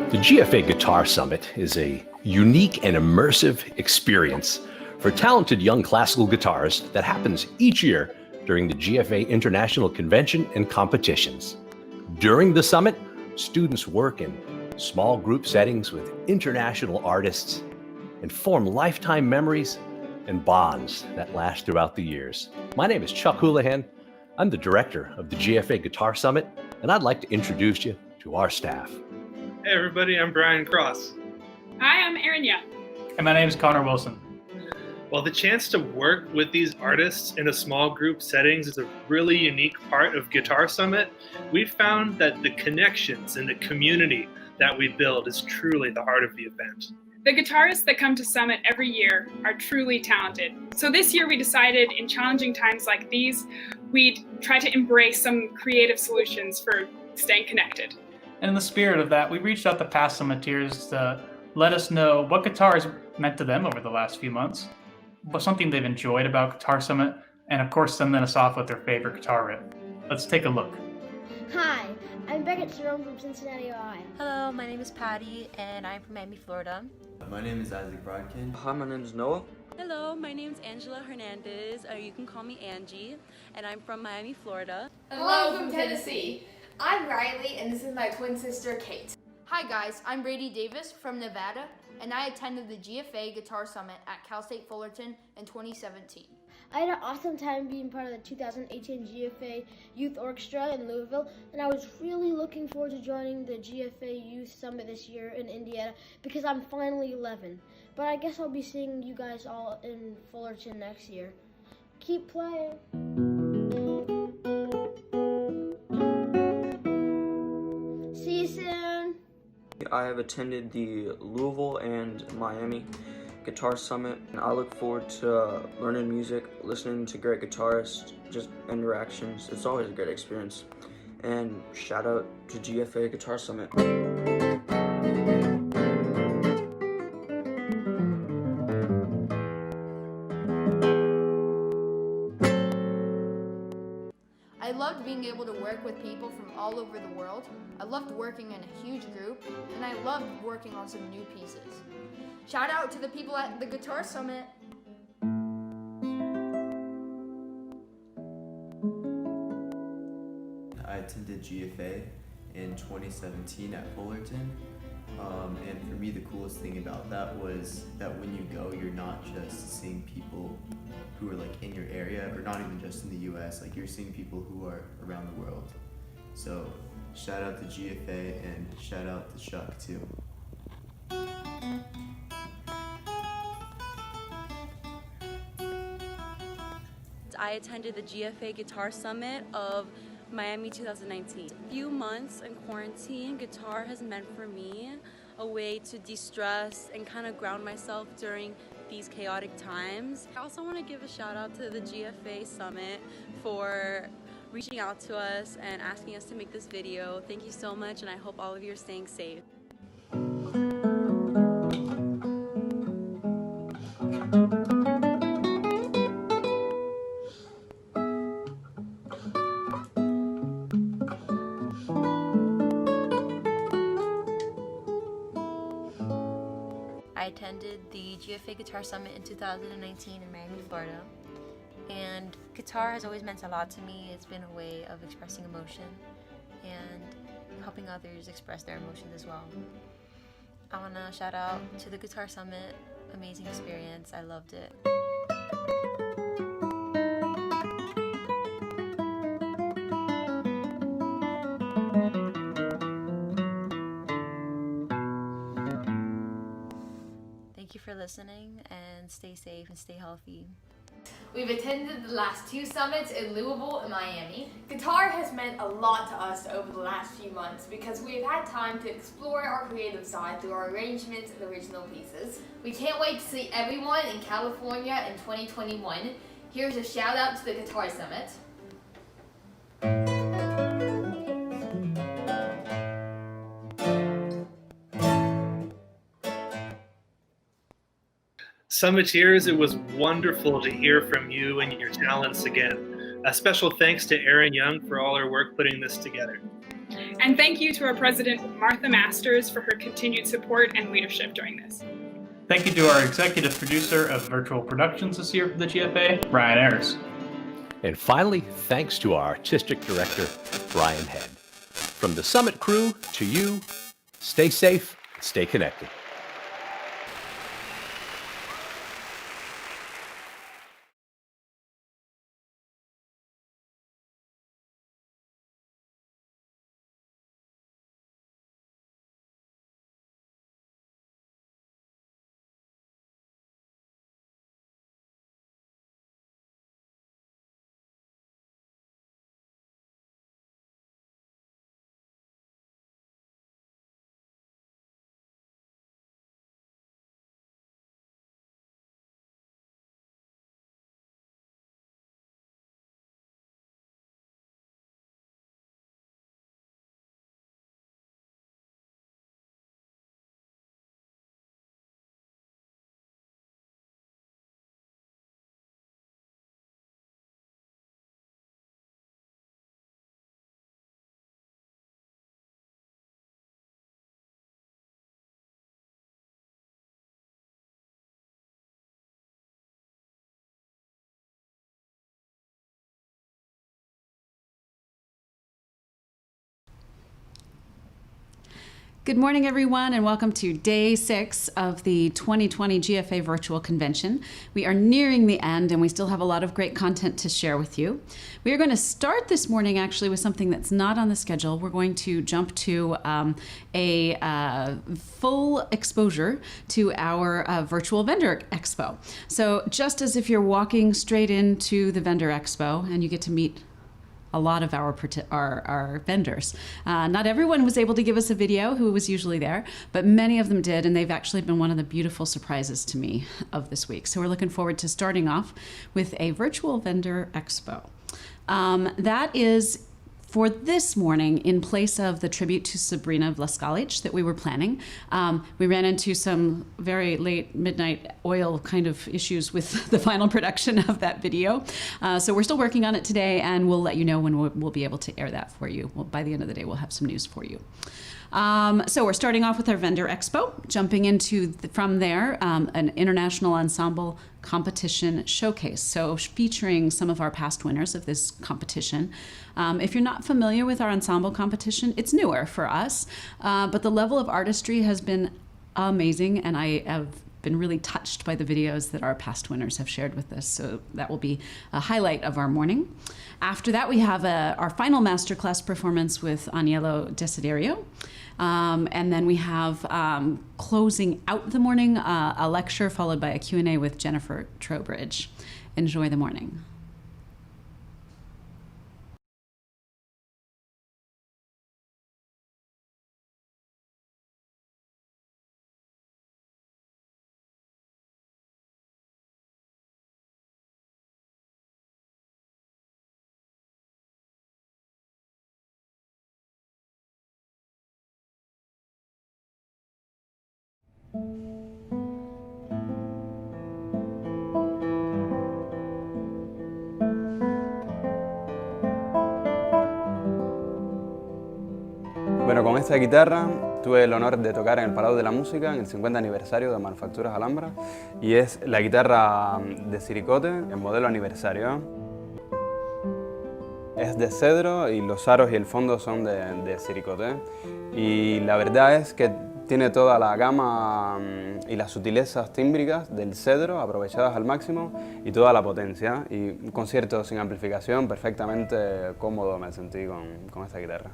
The GFA Guitar Summit is a unique and immersive experience for talented young classical guitarists that happens each year during the GFA International Convention and competitions. During the summit, students work in small group settings with international artists and form lifetime memories and bonds that last throughout the years. My name is Chuck Houlihan. I'm the director of the GFA Guitar Summit, and I'd like to introduce you to our staff. Hey everybody, I'm Brian Cross. Hi, I'm Erin Young. And my name is Connor Wilson. Well, the chance to work with these artists in a small group settings is a really unique part of Guitar Summit. We've found that the connections and the community that we build is truly the heart of the event. The guitarists that come to Summit every year are truly talented. So this year we decided in challenging times like these, we'd try to embrace some creative solutions for staying connected. And in the spirit of that, we reached out to past Summiteers to let us know what guitar has meant to them over the last few months, what's something they've enjoyed about Guitar Summit, and of course sending us off with their favorite guitar riff. Let's take a look. Hi, I'm Beckett Jerome from Cincinnati, Ohio. Hello, my name is Patty, and I'm from Miami, Florida. My name is Isaac Brodkin. Hi, my name is Noah. Hello, my name is Angela Hernandez, or you can call me Angie, and I'm from Miami, Florida. Hello from Tennessee. I'm Riley, and this is my twin sister, Kate. Hi guys, I'm Brady Davis from Nevada, and I attended the GFA Guitar Summit at Cal State Fullerton in 2017. I had an awesome time being part of the 2018 GFA Youth Orchestra in Louisville, and I was really looking forward to joining the GFA Youth Summit this year in Indiana because I'm finally 11. But I guess I'll be seeing you guys all in Fullerton next year. Keep playing. See you soon. I have attended the Louisville and Miami Guitar Summit, and I look forward to learning music, listening to great guitarists, just interactions. It's always a great experience. And shout out to GFA Guitar Summit. I loved being able to work with people from all over the world. I loved working in a huge group, and I loved working on some new pieces. Shout out to the people at the Guitar Summit. I attended GFA in 2017 at Fullerton. And for me, the coolest thing about that was that when you go, you're not just seeing people who are like in your area, or not even just in the US, like you're seeing people who are around the world. So shout out to GFA and shout out to Chuck too. I attended the GFA Guitar Summit of Miami 2019. A few months in quarantine, guitar has meant for me a way to de-stress and kind of ground myself during these chaotic times. I also want to give a shout out to the GFA Summit for reaching out to us and asking us to make this video. Thank you so much, and I hope all of you are staying safe. I attended the GFA Guitar Summit in 2019 in Miami, Florida. And guitar has always meant a lot to me. It's been a way of expressing emotion and helping others express their emotions as well. I want to shout out to the Guitar Summit. Amazing experience. I loved it. Thank you for listening, and stay safe and stay healthy. We've attended the last two summits in Louisville and Miami. Guitar has meant a lot to us over the last few months because we've had time to explore our creative side through our arrangements and original pieces. We can't wait to see everyone in California in 2021. Here's a shout out to the Guitar Summit. Summiteers, it was wonderful to hear from you and your talents again. A special thanks to Erin Young for all her work putting this together. And thank you to our president, Martha Masters, for her continued support and leadership during this. Thank you to our executive producer of virtual productions this year for the GFA, Ryan Ayers. And finally, thanks to our artistic director, Brian Head. From the Summit crew to you, stay safe, stay connected. Good morning, everyone, and welcome to Day 6 of the 2020 GFA Virtual Convention. We are nearing the end, and we still have a lot of great content to share with you. We are going to start this morning, actually, with something that's not on the schedule. We're going to jump to a full exposure to our virtual vendor expo. So just as if you're walking straight into the vendor expo, and you get to meet a lot of our vendors. Not everyone was able to give us a video who was usually there, but many of them did, and they've actually been one of the beautiful surprises to me of this week. So we're looking forward to starting off with a virtual vendor expo. That is for this morning, in place of the tribute to Sabrina Vlaskalic that we were planning. We ran into some very late midnight oil kind of issues with the final production of that video. So we're still working on it today, and we'll let you know when we'll be able to air that for you. Well, by the end of the day, we'll have some news for you. So we're starting off with our vendor expo, jumping into from there an international ensemble competition showcase. So featuring some of our past winners of this competition. If you're not familiar with our ensemble competition, it's newer for us, but the level of artistry has been amazing, and I have been really touched by the videos that our past winners have shared with us. So that will be a highlight of our morning. After that, we have our final masterclass performance with Aniello Desiderio. And then we have, closing out the morning, a lecture followed by a Q&A with Jennifer Trowbridge. Enjoy the morning. Bueno, con esta guitarra tuve el honor de tocar en el Palau de la Música en el 50 aniversario de Manufacturas Alhambra, y es la guitarra de siricote, el modelo aniversario. Es de cedro y los aros y el fondo son de siricote, y la verdad es que tiene toda la gama y las sutilezas tímbricas del cedro aprovechadas al máximo y toda la potencia, y un concierto sin amplificación perfectamente cómodo me sentí con esta guitarra.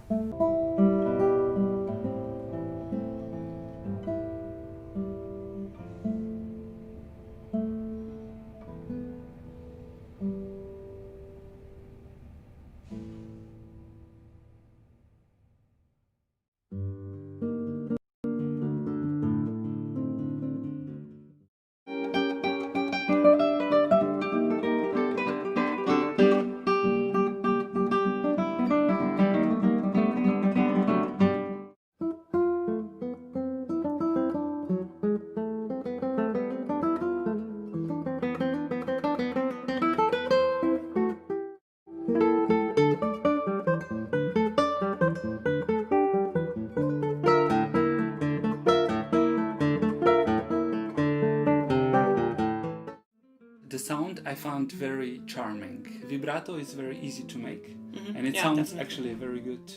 The sound I found very charming. Vibrato is very easy to make, and it Yeah, sounds definitely. actually very good.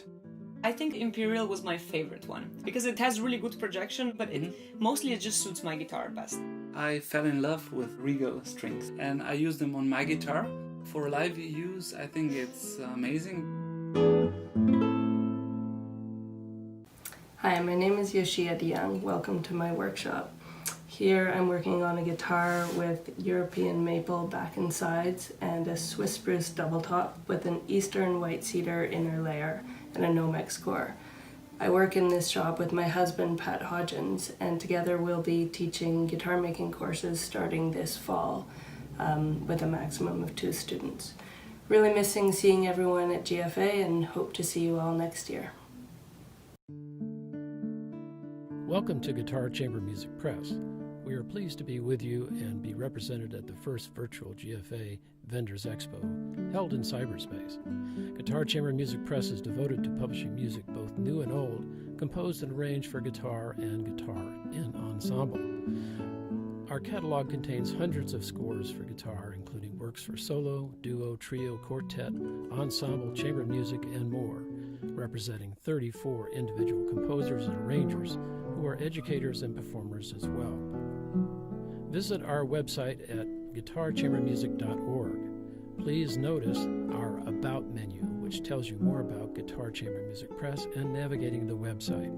I think Imperial was my favorite one because it has really good projection, but mostly it just suits my guitar best. I fell in love with Regal strings, and I use them on my guitar. For live use, I think it's amazing. Hi, my name is Yoshia DeYoung. Welcome to my workshop. Here I'm working on a guitar with European maple back and sides and a Swiss spruce double top with an Eastern white cedar inner layer and a Nomex core. I work in this shop with my husband Pat Hodgins, and together we'll be teaching guitar making courses starting this fall with a maximum of 2 students. Really missing seeing everyone at GFA and hope to see you all next year. Welcome to Guitar Chamber Music Press. We are pleased to be with you and be represented at the first virtual GFA Vendors Expo held in cyberspace. Guitar Chamber Music Press is devoted to publishing music both new and old, composed and arranged for guitar and guitar in ensemble. Our catalog contains hundreds of scores for guitar, including works for solo, duo, trio, quartet, ensemble, chamber music, and more, representing 34 individual composers and arrangers who are educators and performers as well. Visit our website at guitarchambermusic.org. Please notice our About menu, which tells you more about Guitar Chamber Music Press and navigating the website.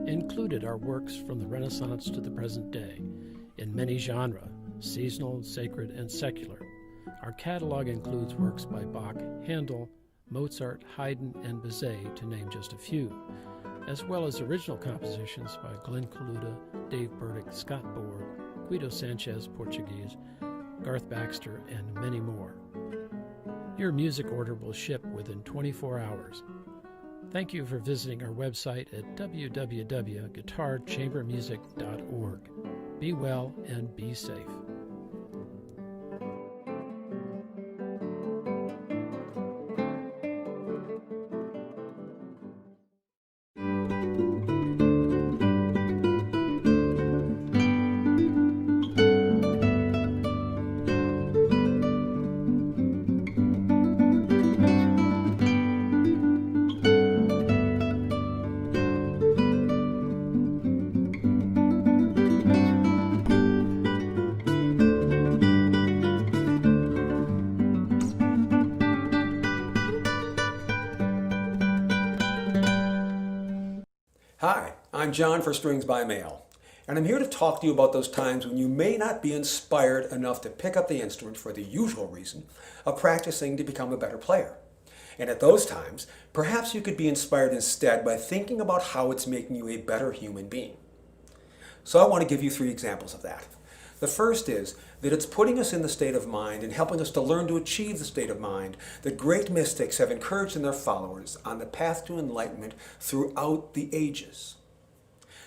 Included are works from the Renaissance to the present day, in many genres, seasonal, sacred, and secular. Our catalog includes works by Bach, Handel, Mozart, Haydn, and Bizet, to name just a few, as well as original compositions by Glenn Kaluta, Dave Burdick, Scott Borg, Guido Sanchez, Portuguese, Garth Baxter, and many more. Your music order will ship within 24 hours. Thank you for visiting our website at www.guitarchambermusic.org. Be well and be safe. Hi, I'm John for Strings by Mail, and I'm here to talk to you about those times when you may not be inspired enough to pick up the instrument for the usual reason of practicing to become a better player. And at those times, perhaps you could be inspired instead by thinking about how it's making you a better human being. So I want to give you 3 examples of that. The first is that it's putting us in the state of mind and helping us to learn to achieve the state of mind that great mystics have encouraged in their followers on the path to enlightenment throughout the ages.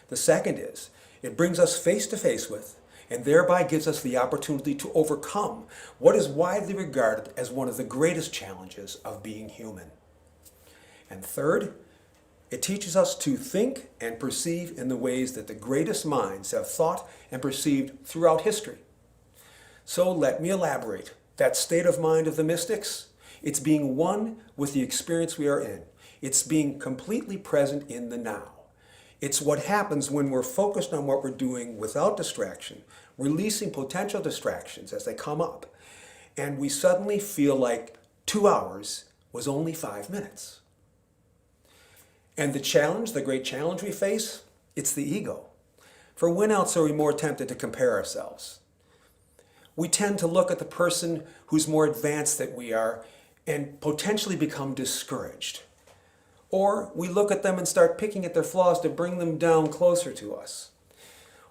The second is it brings us face to face with and thereby gives us the opportunity to overcome what is widely regarded as one of the greatest challenges of being human. And third, it teaches us to think and perceive in the ways that the greatest minds have thought and perceived throughout history. So let me elaborate. That state of mind of the mystics, it's being one with the experience we are in. It's being completely present in the now. It's what happens when we're focused on what we're doing without distraction, releasing potential distractions as they come up, and we suddenly feel like 2 hours was only 5 minutes. And the challenge, the great challenge we face, it's the ego. For when else are we more tempted to compare ourselves? We tend to look at the person who's more advanced than we are and potentially become discouraged. Or we look at them and start picking at their flaws to bring them down closer to us.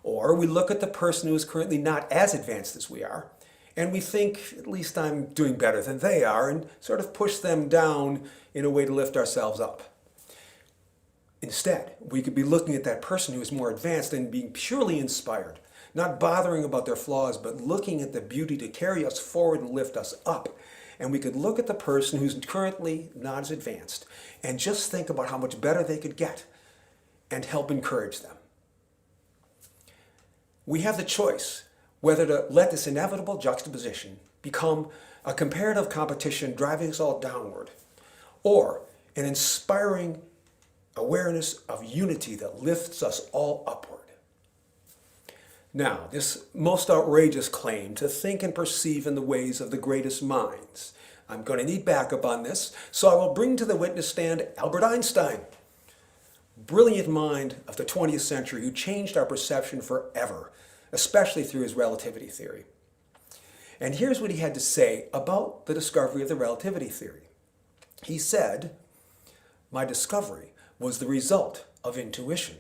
Or we look at the person who is currently not as advanced as we are, and we think, at least I'm doing better than they are, and sort of push them down in a way to lift ourselves up. Instead, we could be looking at that person who is more advanced and being purely inspired, not bothering about their flaws, but looking at the beauty to carry us forward and lift us up. And we could look at the person who's currently not as advanced and just think about how much better they could get and help encourage them. We have the choice whether to let this inevitable juxtaposition become a comparative competition driving us all downward, or an inspiring awareness of unity that lifts us all upward. Now, this most outrageous claim to think and perceive in the ways of the greatest minds. I'm going to need backup on this, so I will bring to the witness stand Albert Einstein, brilliant mind of the 20th century who changed our perception forever, especially through his relativity theory. And here's what he had to say about the discovery of the relativity theory. He said, "My discovery was the result of intuition,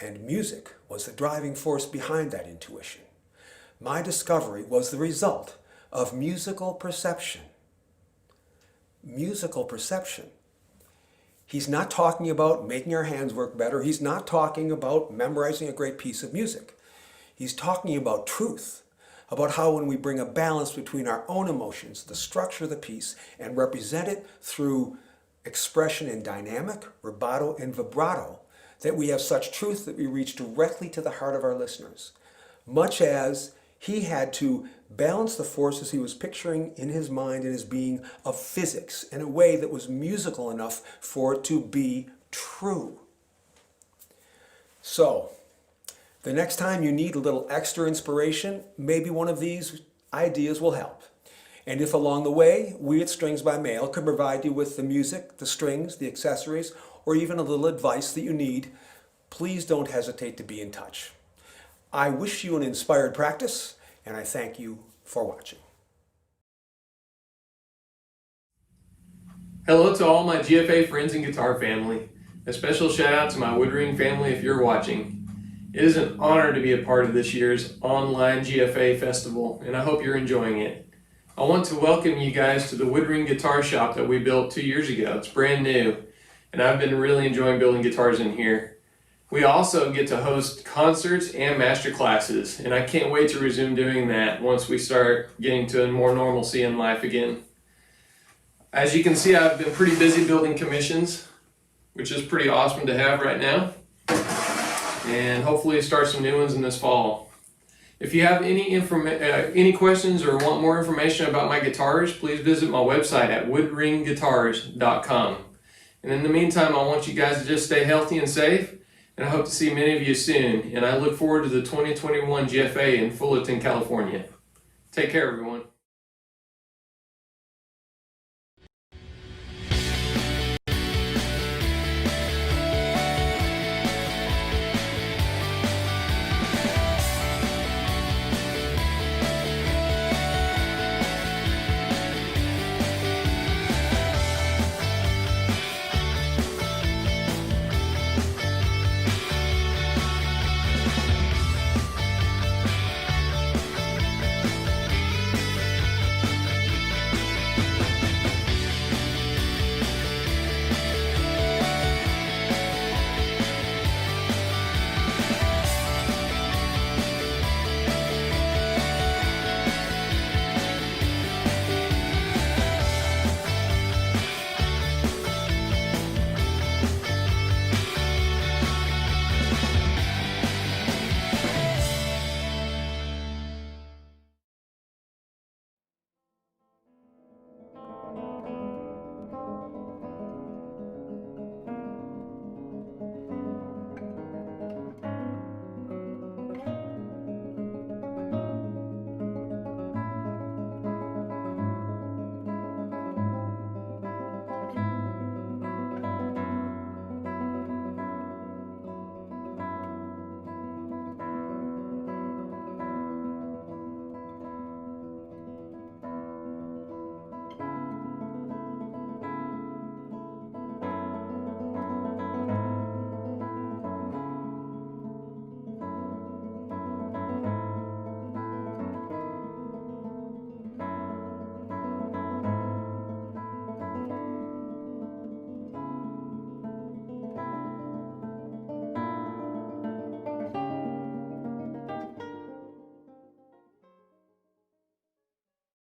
and music was the driving force behind that intuition. My discovery was the result of musical perception." Musical perception. He's not talking about making our hands work better. He's not talking about memorizing a great piece of music. He's talking about truth, about how when we bring a balance between our own emotions, the structure of the piece, and represent it through expression in dynamic, rubato, and vibrato, that we have such truth that we reach directly to the heart of our listeners. Much as he had to balance the forces he was picturing in his mind and his being of physics in a way that was musical enough for it to be true. So, the next time you need a little extra inspiration, maybe one of these ideas will help. And if along the way, we at Strings by Mail can provide you with the music, the strings, the accessories, or even a little advice that you need, please don't hesitate to be in touch. I wish you an inspired practice, and I thank you for watching. Hello to all my GFA friends and guitar family. A special shout out to my Woodring family if you're watching. It is an honor to be a part of this year's online GFA festival, and I hope you're enjoying it. I want to welcome you guys to the Woodring Guitar Shop that we built 2 years ago. It's brand new, and I've been really enjoying building guitars in here. We also get to host concerts and master classes, and I can't wait to resume doing that once we start getting to more normalcy in life again. As you can see, I've been pretty busy building commissions, which is pretty awesome to have right now, and hopefully start some new ones in this fall. If you have any questions or want more information about my guitars, please visit my website at woodringguitars.com. And in the meantime, I want you guys to just stay healthy and safe, and I hope to see many of you soon. And I look forward to the 2021 GFA in Fullerton, California. Take care, everyone.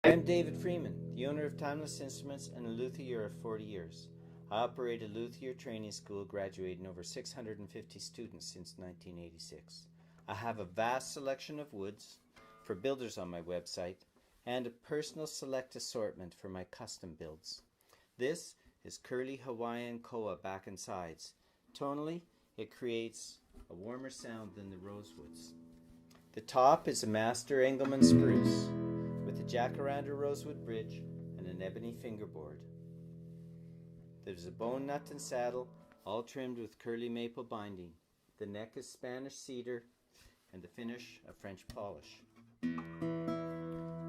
I'm David Freeman, the owner of Timeless Instruments and a Luthier of 40 years. I operate a Luthier training school graduating over 650 students since 1986. I have a vast selection of woods, for builders on my website, and a personal select assortment for my custom builds. This is Curly Hawaiian Koa back and sides. Tonally, it creates a warmer sound than the Rosewoods. The top is a Master Engelmann spruce with a jacaranda rosewood bridge and an ebony fingerboard. There's a bone nut and saddle, all trimmed with curly maple binding. The neck is Spanish cedar and the finish a French polish.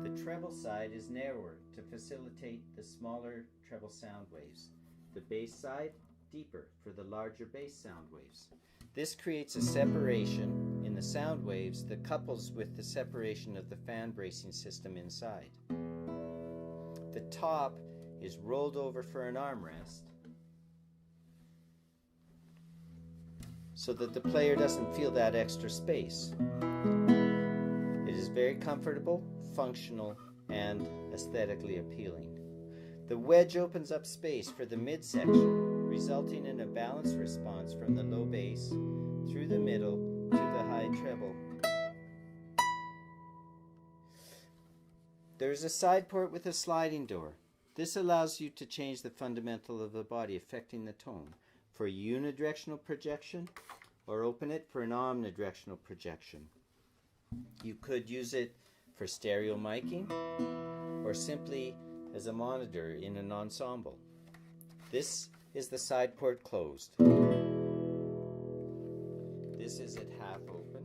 The treble side is narrower to facilitate the smaller treble sound waves. The bass side deeper for the larger bass sound waves. This creates a separation in the sound waves that couples with the separation of the fan bracing system inside. The top is rolled over for an armrest so that the player doesn't feel that extra space. It is very comfortable, functional, and aesthetically appealing. The wedge opens up space for the midsection, resulting in a balanced response from the low bass through the middle to the high treble. There is a side port with a sliding door. This allows you to change the fundamental of the body, affecting the tone for a unidirectional projection, or open it for an omnidirectional projection. You could use it for stereo miking, or simply as a monitor in an ensemble. This is the side port closed. This is it half open.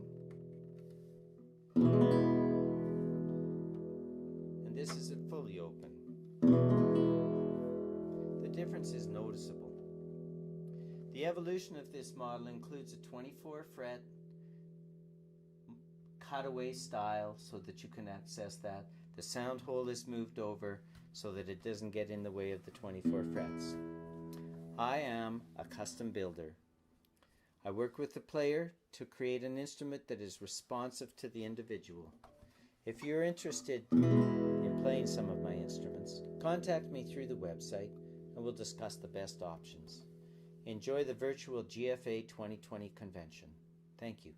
And this is it fully open. The difference is noticeable. The evolution of this model includes a 24 fret cutaway style so that you can access that. The sound hole is moved over so that it doesn't get in the way of the 24 frets. I am a custom builder. I work with the player to create an instrument that is responsive to the individual. If you're interested in playing some of my instruments, contact me through the website and we'll discuss the best options. Enjoy the virtual GFA 2020 convention. Thank you.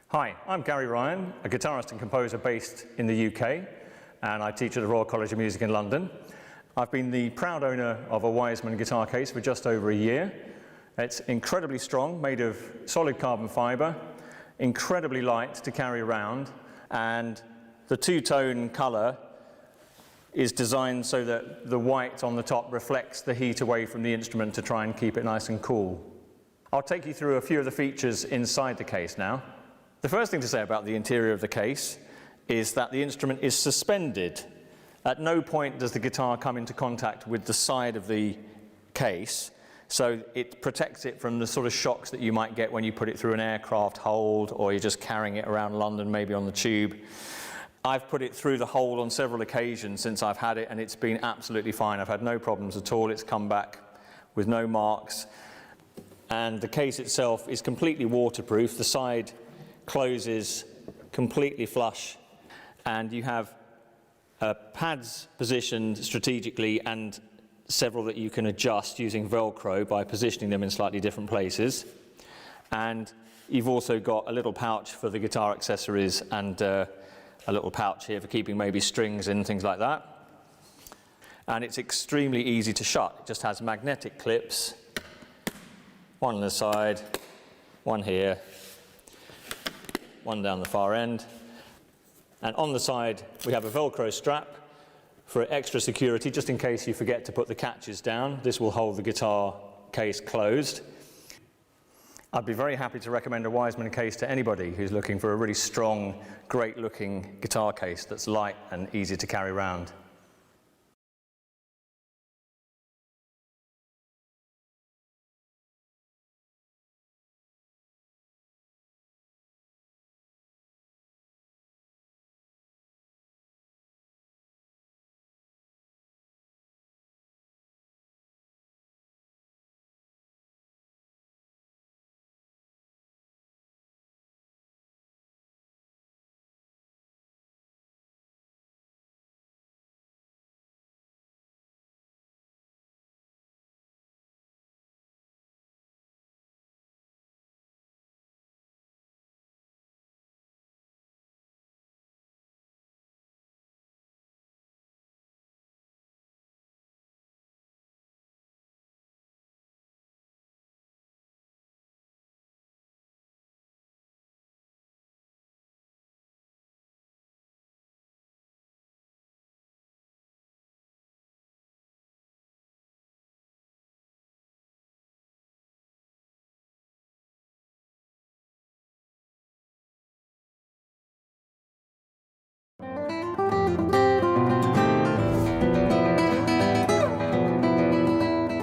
Hi, I'm Gary Ryan, a guitarist and composer based in the UK, and I teach at the Royal College of Music in London. I've been the proud owner of a Wiseman guitar case for just over a year. It's incredibly strong, made of solid carbon fibre, incredibly light to carry around, and the two-tone colour is designed so that the white on the top reflects the heat away from the instrument to try and keep it nice and cool. I'll take you through a few of the features inside the case now. The first thing to say about the interior of the case is that the instrument is suspended. At no point does the guitar come into contact with the side of the case, so it protects it from the sort of shocks that you might get when you put it through an aircraft hold or you're just carrying it around London, maybe on the tube. I've put it through the hold on several occasions since I've had it, and it's been absolutely fine. I've had no problems at all. It's come back with no marks. And the case itself is completely waterproof. The side closes completely flush, and you have pads positioned strategically and several that you can adjust using Velcro by positioning them in slightly different places. And you've also got a little pouch for the guitar accessories and a little pouch here for keeping maybe strings and things like that. And it's extremely easy to shut. It just has magnetic clips, one on the side, one here, one down the far end, and on the side we have a Velcro strap for extra security, just in case you forget to put the catches down. This will hold the guitar case closed. I'd be very happy to recommend a Wiseman case to anybody who's looking for a really strong, great looking guitar case that's light and easy to carry around.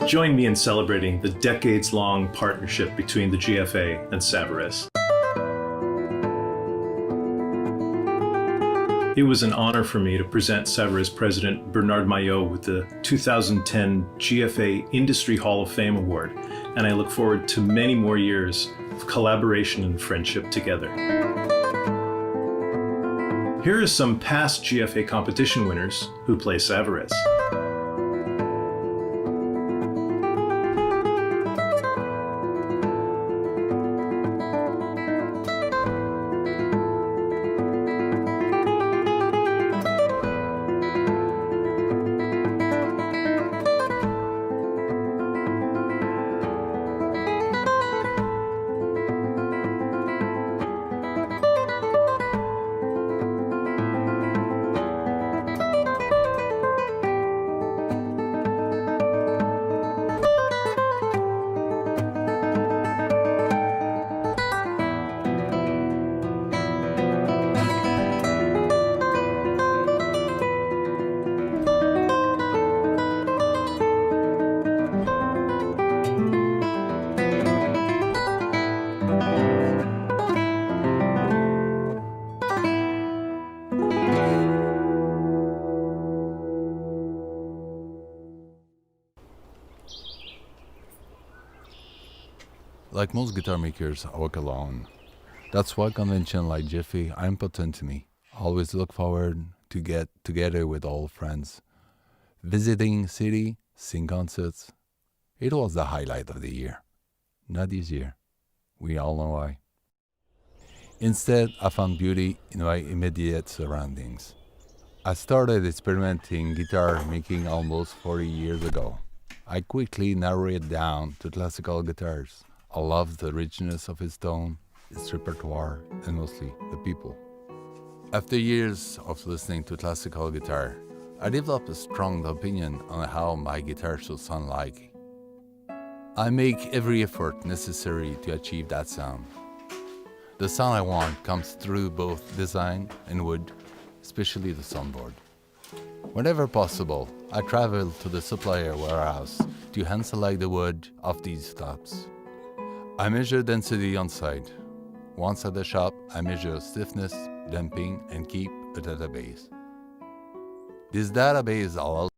Join me in celebrating the decades-long partnership between the GFA and Savarez. It was an honor for me to present Savarez President Bernard Maillot with the 2010 GFA Industry Hall of Fame Award, and I look forward to many more years of collaboration and friendship together. Here are some past GFA competition winners who play Savarez. Like most guitar makers, I work alone. That's why convention like GFA are important to me. I always look forward to get together with old friends. Visiting city, seeing concerts. It was the highlight of the year. Not this year. We all know why. Instead, I found beauty in my immediate surroundings. I started experimenting guitar making almost 40 years ago. I quickly narrowed it down to classical guitars. I love the richness of its tone, its repertoire, and mostly the people. After years of listening to classical guitar, I developed a strong opinion on how my guitar should sound like. I make every effort necessary to achieve that sound. The sound I want comes through both design and wood, especially the soundboard. Whenever possible, I travel to the supplier warehouse to hand select the wood of these tops. I measure density on site. Once at the shop, I measure stiffness, damping, and keep a database. This database allows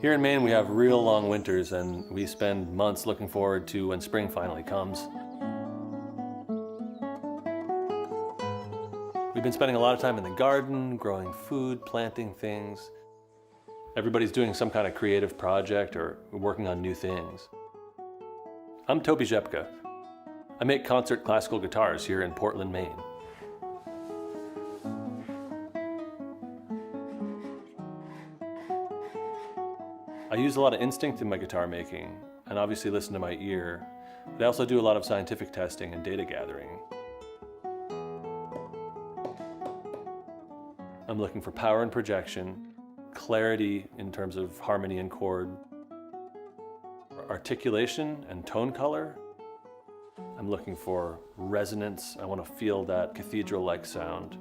Here in Maine, we have real long winters, and we spend months looking forward to when spring finally comes. We've been spending a lot of time in the garden, growing food, planting things. Everybody's doing some kind of creative project or working on new things. I'm Toby Rzepka. I make concert classical guitars here in Portland, Maine. I use a lot of instinct in my guitar making, and obviously listen to my ear, but I also do a lot of scientific testing and data gathering. I'm looking for power and projection, clarity in terms of harmony and chord, articulation and tone color. I'm looking for resonance. I want to feel that cathedral-like sound.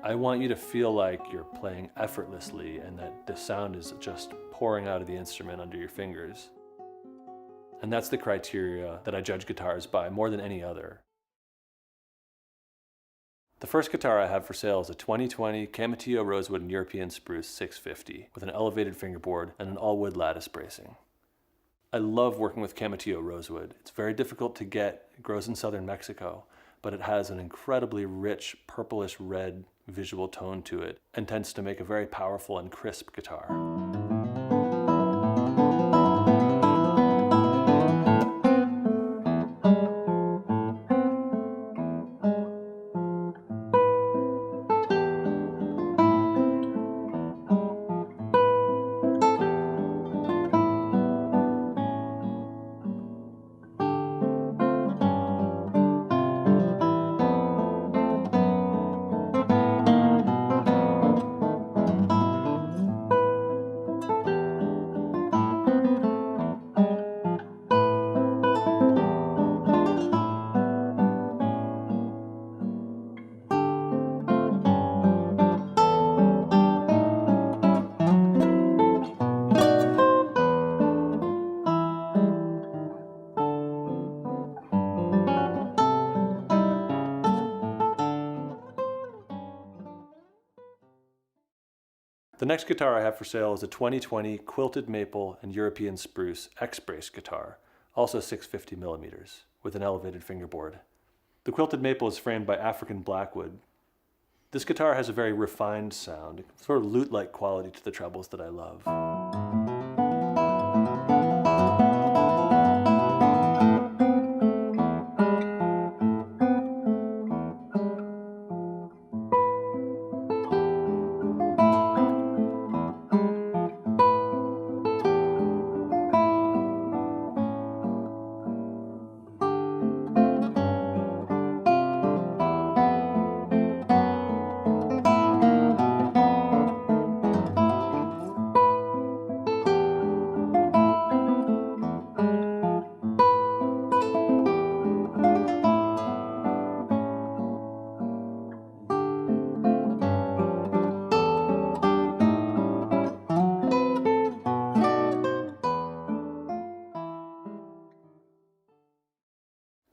I want you to feel like you're playing effortlessly and that the sound is just pouring out of the instrument under your fingers. And that's the criteria that I judge guitars by more than any other. The first guitar I have for sale is a 2020 Cametillo Rosewood and European Spruce 650 with an elevated fingerboard and an all-wood lattice bracing. I love working with Cametillo Rosewood. It's very difficult to get. It grows in southern Mexico, but it has an incredibly rich purplish red visual tone to it and tends to make a very powerful and crisp guitar. The next guitar I have for sale is a 2020 Quilted Maple and European Spruce X-Brace guitar, also 650 millimeters, with an elevated fingerboard. The Quilted Maple is framed by African Blackwood. This guitar has a very refined sound, sort of lute-like quality to the trebles that I love.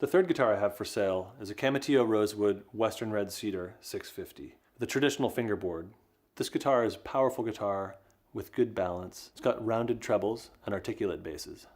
The third guitar I have for sale is a Cametillo Rosewood Western Red Cedar 650, the traditional fingerboard. This guitar is a powerful guitar with good balance. It's got rounded trebles and articulate basses.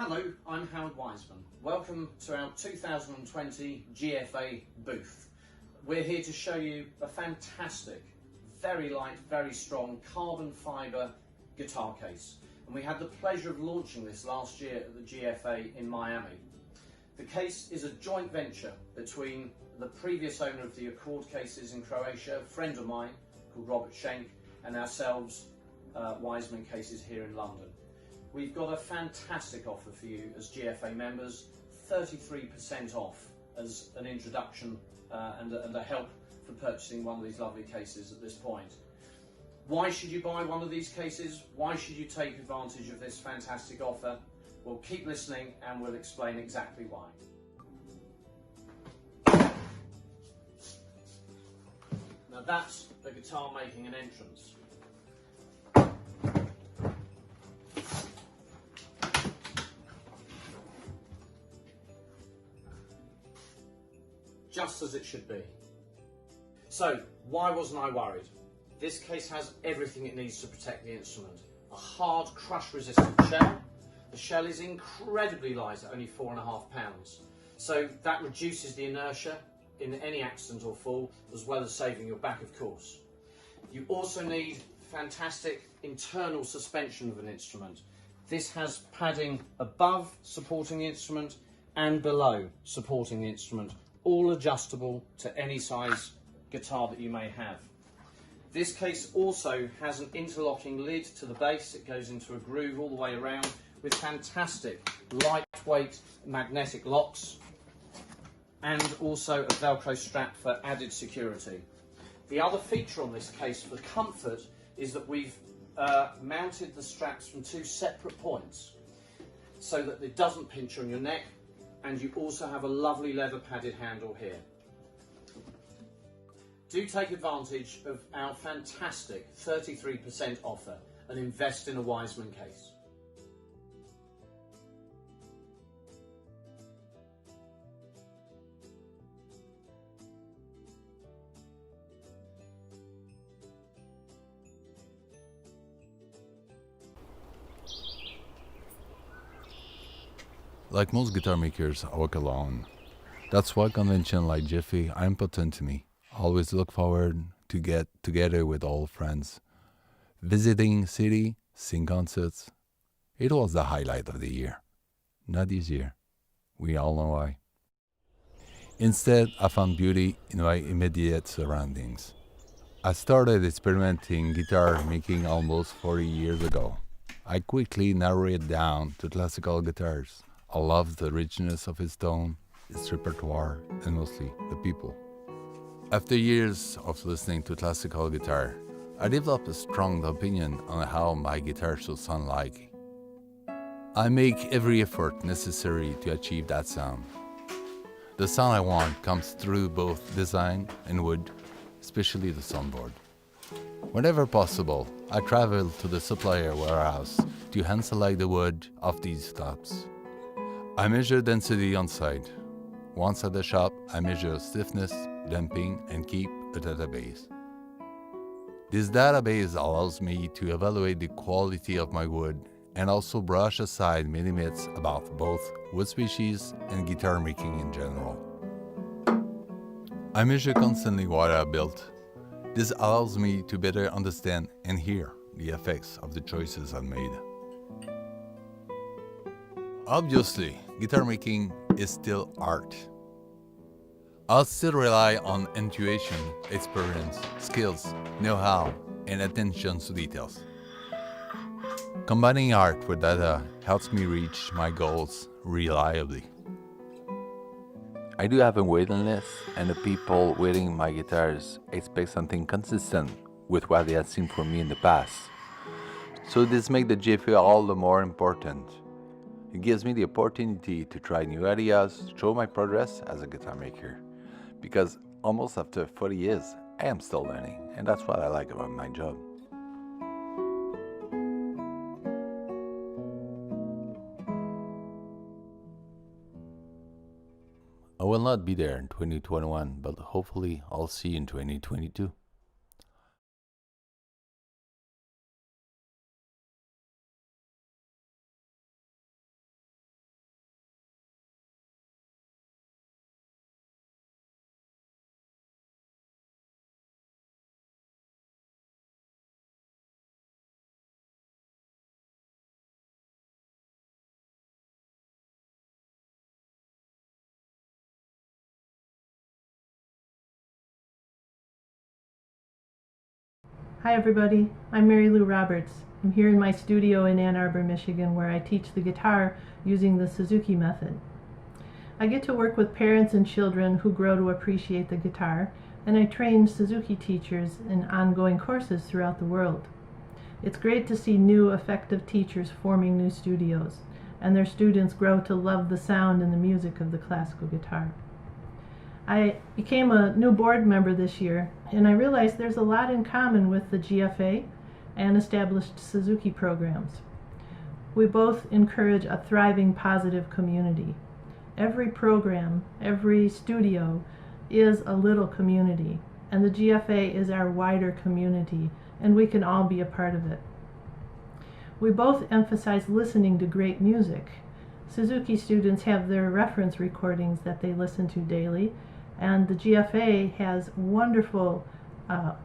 Hello, I'm Howard Wiseman. Welcome to our 2020 GFA booth. We're here to show you a fantastic, very light, very strong carbon fibre guitar case. And we had the pleasure of launching this last year at the GFA in Miami. The case is a joint venture between the previous owner of the Accord cases in Croatia, a friend of mine called Robert Schenk, and ourselves, Wiseman Cases here in London. We've got a fantastic offer for you as GFA members, 33% off as an introduction and a help for purchasing one of these lovely cases at this point. Why should you buy one of these cases? Why should you take advantage of this fantastic offer? Well, keep listening and we'll explain exactly why. Now that's the guitar making an entrance. Just as it should be. So, why wasn't I worried? This case has everything it needs to protect the instrument. A hard, crush-resistant shell. The shell is incredibly light at only 4.5 pounds. So that reduces the inertia in any accident or fall, as well as saving your back, of course. You also need fantastic internal suspension of an instrument. This has padding above supporting the instrument and below supporting the instrument, all adjustable to any size guitar that you may have. This case also has an interlocking lid to the base. It goes into a groove all the way around with fantastic lightweight magnetic locks and also a Velcro strap for added security. The other feature on this case for comfort is that we've mounted the straps from 2 separate points so that it doesn't pinch on your neck, and you also have a lovely leather padded handle here. Do take advantage of our fantastic 33% offer and invest in a Wiseman case. Like most guitar makers, I work alone. That's why convention like GFA are important to me. I always look forward to get together with old friends. Visiting city, seeing concerts. It was the highlight of the year. Not this year. We all know why. Instead, I found beauty in my immediate surroundings. I started experimenting guitar making almost 40 years ago. I quickly narrowed it down to classical guitars. I love the richness of its tone, its repertoire, and mostly the people. After years of listening to classical guitar, I developed a strong opinion on how my guitar should sound like. I make every effort necessary to achieve that sound. The sound I want comes through both design and wood, especially the soundboard. Whenever possible, I travel to the supplier warehouse to hand select the wood of these tops. I measure density on site. Once at the shop, I measure stiffness, damping, and keep a database. This database allows me to evaluate the quality of my wood and also brush aside many myths about both wood species and guitar making in general. I measure constantly what I built. This allows me to better understand and hear the effects of the choices I've made. Obviously, guitar making is still art. I'll still rely on intuition, experience, skills, know-how, and attention to details. Combining art with data helps me reach my goals reliably. I do have a waiting list, and the people waiting my guitars expect something consistent with what they have seen from me in the past. So this makes the GFA all the more important. It gives me the opportunity to try new ideas, show my progress as a guitar maker. Because almost after 40 years, I am still learning, and that's what I like about my job. I will not be there in 2021, but hopefully I'll see you in 2022. Hi everybody, I'm Mary Lou Roberts. I'm here in my studio in Ann Arbor, Michigan, where I teach the guitar using the Suzuki method. I get to work with parents and children who grow to appreciate the guitar, and I train Suzuki teachers in ongoing courses throughout the world. It's great to see new effective teachers forming new studios, and their students grow to love the sound and the music of the classical guitar. I became a new board member this year, and I realized there's a lot in common with the GFA and established Suzuki programs. We both encourage a thriving, positive community. Every program, every studio is a little community, and the GFA is our wider community, and we can all be a part of it. We both emphasize listening to great music. Suzuki students have their reference recordings that they listen to daily, and the GFA has wonderful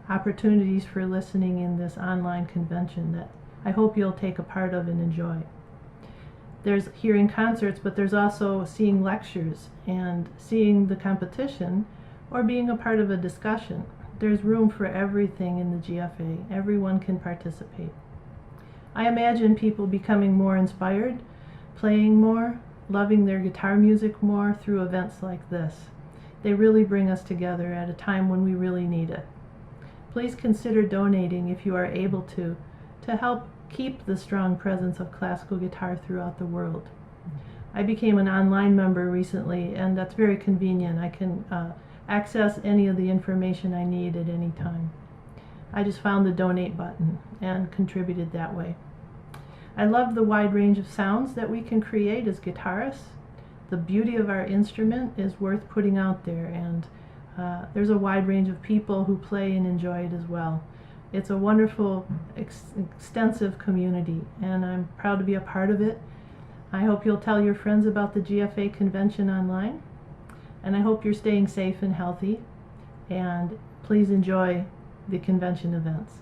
opportunities for listening in this online convention that I hope you'll take a part of and enjoy. There's hearing concerts, but there's also seeing lectures and seeing the competition or being a part of a discussion. There's room for everything in the GFA. Everyone can participate. I imagine people becoming more inspired, playing more, loving their guitar music more through events like this. They really bring us together at a time when we really need it. Please consider donating if you are able to help keep the strong presence of classical guitar throughout the world. I became an online member recently, and that's very convenient. I can access any of the information I need at any time. I just found the donate button and contributed that way. I love the wide range of sounds that we can create as guitarists. The beauty of our instrument is worth putting out there, and there's a wide range of people who play and enjoy it as well. It's a wonderful, extensive community, and I'm proud to be a part of it. I hope you'll tell your friends about the GFA convention online, and I hope you're staying safe and healthy, and please enjoy the convention events.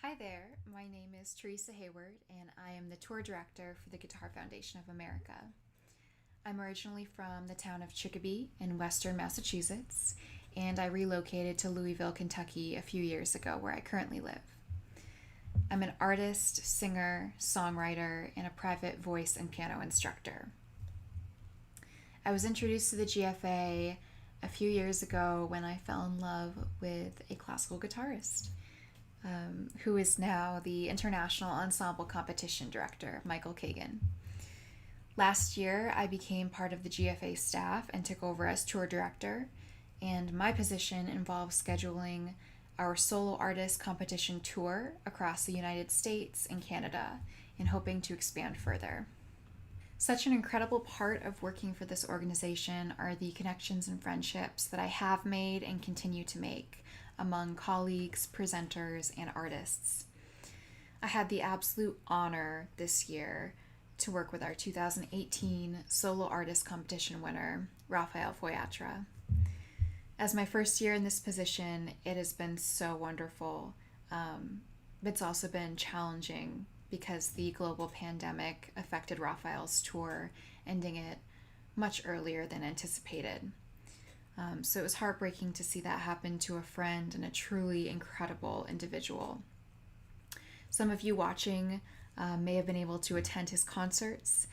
Hi there, my name is Teresa Hayward, and I am the tour director for the Guitar Foundation of America. I'm originally from the town of Chicopee in western Massachusetts, and I relocated to Louisville, Kentucky a few years ago, where I currently live. I'm an artist, singer, songwriter, and a private voice and piano instructor. I was introduced to the GFA a few years ago when I fell in love with a classical guitarist. Who is now the International Ensemble Competition Director, Michael Kagan. Last year, I became part of the GFA staff and took over as tour director, and my position involves scheduling our solo artist competition tour across the United States and Canada, and hoping to expand further. Such an incredible part of working for this organization are the connections and friendships that I have made and continue to make among colleagues, presenters, and artists. I had the absolute honor this year to work with our 2018 Solo Artist Competition winner, Rafael Foyatra. As my first year in this position, it has been so wonderful. It's also been challenging because the global pandemic affected Rafael's tour, ending it much earlier than anticipated. So it was heartbreaking to see that happen to a friend and a truly incredible individual. Some of you watching may have been able to attend his concerts,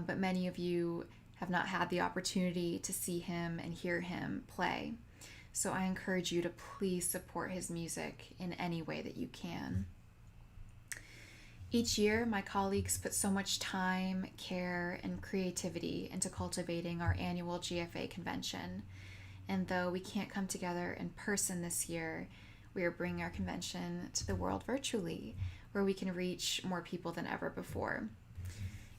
but many of you have not had the opportunity to see him and hear him play. So I encourage you to please support his music in any way that you can. Each year, my colleagues put so much time, care, and creativity into cultivating our annual GFA convention. And though we can't come together in person this year, we are bringing our convention to the world virtually, where we can reach more people than ever before.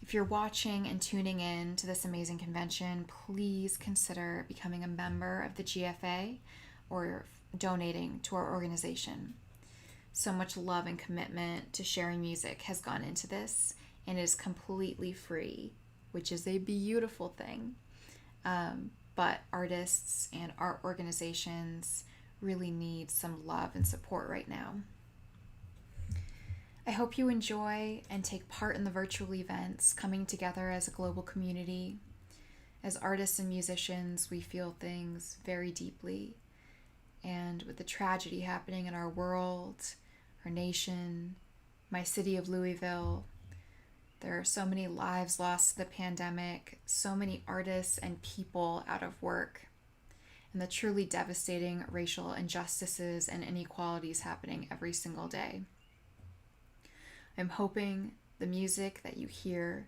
If you're watching and tuning in to this amazing convention, please consider becoming a member of the GFA or donating to our organization. So much love and commitment to sharing music has gone into this, and it is completely free, which is a beautiful thing. But artists and art organizations really need some love and support right now. I hope you enjoy and take part in the virtual events, coming together as a global community. As artists and musicians, we feel things very deeply. And with the tragedy happening in our world, our nation, my city of Louisville, there are so many lives lost to the pandemic, so many artists and people out of work, and the truly devastating racial injustices and inequalities happening every single day. I'm hoping the music that you hear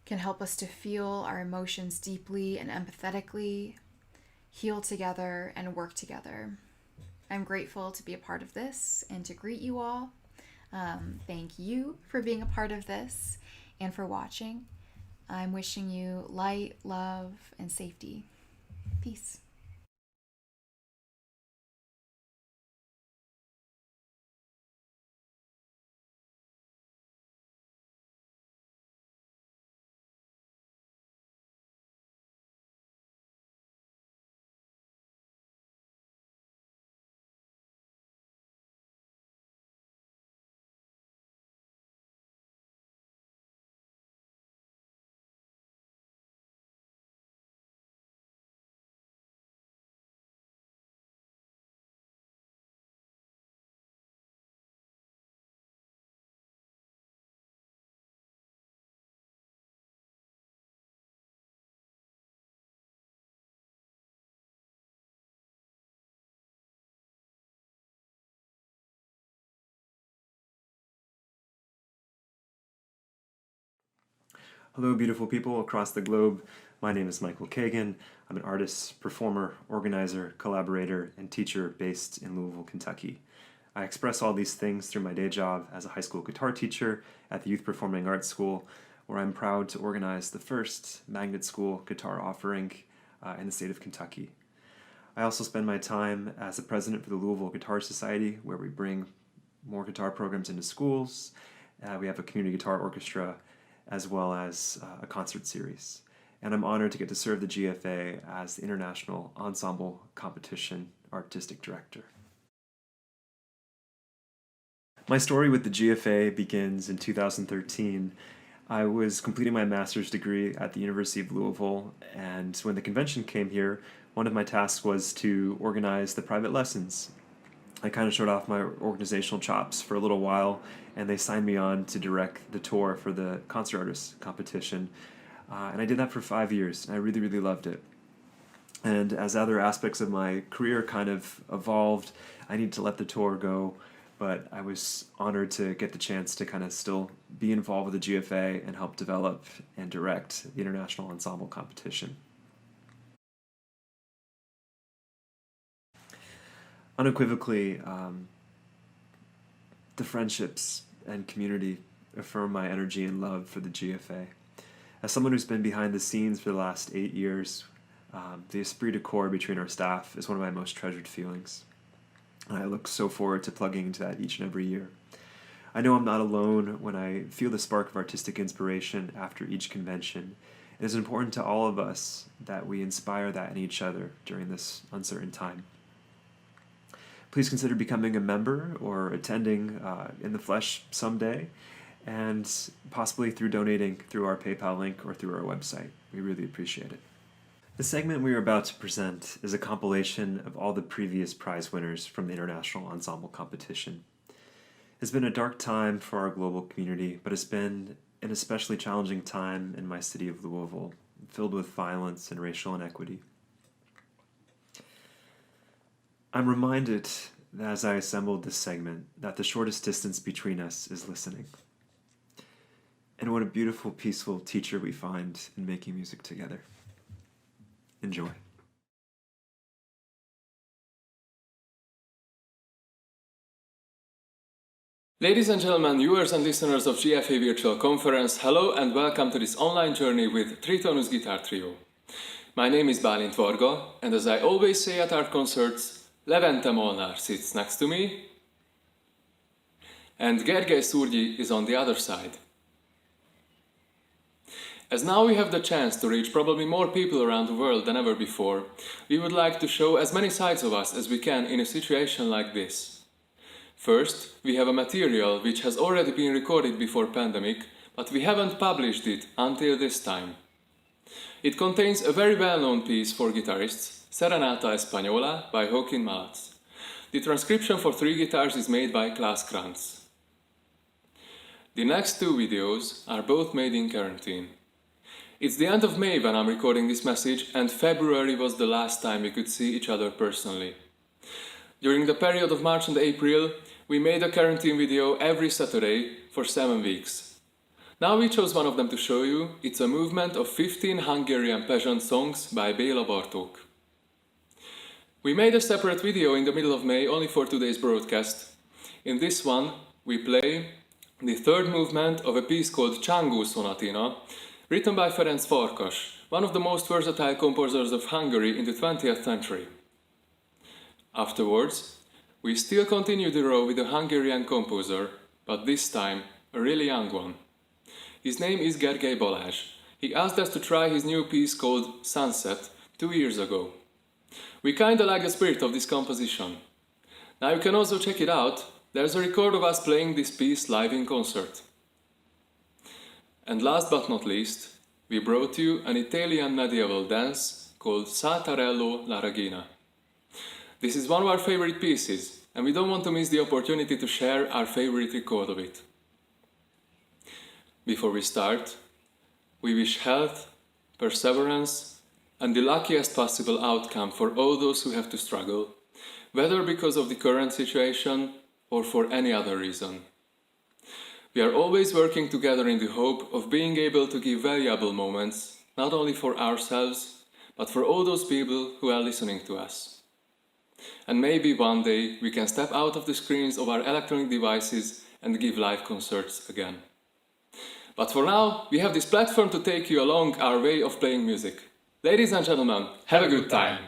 can help us to feel our emotions deeply and empathetically, heal together, and work together. I'm grateful to be a part of this and to greet you all. Thank you for being a part of this and for watching. I'm wishing you light, love, and safety. Peace. Hello, beautiful people across the globe. My name is Michael Kagan. I'm an artist, performer, organizer, collaborator, and teacher based in Louisville, Kentucky. I express all these things through my day job as a high school guitar teacher at the Youth Performing Arts School, where I'm proud to organize the first magnet school guitar offering in the state of Kentucky. I also spend my time as the president for the Louisville Guitar Society, where we bring more guitar programs into schools. We have a community guitar orchestra, as well as a concert series. And I'm honored to get to serve the GFA as the International Ensemble Competition Artistic Director. My story with the GFA begins in 2013. I was completing my master's degree at the University of Louisville, and when the convention came here, one of my tasks was to organize the private lessons. I kind of showed off my organizational chops for a little while, and they signed me on to direct the tour for the concert artist competition. And I did that for 5 years, and I really, really loved it. And as other aspects of my career kind of evolved, I needed to let the tour go, but I was honored to get the chance to kind of still be involved with the GFA and help develop and direct the International Ensemble Competition. Unequivocally, the friendships and community affirm my energy and love for the GFA. As someone who's been behind the scenes for the last 8 years, the esprit de corps between our staff is one of my most treasured feelings. And I look so forward to plugging into that each and every year. I know I'm not alone when I feel the spark of artistic inspiration after each convention. It is important to all of us that we inspire that in each other during this uncertain time. Please consider becoming a member or attending in the flesh someday, and possibly through donating through our PayPal link or through our website. We really appreciate it. The segment we are about to present is a compilation of all the previous prize winners from the International Ensemble Competition. It's been a dark time for our global community, but it's been an especially challenging time in my city of Louisville, filled with violence and racial inequity. I'm reminded, as I assembled this segment, that the shortest distance between us is listening. And what a beautiful, peaceful teacher we find in making music together. Enjoy. Ladies and gentlemen, viewers and listeners of GFA Virtual Conference, hello and welcome to this online journey with Tritonus Guitar Trio. My name is Bálint Varga, and as I always say at our concerts, Levente Molnár sits next to me, and Gergely Szurgyi is on the other side. As now we have the chance to reach probably more people around the world than ever before, we would like to show as many sides of us as we can in a situation like this. First, we have a material which has already been recorded before pandemic, but we haven't published it until this time. It contains a very well-known piece for guitarists, Serenata Española by Joaquin Malaz. The transcription for 3 guitars is made by Klaas Krantz. The next 2 videos are both made in quarantine. It's the end of May when I'm recording this message, and February was the last time we could see each other personally. During the period of March and April, we made a quarantine video every Saturday for 7 weeks. Now we chose one of them to show you. It's a movement of 15 Hungarian peasant songs by Béla Bartók. We made a separate video in the middle of May only for today's broadcast. In this one, we play the 3rd movement of a piece called Csangó Sonatina, written by Ferenc Farkas, one of the most versatile composers of Hungary in the 20th century. Afterwards, we still continue the row with a Hungarian composer, but this time a really young one. His name is Gergely Balázs. He asked us to try his new piece called Sunset 2 years ago. We kinda like the spirit of this composition. Now you can also check it out. There's a record of us playing this piece live in concert. And last but not least, we brought you an Italian medieval dance called Saltarello la Regina. This is one of our favorite pieces, and we don't want to miss the opportunity to share our favorite record of it. Before we start, we wish health, perseverance, and the luckiest possible outcome for all those who have to struggle, whether because of the current situation or for any other reason. We are always working together in the hope of being able to give valuable moments, not only for ourselves, but for all those people who are listening to us. And maybe one day we can step out of the screens of our electronic devices and give live concerts again. But for now, we have this platform to take you along our way of playing music. Ladies and gentlemen, have a good time!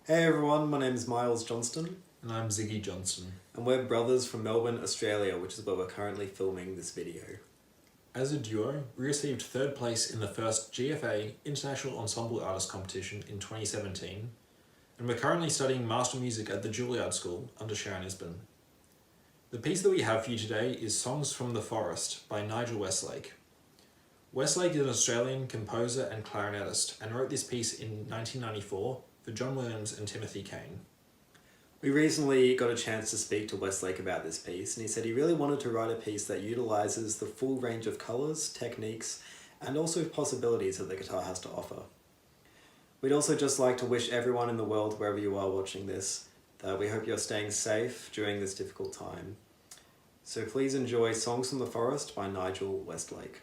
Hey everyone, my name is Miles Johnston. And I'm Ziggy Johnson. And we're brothers from Melbourne, Australia, which is where we're currently filming this video. As a duo, we received third place in the first GFA International Ensemble Artist Competition in 2017, and we're currently studying Master Music at the Juilliard School under Sharon Isbin. The piece that we have for you today is Songs from the Forest by Nigel Westlake. Westlake is an Australian composer and clarinetist and wrote this piece in 1994 for John Williams and Timothy Kane. We recently got a chance to speak to Westlake about this piece, and he said he really wanted to write a piece that utilises the full range of colours, techniques, and also possibilities that the guitar has to offer. We'd also just like to wish everyone in the world, wherever you are watching this, that we hope you're staying safe during this difficult time. So please enjoy Songs from the Forest by Nigel Westlake.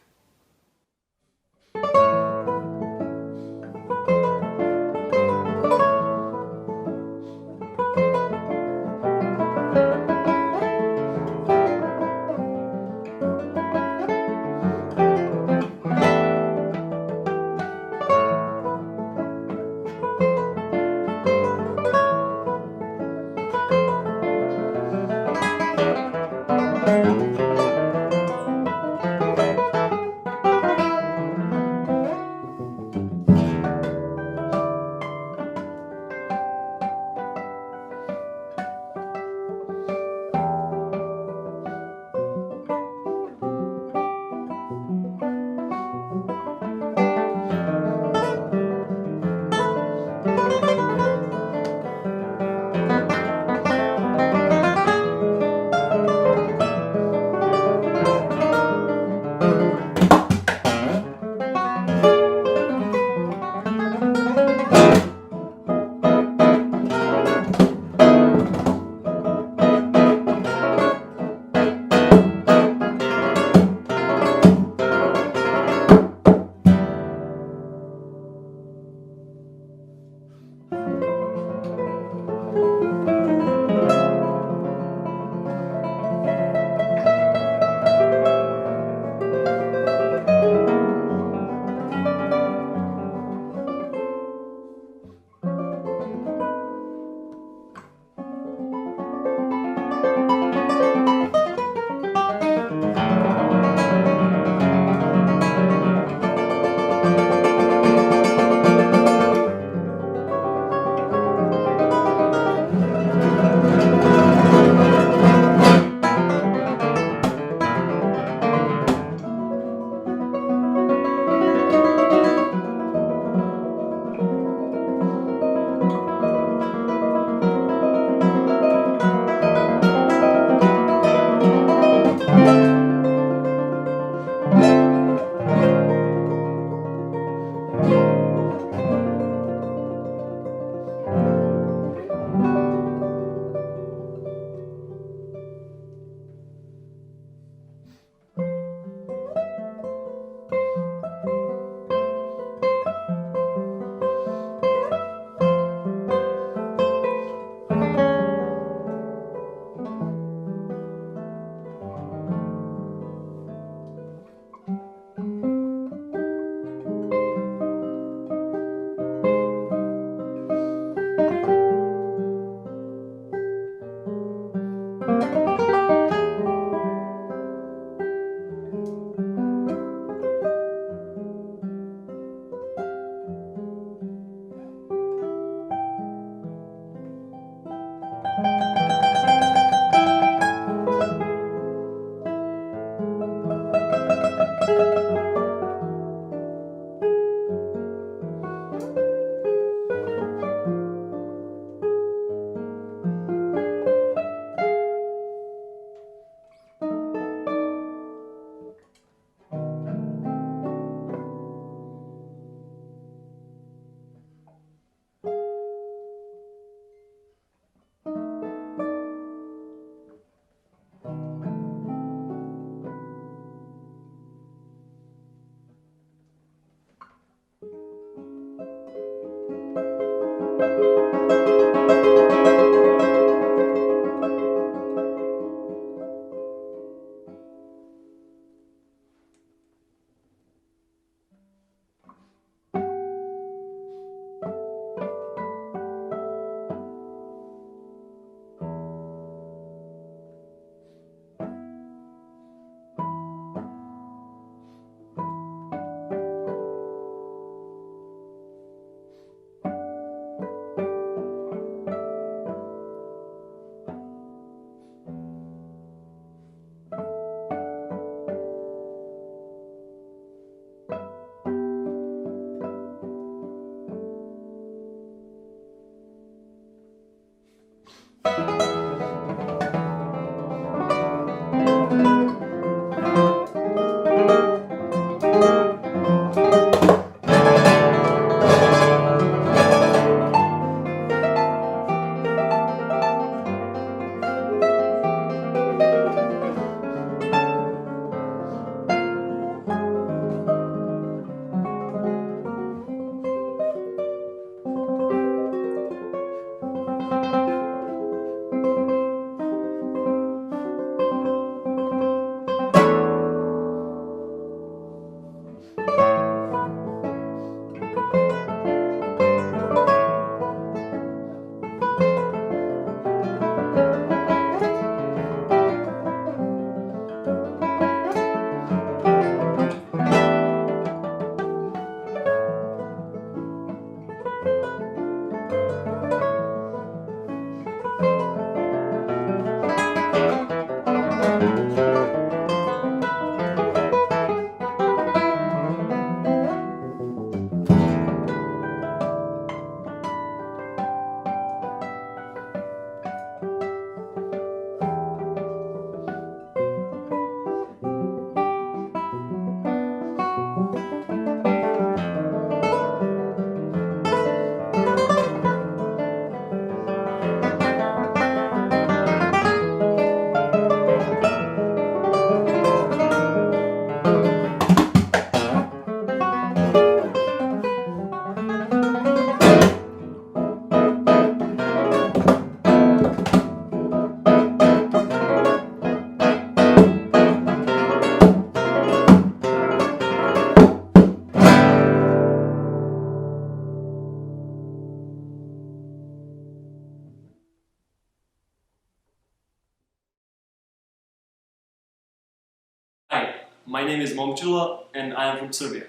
Hi, my name is Momčilo and I am from Serbia.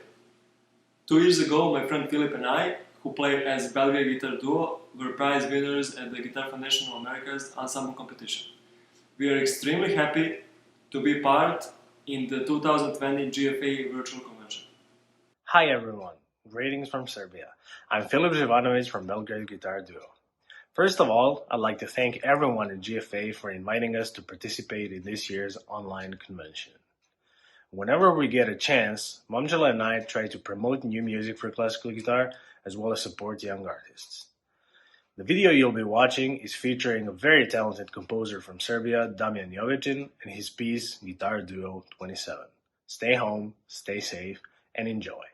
2 years ago, my friend Filip and I, who played as Belgrade Guitar Duo, were prize winners at the Guitar Foundation of America's Ensemble competition. We are extremely happy to be part in the 2020 GFA Virtual Convention. Hi everyone, greetings from Serbia. I'm Filip Živanović from Belgrade Guitar Duo. First of all, I'd like to thank everyone at GFA for inviting us to participate in this year's online convention. Whenever we get a chance, Momčilo and I try to promote new music for classical guitar as well as support young artists. The video you'll be watching is featuring a very talented composer from Serbia, Damjan Jovicin, and his piece Guitar Duo 27. Stay home, stay safe, and enjoy.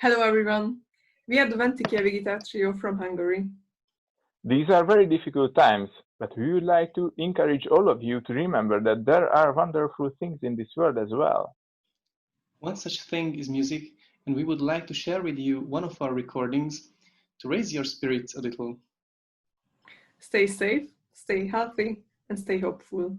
Hello everyone, we are the Ventikievi guitar trio from Hungary. These are very difficult times, but we would like to encourage all of you to remember that there are wonderful things in this world as well. One such thing is music, and we would like to share with you one of our recordings to raise your spirits a little. Stay safe, stay healthy, and stay hopeful.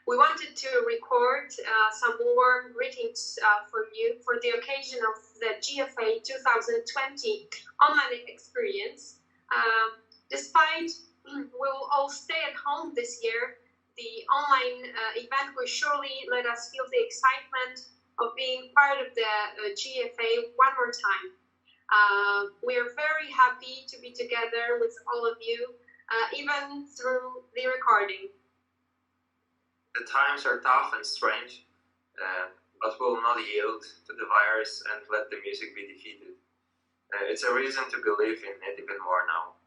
We wanted to record some warm greetings for you for the occasion of the GFA 2020 online experience. Despite we'll all stay at home this year, the online event will surely let us feel the excitement of being part of the GFA one more time. We are very happy to be together with all of you, even through the recording. The times are tough and strange, but we will not yield to the virus and let the music be defeated. It's a reason to believe in it even more now.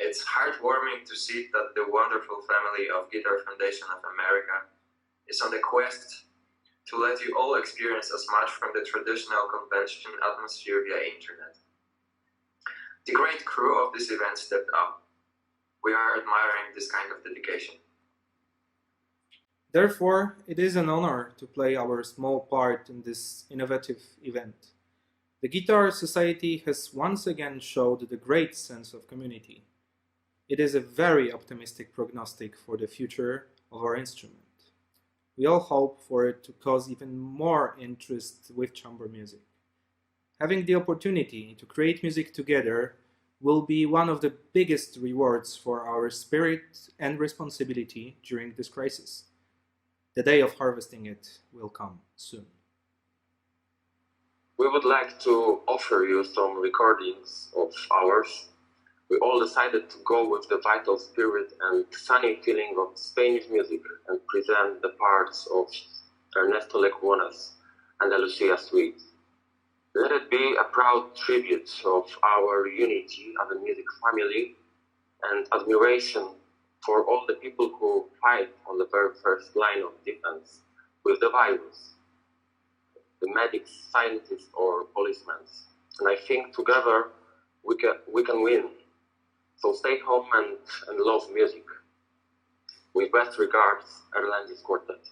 It's heartwarming to see that the wonderful family of Guitar Foundation of America is on the quest to let you all experience as much from the traditional convention atmosphere via internet. The great crew of this event stepped up. We are admiring this kind of dedication. Therefore, it is an honor to play our small part in this innovative event. The Guitar Society has once again showed the great sense of community. It is a very optimistic prognostic for the future of our instrument. We all hope for it to cause even more interest with chamber music. Having the opportunity to create music together will be one of the biggest rewards for our spirit and responsibility during this crisis. The day of harvesting it will come soon. We would like to offer you some recordings of ours. We all decided to go with the vital spirit and sunny feeling of Spanish music and present the parts of Ernesto Lecuonas and the Lucia Suite. Let it be a proud tribute of our unity as a music family and admiration for all the people who fight on the very first line of defense with the virus. The medics, scientists, or policemen. And I think together we can win. So stay home and love music. With best regards, Erlandis Quartet.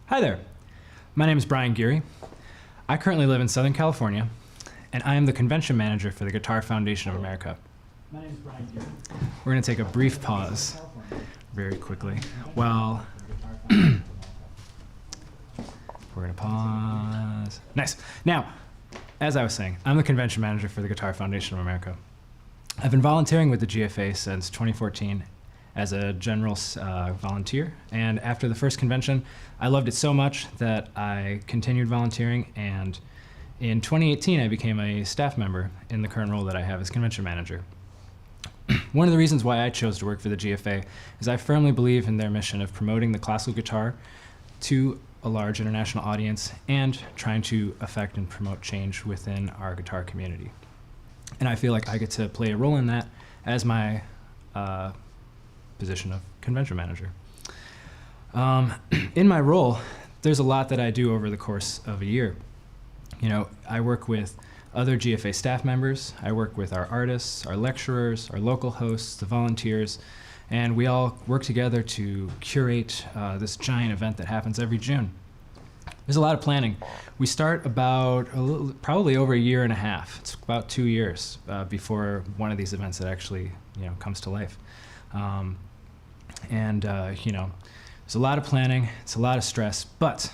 Hi there. My name is Brian Geary. I currently live in Southern California, and I am the convention manager for the Guitar Foundation of America. My name is Brian Geary. We're going to take a brief pause very quickly. Well, we're going to pause. Nice. Now, as I was saying, I'm the convention manager for the Guitar Foundation of America. I've been volunteering with the GFA since 2014 as a general volunteer, and after the first convention, I loved it so much that I continued volunteering, and in 2018 I became a staff member in the current role that I have as convention manager. One of the reasons why I chose to work for the GFA is I firmly believe in their mission of promoting the classical guitar to a large international audience and trying to affect and promote change within our guitar community. And I feel like I get to play a role in that as my position of convention manager. In my role, there's a lot that I do over the course of a year. You know, I work with other GFA staff members, I work with our artists, our lecturers, our local hosts, the volunteers, and we all work together to curate this giant event that happens every June. There's a lot of planning. We start about probably over a year and a half. It's about 2 years before one of these events that actually, comes to life. There's a lot of planning, it's a lot of stress, but,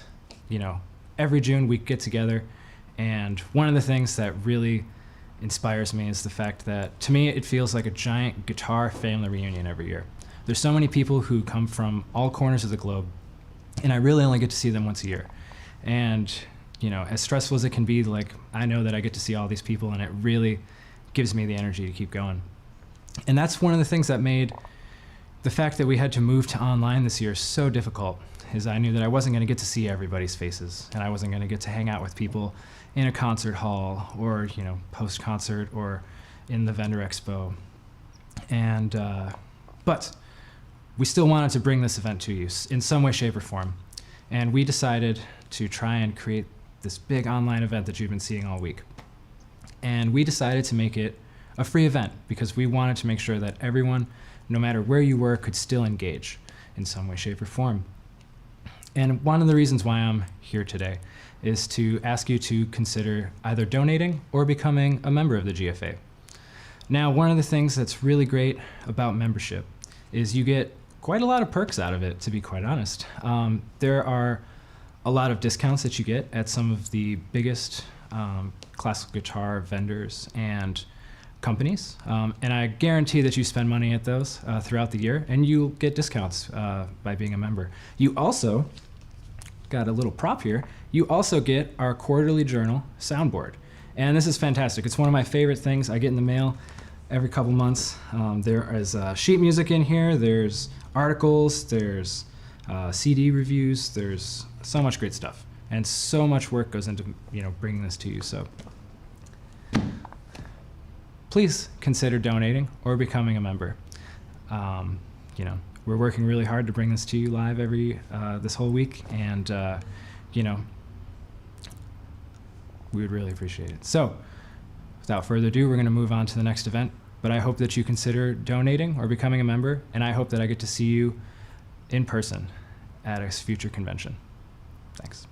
every June we get together, and one of the things that really inspires me is the fact that, to me, it feels like a giant guitar family reunion every year. There's so many people who come from all corners of the globe, and I really only get to see them once a year. And, as stressful as it can be, I know that I get to see all these people, and it really gives me the energy to keep going. And that's one of the things that made the fact that we had to move to online this year so difficult, is I knew that I wasn't going to get to see everybody's faces, and I wasn't going to get to hang out with people in a concert hall or, post-concert or in the vendor expo. And, but we still wanted to bring this event to you in some way, shape, or form. And we decided to try and create this big online event that you've been seeing all week. And we decided to make it a free event because we wanted to make sure that everyone, no matter where you were, could still engage in some way, shape, or form. And one of the reasons why I'm here today is to ask you to consider either donating or becoming a member of the GFA. Now, one of the things that's really great about membership is you get quite a lot of perks out of it, to be quite honest. There are a lot of discounts that you get at some of the biggest classical guitar vendors and companies. And I guarantee that you spend money at those throughout the year, and you'll get discounts by being a member. You also, got a little prop here, you also get our quarterly journal soundboard. And this is fantastic. It's one of my favorite things I get in the mail every couple months. There is sheet music in here, there's articles, there's CD reviews, there's so much great stuff. And so much work goes into bringing this to you. So please consider donating or becoming a member. We're working really hard to bring this to you live this whole week, and we would really appreciate it. So without further ado, we're going to move on to the next event, but I hope that you consider donating or becoming a member, and I hope that I get to see you in person at a future convention. Thanks.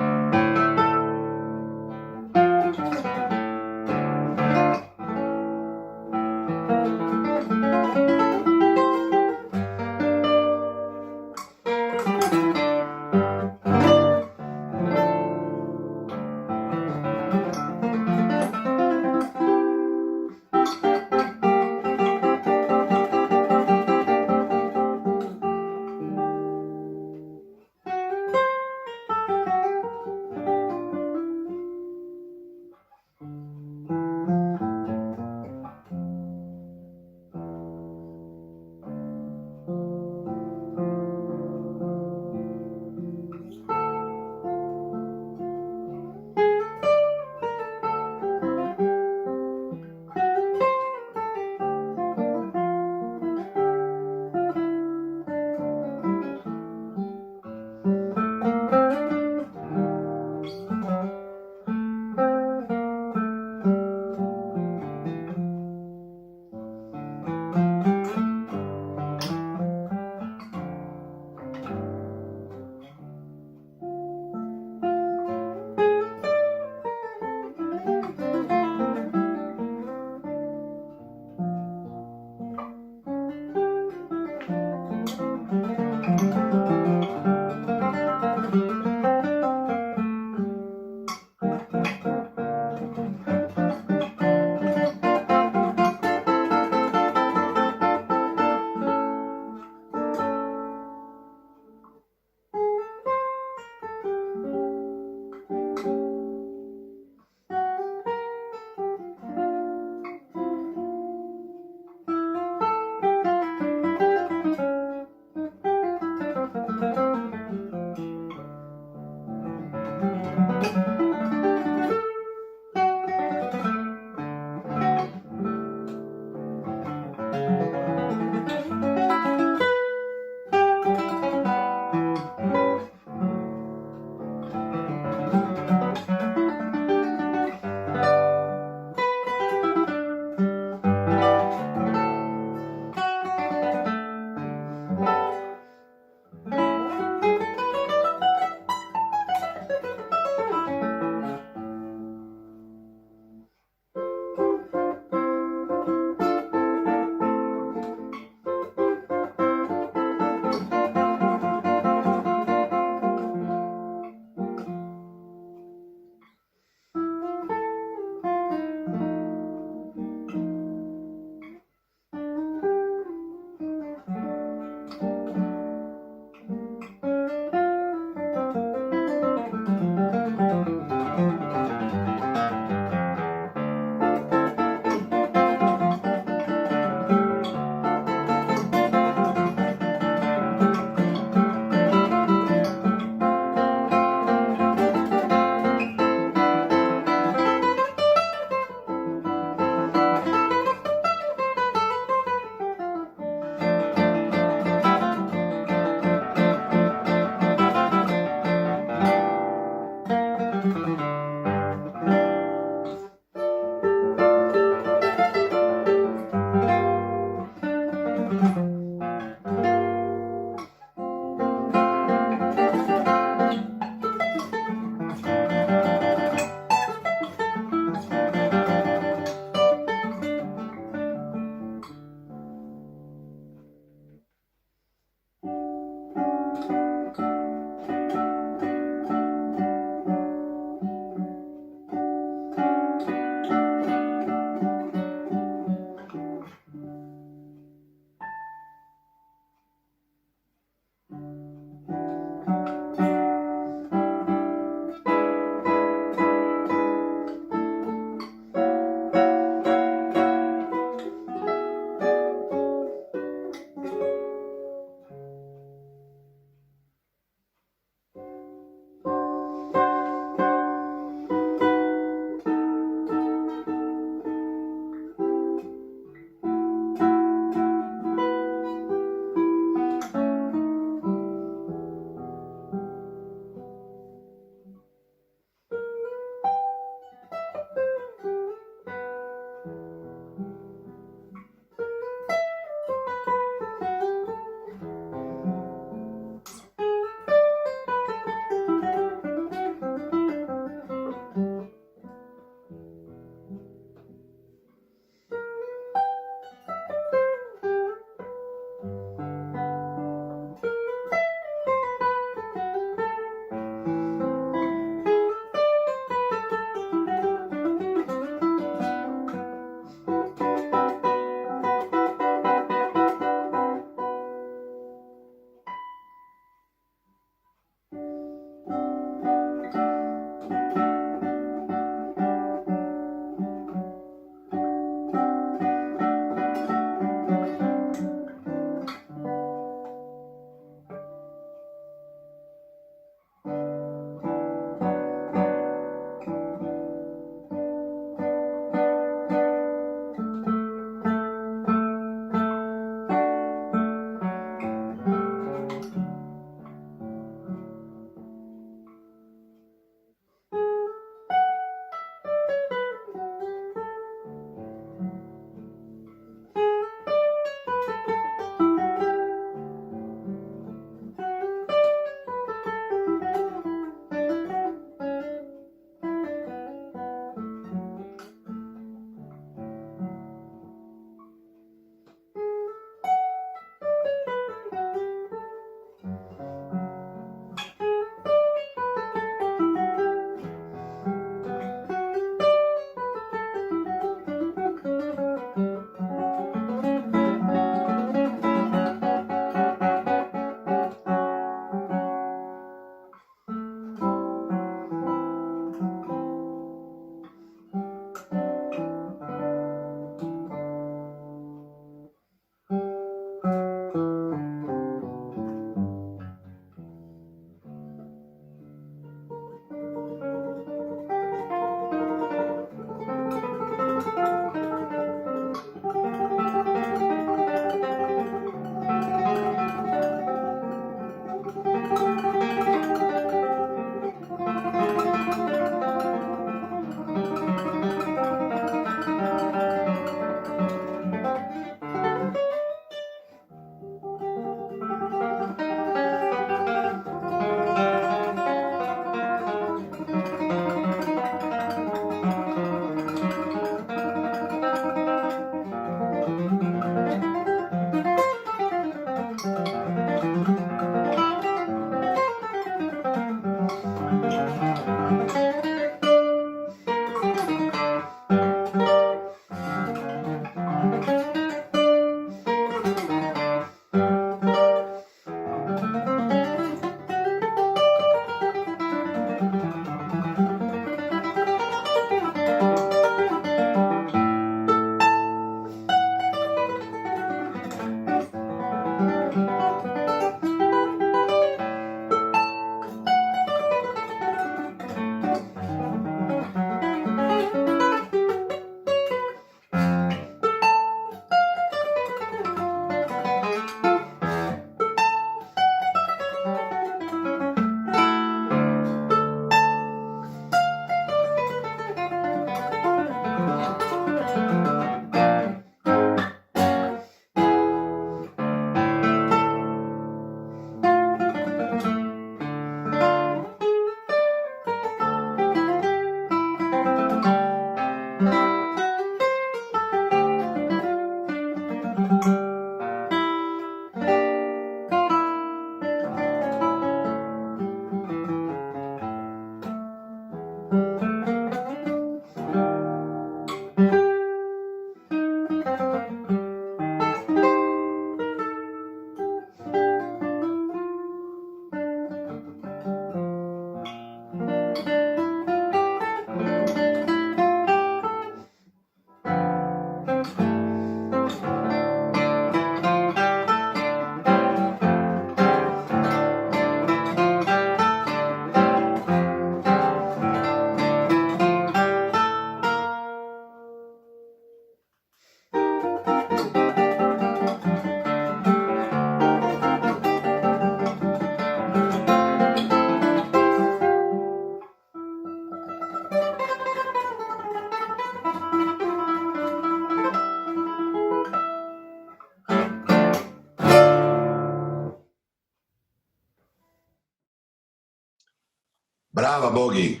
Brava, Bogi.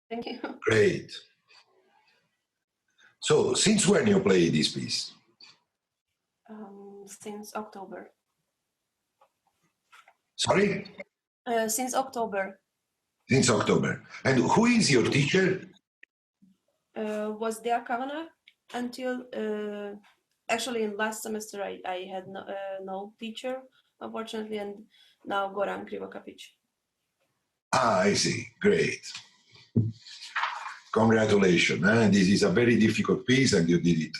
Thank you. Great. So, since when you play this piece? Since October. Sorry? Since October. Since October. And who is your teacher? Was Dea Kavanagh until actually in last semester I had no teacher, unfortunately, and now Goran Krivokapic. Ah, I see. Great. Congratulations. This is a very difficult piece and you did it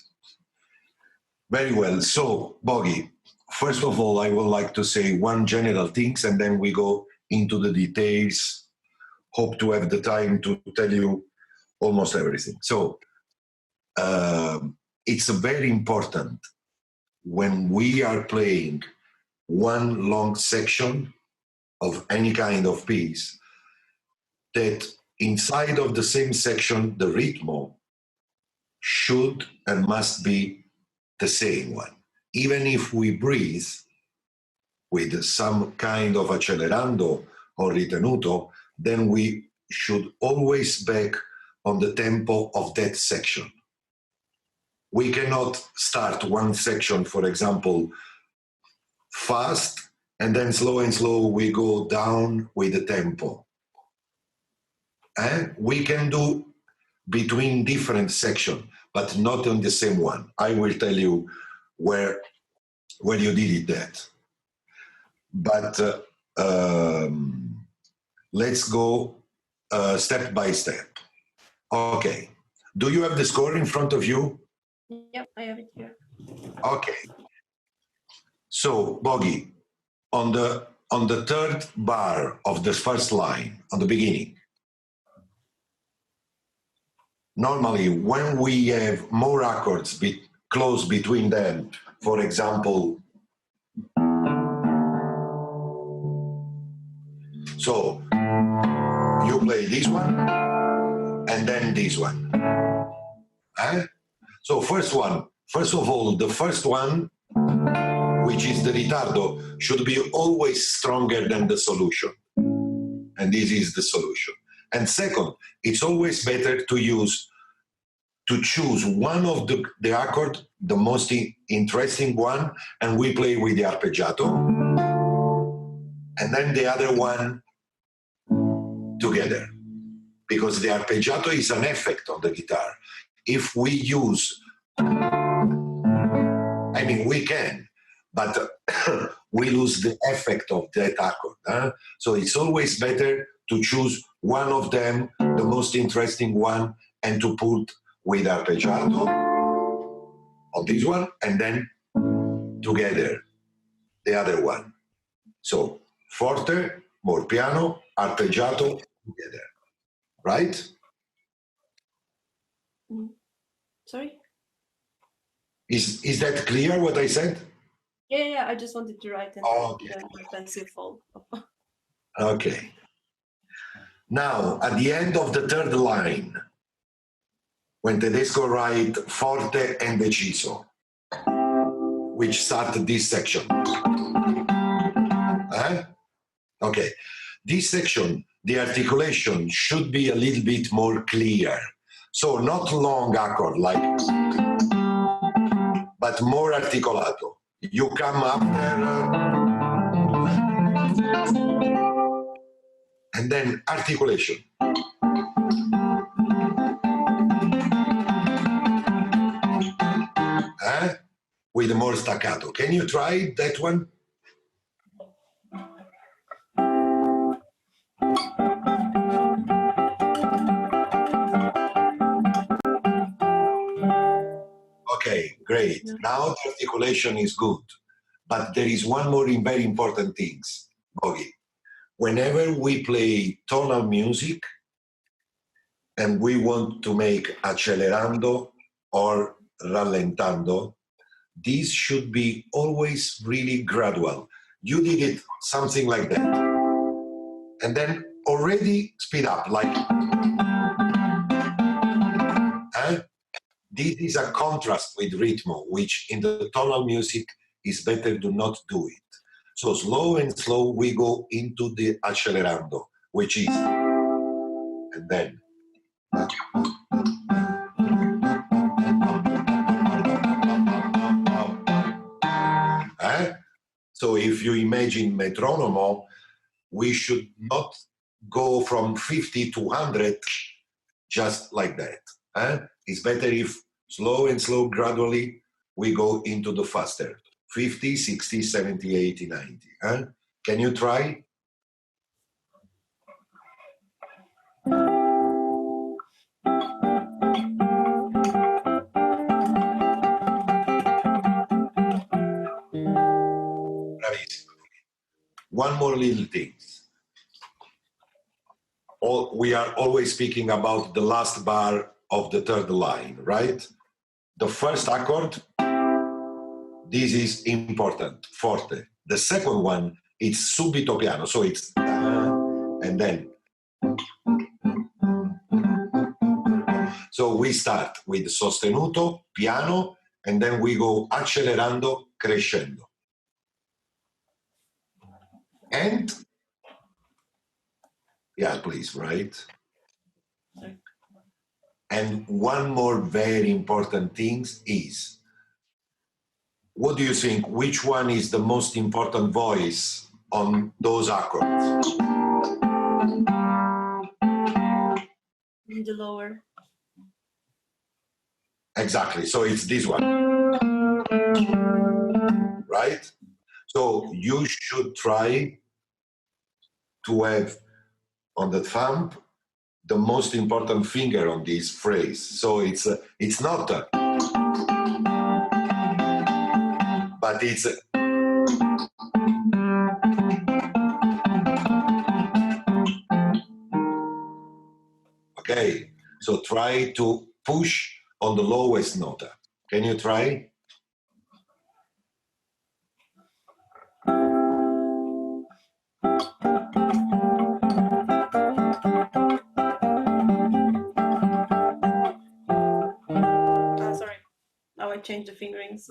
very well. So, Bogi, first of all, I would like to say one general things and then we go into the details. Hope to have the time to tell you almost everything. So, it's very important when we are playing one long section of any kind of piece that inside of the same section, the rhythm should and must be the same one. Even if we breathe with some kind of accelerando or ritenuto, then we should always back on the tempo of that section. We cannot start one section, for example, fast, and then slow and slow we go down with the tempo. And we can do between different sections, but not on the same one. I will tell you where you did it that. But let's go step by step. Okay. Do you have the score in front of you? Yep, I have it here. Okay. So, Bogi, on the third bar of the first line, on the beginning, normally when we have more accords close between them, for example, so you play this one and then this one. So first of all, the first one, which is the ritardo, should be always stronger than the solution. And this is the solution. And second, it's always better to choose one of the accord, the most interesting one, and we play with the arpeggiato, and then the other one together. Because the arpeggiato is an effect on the guitar. If we use, we can, but we lose the effect of that accord. So it's always better to choose one of them, the most interesting one, and to put with arpeggiato on this one, and then together the other one. So forte, more piano, arpeggiato, together. Right? Sorry? Is that clear what I said? Yeah, I just wanted to write in the pencil fold. Okay. Now, at the end of the third line, when Tedesco write forte and deciso, which start this section. Okay. This section, the articulation should be a little bit more clear. So not long accord, like, but more articolato. You come after, and then articulation. With more staccato. Can you try that one? Okay, great. Now the articulation is good. But there is one more very important thing, Bogi. Whenever we play tonal music and we want to make accelerando or rallentando, this should be always really gradual. You did it something like that. And then already speed up, like, this is a contrast with ritmo, which in the tonal music is better to not do it. So slow and slow, we go into the accelerando, which is, and then. So if you imagine metronomo, we should not go from 50 to 100 just like that. It's better if slow and slow, gradually, we go into the faster. 50, 60, 70, 80, 90. Can you try? One more little thing. We are always speaking about the last bar of the third line, right? The first accord, this is important, forte. The second one, it's subito piano, so it's and then. So we start with sostenuto, piano, and then we go accelerando, crescendo. And, yeah, please, right? And one more very important thing is, what do you think? Which one is the most important voice on those accords? The lower. Exactly. So it's this one. Right? So you should try to have on the thumb the most important finger on this phrase. So it's not a, but it's a, okay. So try to push on the lowest nota. Can you try? Sorry. Now I changed the fingerings.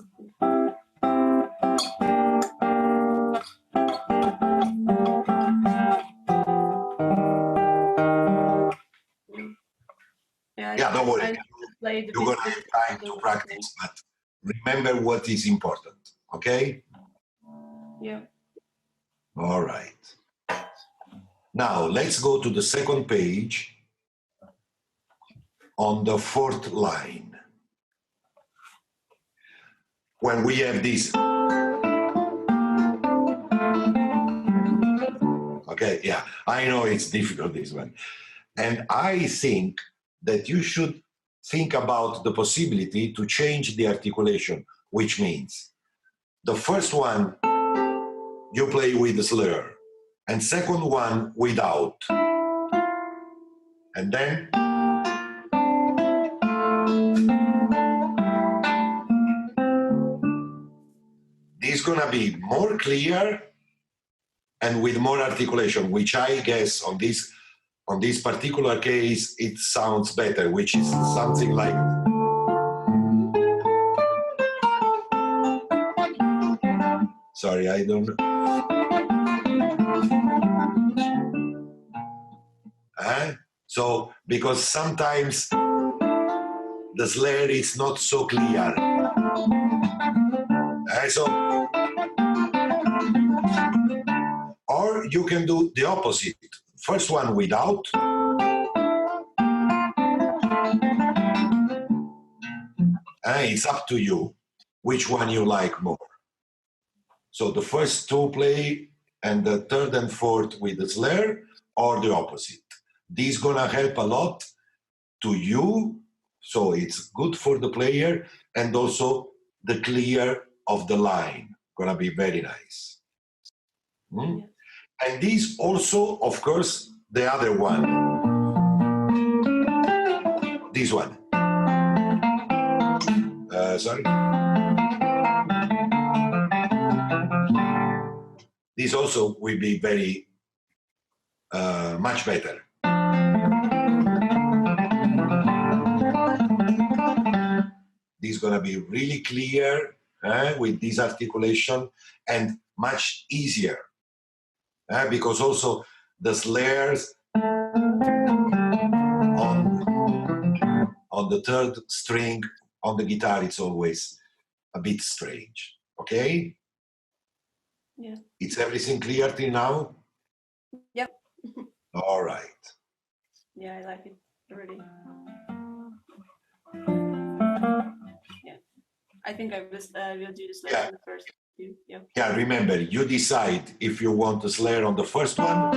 Yeah, don't worry. You're going to have time to practice, but remember what is important, okay? Yeah. All right. Now, let's go to the second page on the fourth line. When we have this. Okay, yeah, I know it's difficult, this one. And I think that you should think about the possibility to change the articulation, which means the first one you play with the slur, and second one without. And then this is gonna be more clear and with more articulation, which I guess on this particular case, it sounds better, which is something like. Sorry, I don't know. So, because sometimes the slur is not so clear. So, or you can do the opposite. First one without. It's up to you which one you like more. So the first two play and the third and fourth with the snare, or the opposite. This gonna help a lot to you, so it's good for the player, and also the clear of the line, gonna be very nice. And this also, of course, the other one, this one. Sorry. This also will be very much better. This is gonna be really clear with this articulation and much easier because also the snares on the third string on the guitar, it's always a bit strange. Okay? Yeah. It's everything clear till now? Yep. All right. Yeah, I like it already. Yeah. I think I will do this lesson first. Yeah. Yeah, remember, you decide if you want to snare on the first one,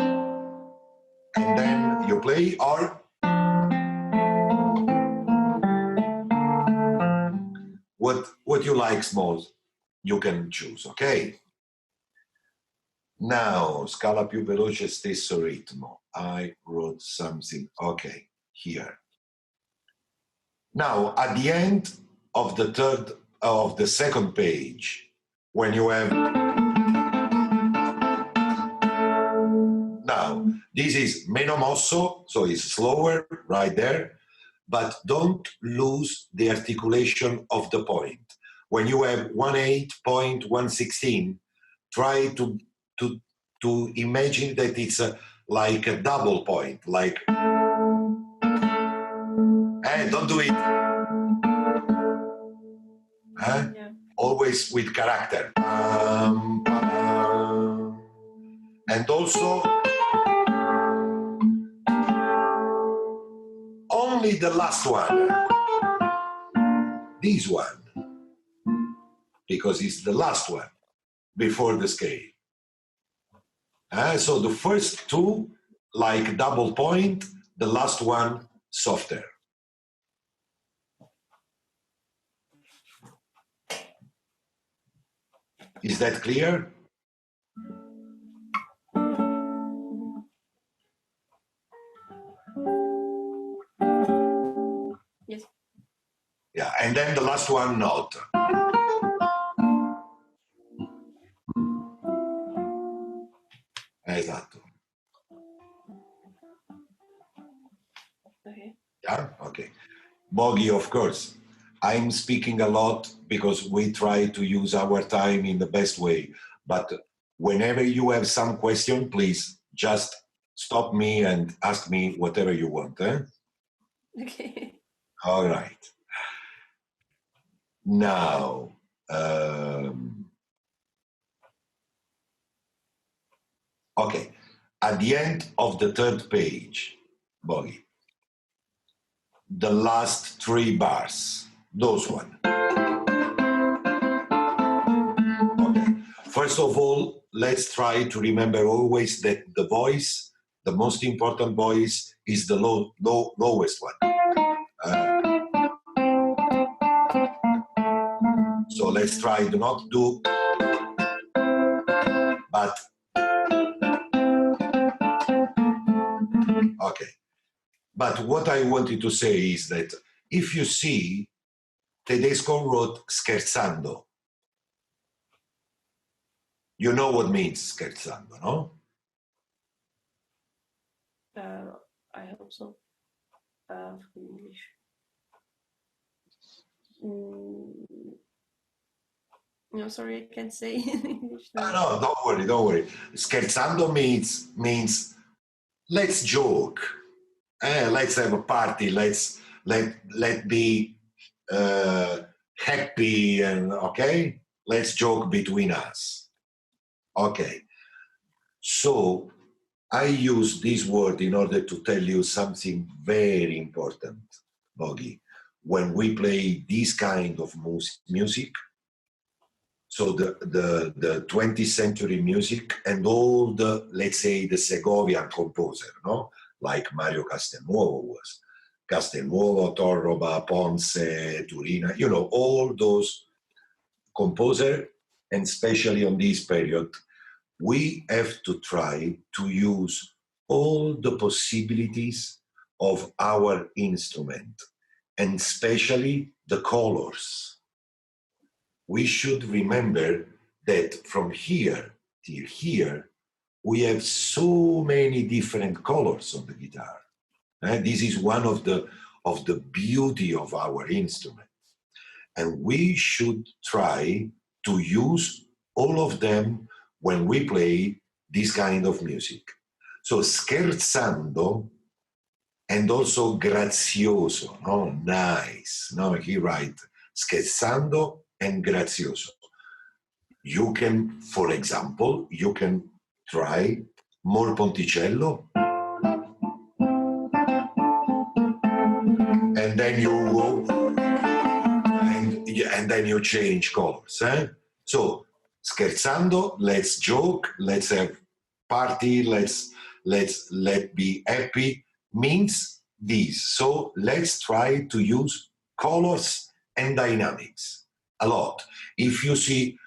and then you play, or what you like most, you can choose, ok? Now, scala più veloce, stesso ritmo. I wrote something, okay, here. Now, at the end of the second page, when you have, now, this is meno mosso, so it's slower right there, but don't lose the articulation of the point. When you have 1/8.116, try to imagine that it's like a double point, like, don't do it. Yeah. Always with character. And also, only the last one, this one, because it's the last one before the scale. So the first two, like double point, the last one, softer. Is that clear? Yes. Yeah, and then the last one, note. Esatto. Okay. Yeah, okay. Boggy, of course. I'm speaking a lot because we try to use our time in the best way. But whenever you have some question, please just stop me and ask me whatever you want. Okay. All right. Now, okay. At the end of the third page, Boggy, the last 3 bars, those one. Okay. First of all, let's try to remember always that the voice, the most important voice, is the lowest one. So let's try to not do, but okay. But what I wanted to say is that if you see, Tedesco wrote scherzando. You know what means scherzando, no? I hope so. English. No, sorry, I can't say in English. No, don't worry. Scherzando means let's joke. Let's have a party. Let be happy and okay. let's joke between us. Okay. So I use this word in order to tell you something very important, Bogi. When we play this kind of music, so the 20th century music and all the, let's say, the Segovian composer, no? Like Mario Castelnuovo was. Castelnuovo, Torroba, Ponce, Turina, you know, all those composers, and especially on this period, we have to try to use all the possibilities of our instrument, and especially the colors. We should remember that from here till here, we have so many different colors on the guitar. This is one of the beauty of our instrument. And we should try to use all of them when we play this kind of music. So scherzando and also grazioso, no? Nice. No, he writes scherzando and grazioso. You can, for example, you can try more ponticello, and then you go, and then you change colors. So scherzando, let's joke, let's have party, let's be happy, means this. So let's try to use colors and dynamics a lot. If you see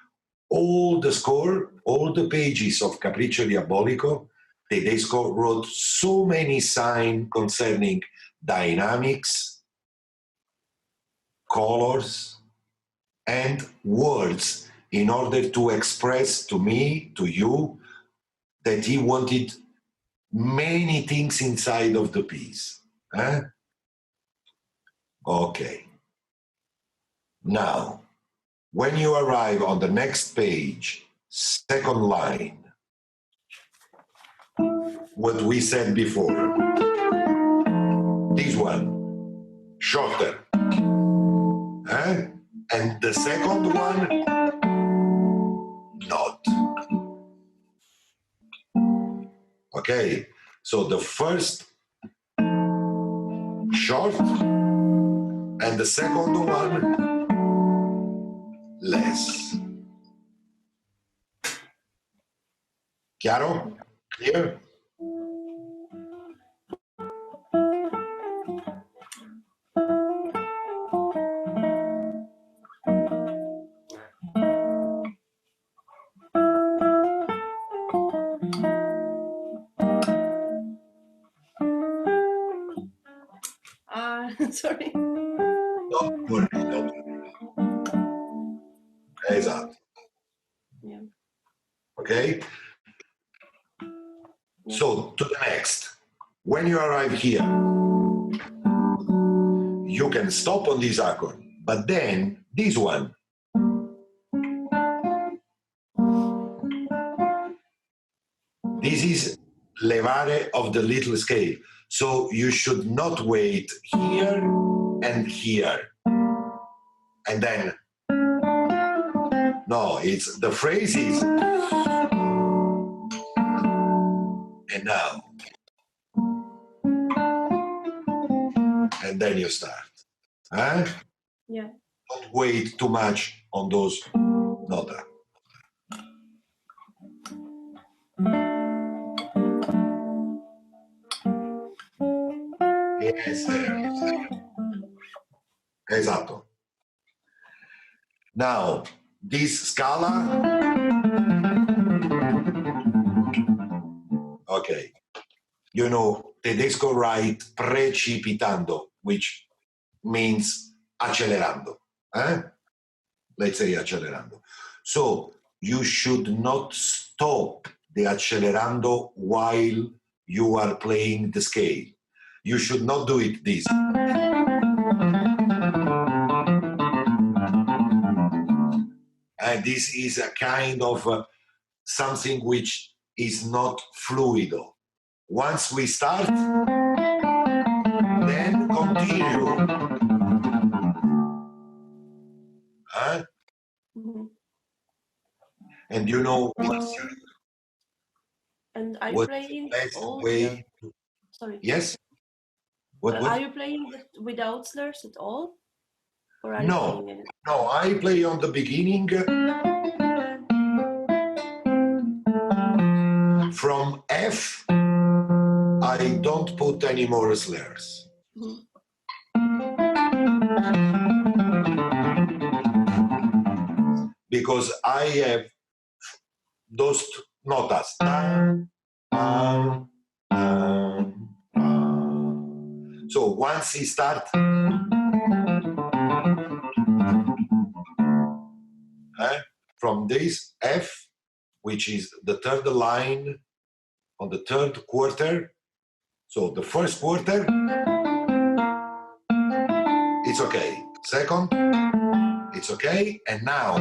all the score, all the pages of Capriccio Diabolico, Tedesco wrote so many signs concerning dynamics, colors, and words in order to express to me, to you, that he wanted many things inside of the piece. Okay. Now, when you arrive on the next page, second line, what we said before, this one, shorter. And the second one, not. Okay, so the first short and the second one less. Chiaro? Clear? Sorry. Don't worry, don't worry. Esatto. Yeah. Okay? So, to the next. When you arrive here, you can stop on this accord, but then this one. This is levare of the little scale. So you should not wait here and here. And then, no, it's the phrase is, and now. And then you start. Huh? Yeah. Don't wait too much on those nota. Yes. Esatto. Now, this scala. Okay. You know, Tedesco write precipitando, which means accelerando. Let's say accelerando. So you should not stop the accelerando while you are playing the scale. You should not do it this. And this is a kind of something which is not fluido. Once we start, then continue. Mm-hmm. And you know what's And are you what playing best all? way? Sorry. Yes. What? Are you playing without slurs at all, or are you No, playing it? no. I play on the beginning from F. I don't put any more slurs. Because I have those notas. So once he starts, from this F, which is the third line on the third quarter, so the first quarter, it's okay. Second, it's okay. And now,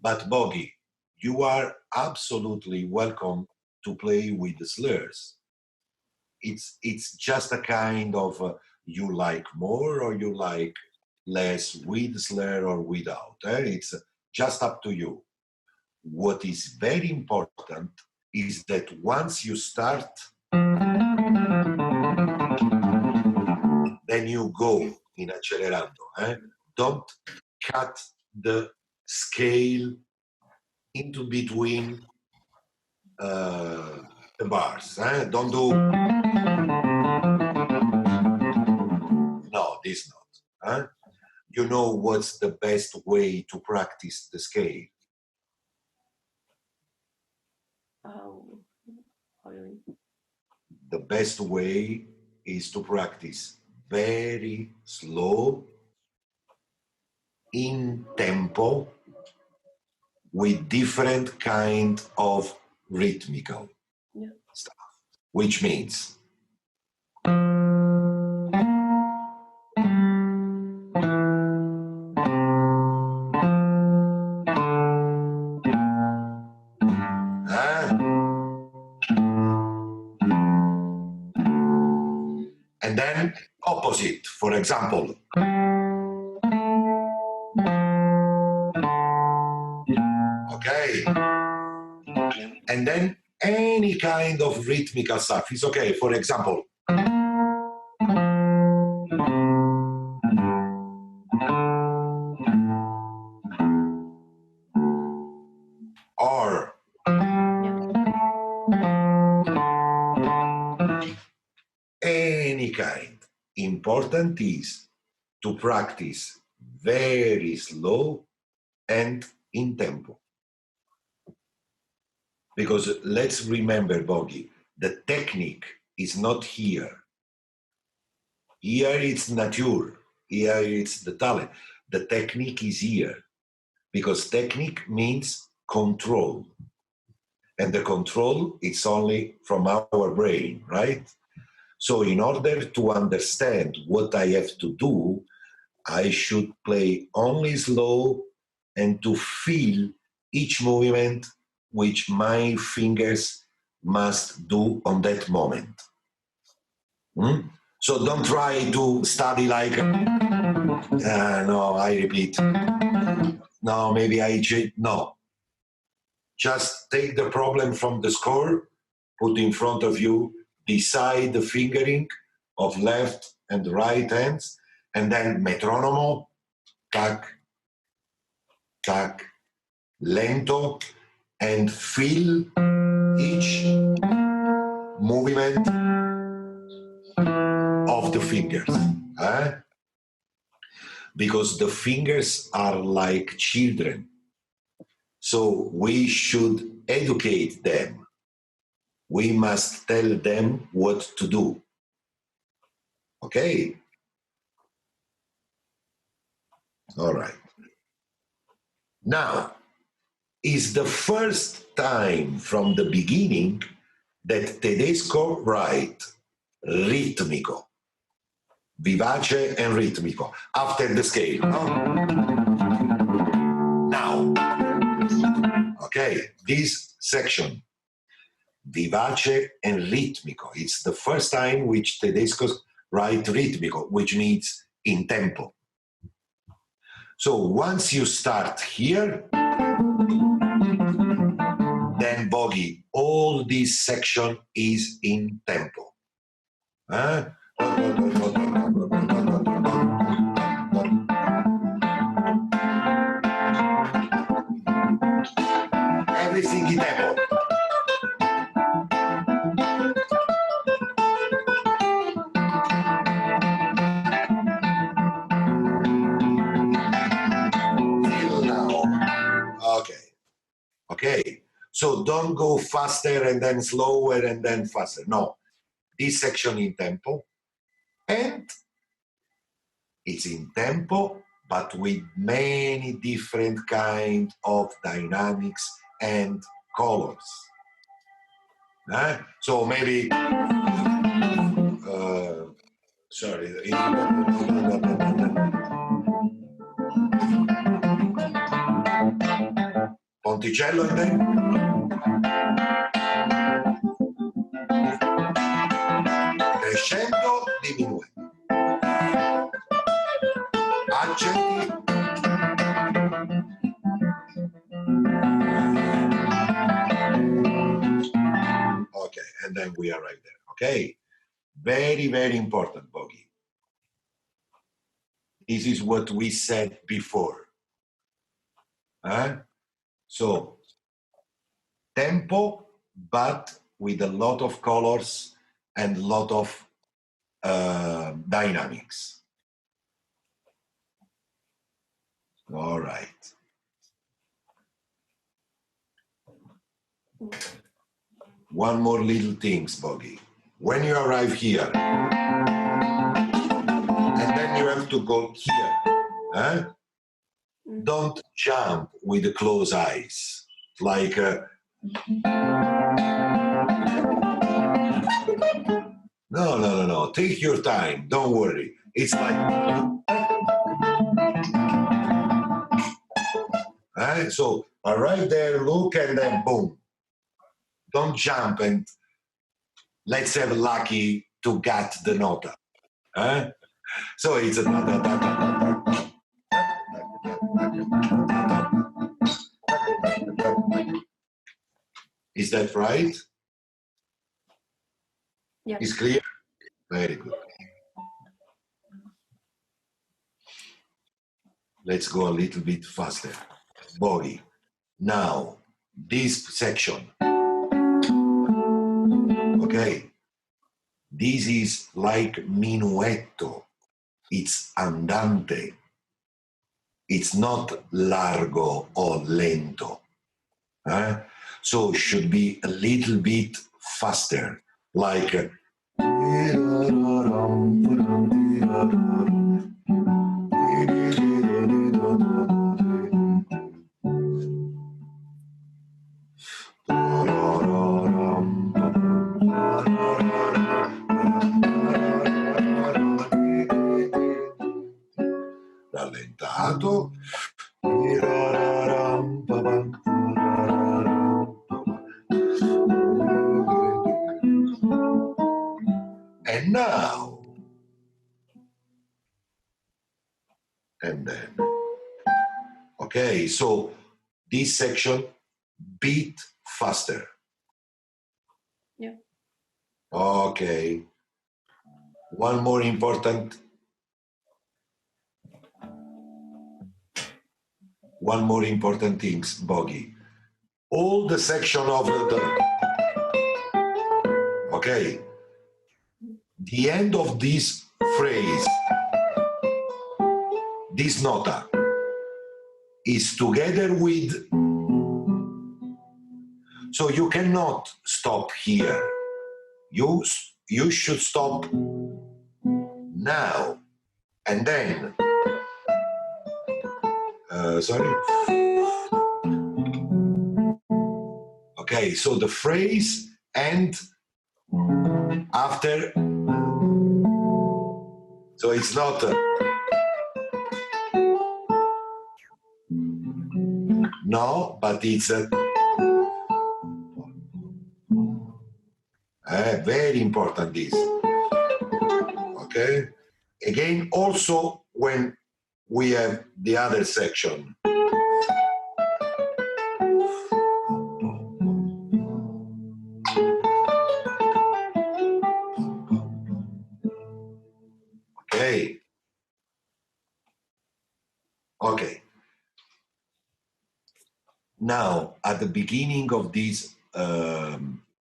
but Boggy, you are absolutely welcome to play with the slurs. It's just a kind of you like more or you like less with slur or without. It's just up to you. What is very important is that once you start, then you go in accelerando. Don't cut the scale into between the bars. Don't do. No, this not. You know what's the best way to practice the scale? The best way is to practice very slow, in tempo, with different kind of rhythmical stuff, which means and then opposite, for example. Okay. And then any kind of rhythmical stuff is okay. For example, or any kind. Important is to practice very slow and in tempo. Because let's remember, Boggy, the technique is not here. Here it's nature. Here it's the talent. The technique is here. Because technique means control. And the control, it's only from our brain, right? So in order to understand what I have to do, I should play only slow and to feel each movement which my fingers must do on that moment. So don't try to study like, no, I repeat. No, maybe I cheat. No. Just take the problem from the score, put in front of you, decide the fingering of left and right hands, and then metronomo, tac, tac, lento, and feel each movement of the fingers. Because the fingers are like children. So we should educate them. We must tell them what to do. Okay? All right. Now, is the first time from the beginning that Tedesco write ritmico, vivace and ritmico, after the scale. Now, okay, this section, vivace and ritmico, it's the first time which Tedesco write ritmico, which means in tempo. So once you start here, then bogey, all this section is in tempo. Everything in tempo. Till now. Okay. So don't go faster and then slower and then faster. No. This section in tempo. And it's in tempo, but with many different kind of dynamics and colors. So maybe, sorry. Ponticello and then. Crescendo, diminuendo. Accenti. Okay, and then we are right there. Okay, very, very important, Bogey. This is what we said before. So, tempo, but with a lot of colors and a lot of dynamics. All right. One more little things, Bogey. When you arrive here, and then you have to go here, don't jump with the closed eyes, like no. Take your time. Don't worry. It's like so arrive there, look, and then boom. Don't jump and let's have lucky to get the nota. So it's a Is that right? Yeah. Is clear? Very good. Let's go a little bit faster. Bogey. Now, this section. Okay. This is like minuetto. It's andante. It's not largo or lento. So it should be a little bit faster. Like rallentato. And now, and then, okay, so this section, beat faster. Yeah. Okay. One more important things, Bogey. All the section of the okay. The end of this phrase, this nota, is together with, so you cannot stop here. You should stop now, and then, sorry. Okay, so the phrase and after, so it's not no, but it's very important this. Okay, again, also when we have the other section. Okay. Okay. Now, at the beginning of this,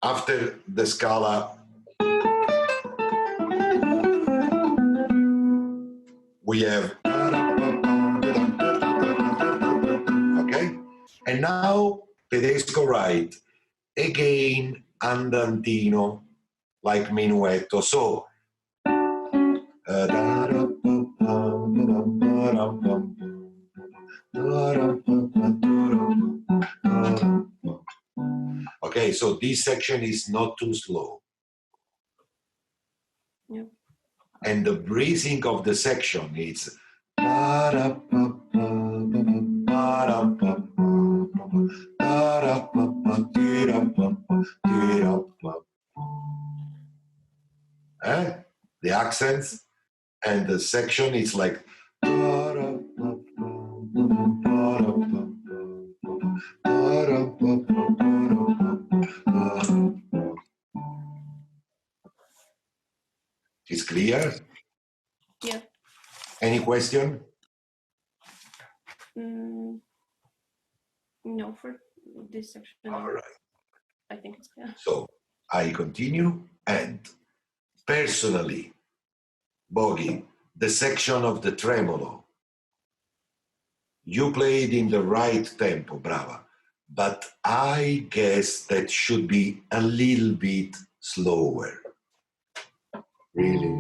after the scala, we have, okay? And now Tedesco write again andantino, like minuetto. So, okay, so this section is not too slow. Yeah. And the breathing of the section is the accents, and the section is like it's clear? Yeah. Any question? No, for this section. All right. I think it's clear. So I continue, and personally, Bogi, the section of the tremolo, you played in the right tempo, brava, but I guess that should be a little bit slower. Really?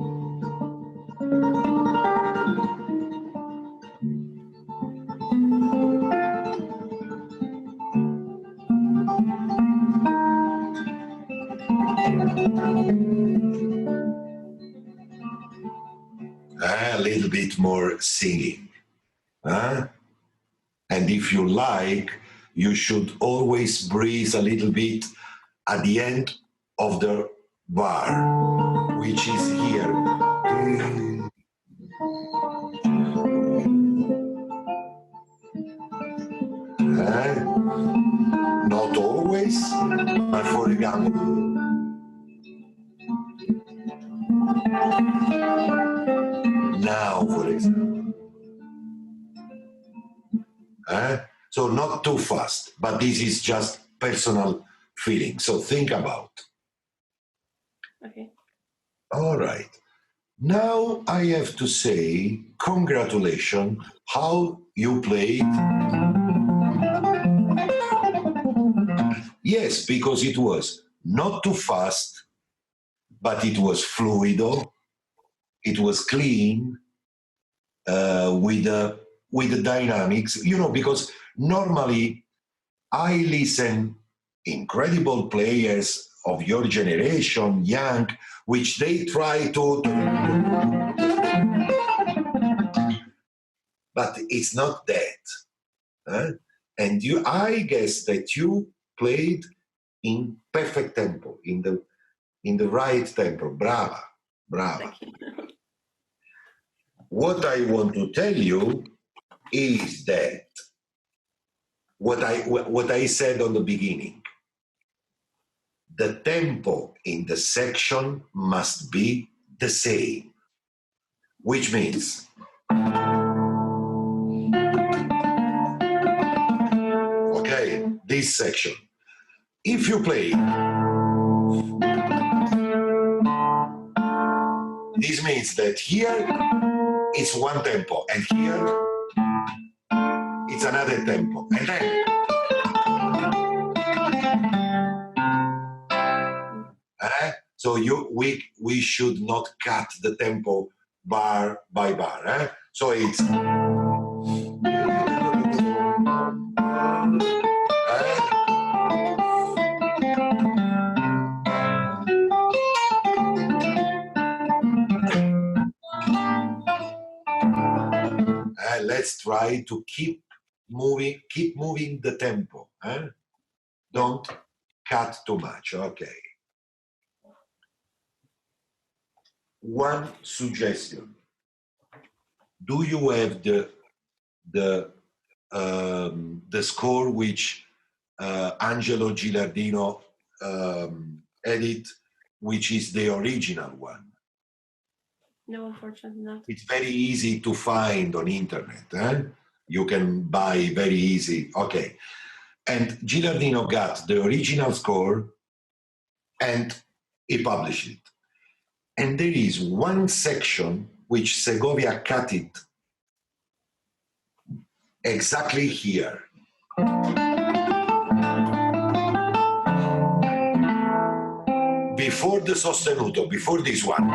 A little bit more singing. Huh? And if you like, you should always breathe a little bit at the end of the bar, which is here. Not always, but for example. Now, for example. So not too fast, but this is just personal feeling. So think about. Okay. All right. Now I have to say, congratulations, how you played. Yes, because it was not too fast, but it was fluido, it was clean, with the dynamics, because normally I listen incredible players of your generation, young, which they try to but it's not that. And I guess that you played in perfect tempo, in the right tempo. Brava, brava. What I want to tell you is that what I said on the beginning, the tempo in the section must be the same, which means okay, this section, if you play, this means that here it's one tempo and here it's another tempo, and then so we should not cut the tempo bar by bar. So it's let's try to keep moving the tempo. Don't cut too much. Okay. One suggestion. do you have the score which Angelo Gilardino edit, which is the original one? No, unfortunately not. It's very easy to find on internet. You can buy very easy. Okay. And Gilardino got the original score and he published it. And there is one section which Segovia cut it exactly here. Before the sostenuto, before this one,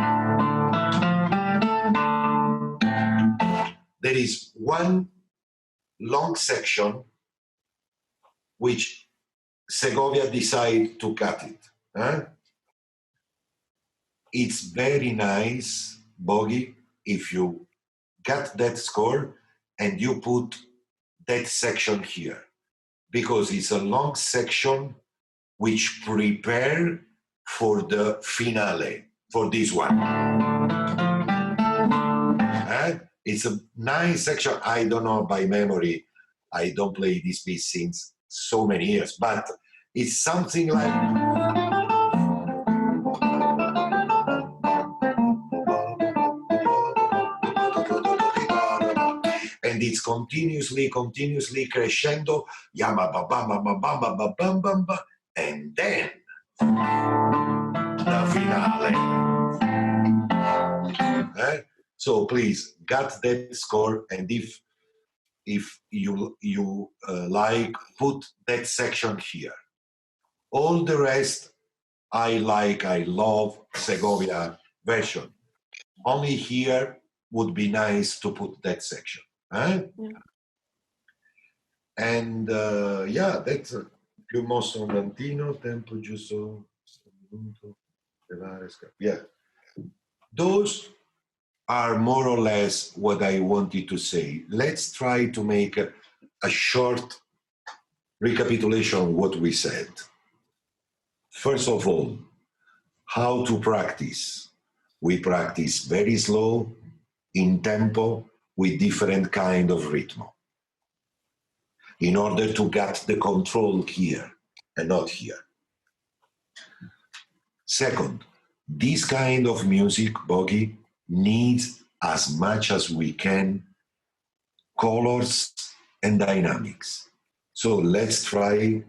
there is one long section which Segovia decided to cut it. It's very nice, Bogi, if you got that score and you put that section here, because it's a long section which prepare for the finale, for this one. It's a nice section. I don't know by memory. I don't play this piece since so many years, but it's something like... And it's continuously crescendo, and then the finale. So please, got that score, and if you like, put that section here. All the rest, I love Segovia version. Only here would be nice to put that section. Yeah. And that's più mosso andantino, tempo giusto. Yeah. Those are more or less what I wanted to say. Let's try to make a short recapitulation of what we said. First of all, how to practice. We practice very slow, in tempo, with different kind of rhythm, in order to get the control here and not here. Second, this kind of music, Bogi, needs as much as we can colors and dynamics. So let's try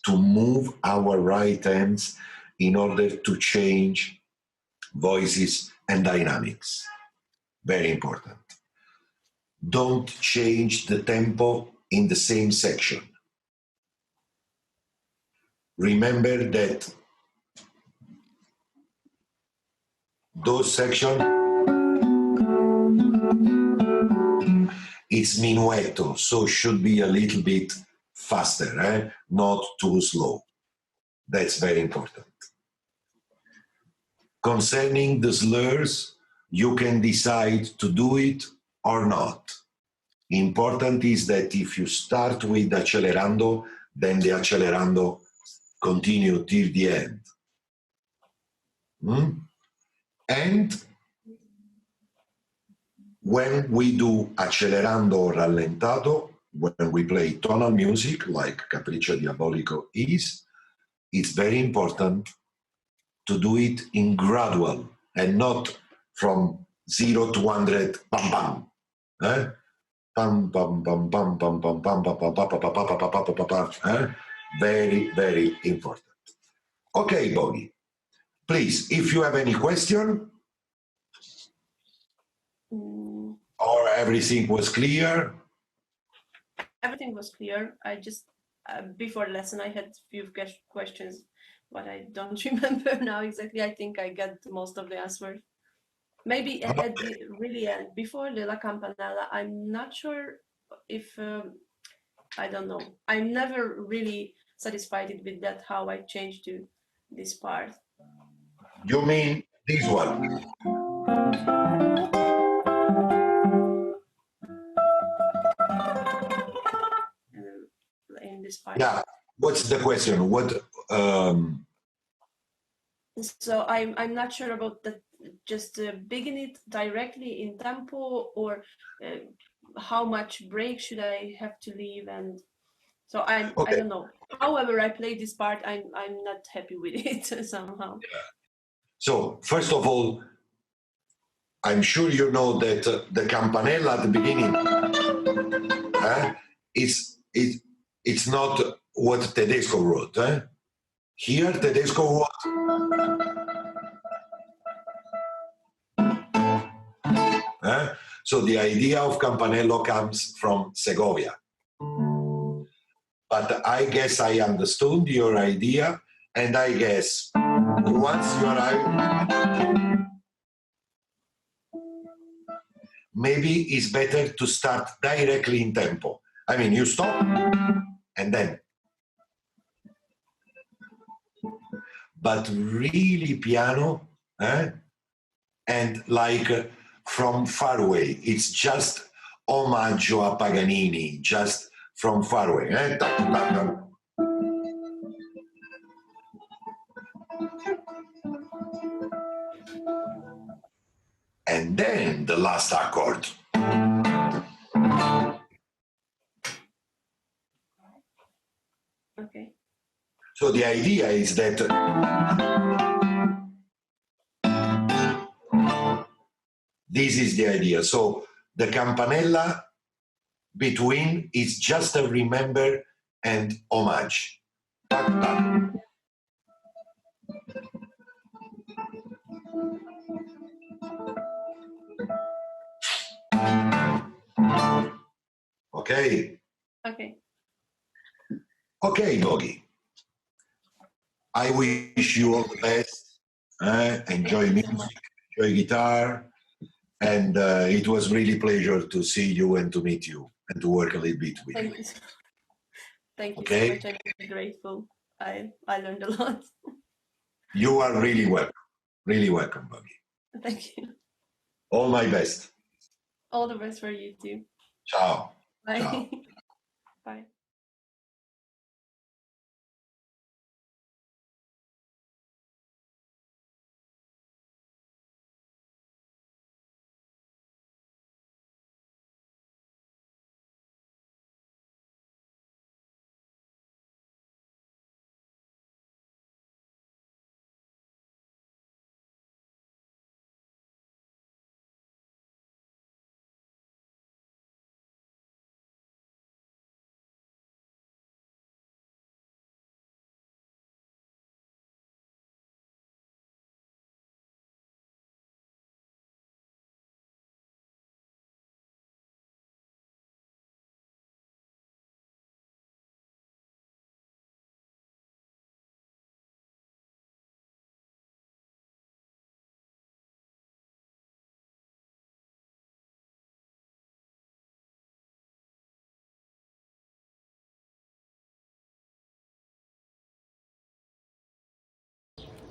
to move our right hands in order to change voices and dynamics. Very important. Don't change the tempo in the same section. Remember that those sections, it's minuetto, so should be a little bit faster, not too slow. That's very important. Concerning the slurs, you can decide to do it or not. Important is that if you start with accelerando, then the accelerando continue till the end. And when we do accelerando or rallentato, when we play tonal music like Capriccio Diabolico is, it's very important to do it in gradual and not from 0 to 100, bam, bam. Bam, bam, bam, bam, bam, bam, bam, bam, bam, bam, bam, bam, bam, bam, bam, bam. Very, very important. Okay, Bogi. Please, if you have any question, or everything was clear. Everything was clear. I just, before lesson, I had a few questions, but I don't remember now exactly. I think I got most of the answers. Maybe at the really end, before the La Campanella, I'm not sure if, I don't know. I'm never really satisfied with that, how I changed to this part. You mean this one? In this part. Yeah. What's the question? What? So I'm not sure about that just begin it directly in tempo, or how much break should I have to leave? And so I don't know. However I play this part, I'm not happy with it somehow. So first of all, I'm sure you know that the campanella at the beginning, it's not what Tedesco wrote. Here Tedesco wrote, so the idea of campanello comes from Segovia. But I guess I understood your idea, and I guess once you arrive, maybe it's better to start directly in tempo. I mean, you stop, and then. But really piano, and like from far away. It's just omaggio a Paganini, just from far away. And then the last accord. Okay. So the idea is that this is the idea. So the campanella between is just a remember and homage. Okay. Okay. Okay, Doggy. I wish you all the best. Enjoy music, enjoy guitar. And it was really a pleasure to see you and to meet you and to work a little bit with you. You. Thank you Okay? so much. I'm really grateful. I learned a lot. You are really welcome. Really welcome, Buggy. Thank you. All my best. All the best for you too. Ciao. Bye. Ciao. Bye.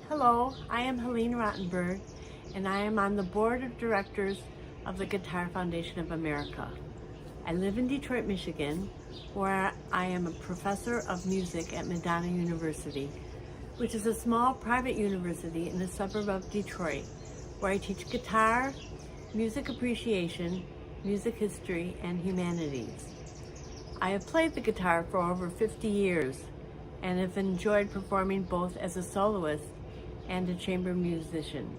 Hello, I am Helene Rottenberg, and I am on the board of directors of the Guitar Foundation of America. I live in Detroit, Michigan, where I am a professor of music at Madonna University, which is a small private university in the suburb of Detroit, where I teach guitar, music appreciation, music history, and humanities. I have played the guitar for over 50 years and have enjoyed performing both as a soloist and a chamber musician.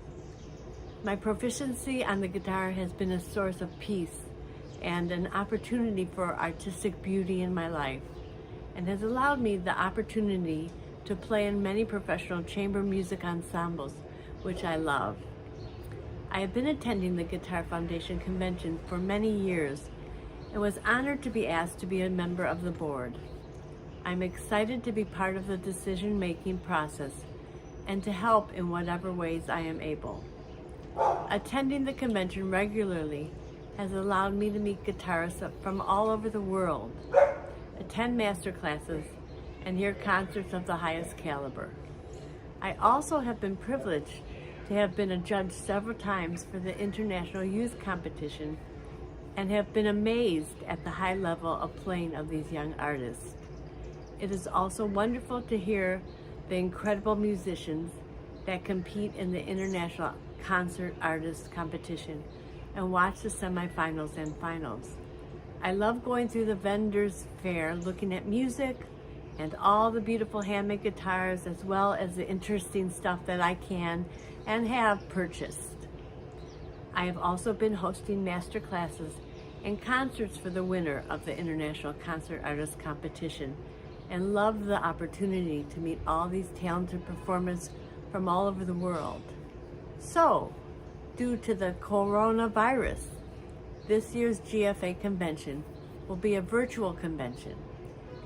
My proficiency on the guitar has been a source of peace and an opportunity for artistic beauty in my life, and has allowed me the opportunity to play in many professional chamber music ensembles, which I love. I have been attending the Guitar Foundation convention for many years and was honored to be asked to be a member of the board. I'm excited to be part of the decision-making process and to help in whatever ways I am able. Attending the convention regularly has allowed me to meet guitarists from all over the world, attend masterclasses, and hear concerts of the highest caliber. I also have been privileged to have been a judge several times for the International Youth Competition and have been amazed at the high level of playing of these young artists. It is also wonderful to hear the incredible musicians that compete in the international concert artist competition and watch the semifinals and finals. I love going through the vendors fair, looking at music and all the beautiful handmade guitars, as well as the interesting stuff that I can and have purchased. I have also been hosting master classes and concerts for the winner of the International Concert Artist Competition, and love the opportunity to meet all these talented performers from all over the world. So, due to the coronavirus, this year's GFA convention will be a virtual convention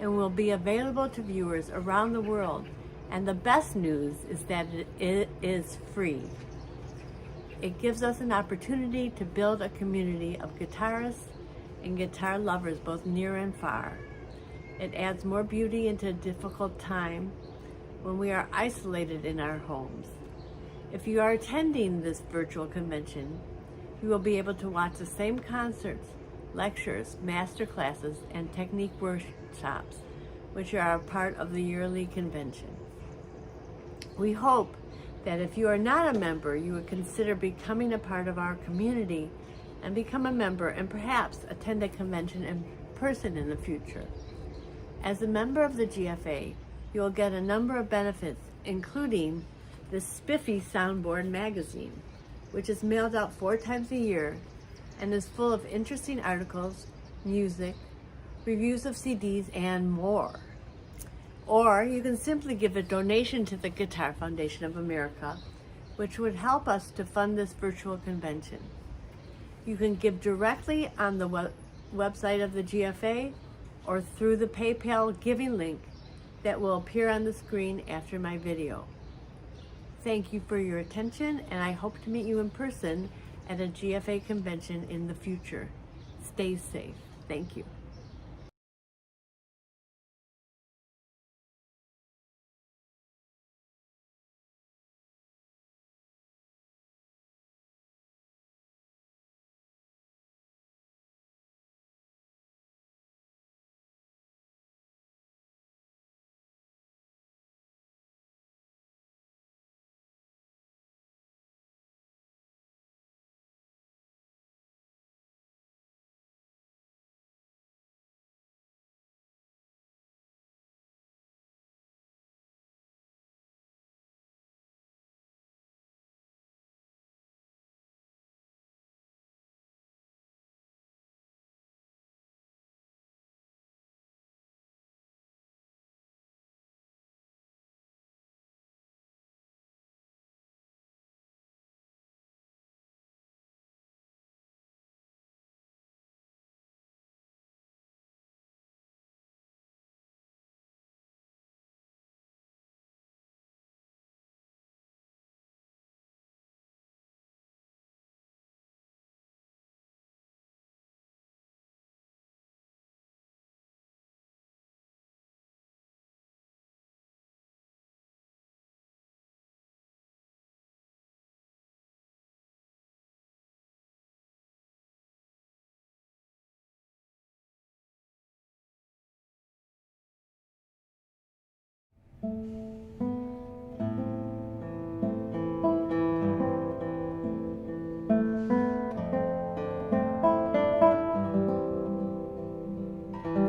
and will be available to viewers around the world. And the best news is that it is free. It gives us an opportunity to build a community of guitarists and guitar lovers both near and far. It adds more beauty into a difficult time when we are isolated in our homes. If you are attending this virtual convention, you will be able to watch the same concerts, lectures, master classes, and technique workshops, which are a part of the yearly convention. We hope that if you are not a member, you would consider becoming a part of our community and become a member and perhaps attend a convention in person in the future. As a member of the GFA, you will get a number of benefits, including the spiffy soundboard magazine, which is mailed out 4 times a year and is full of interesting articles, music, reviews of CDs, and more. Or you can simply give a donation to the Guitar Foundation of America, which would help us to fund this virtual convention. You can give directly on the website of the GFA or through the PayPal giving link that will appear on the screen after my video. Thank you for your attention, and I hope to meet you in person at a GFA convention in the future. Stay safe. Thank you.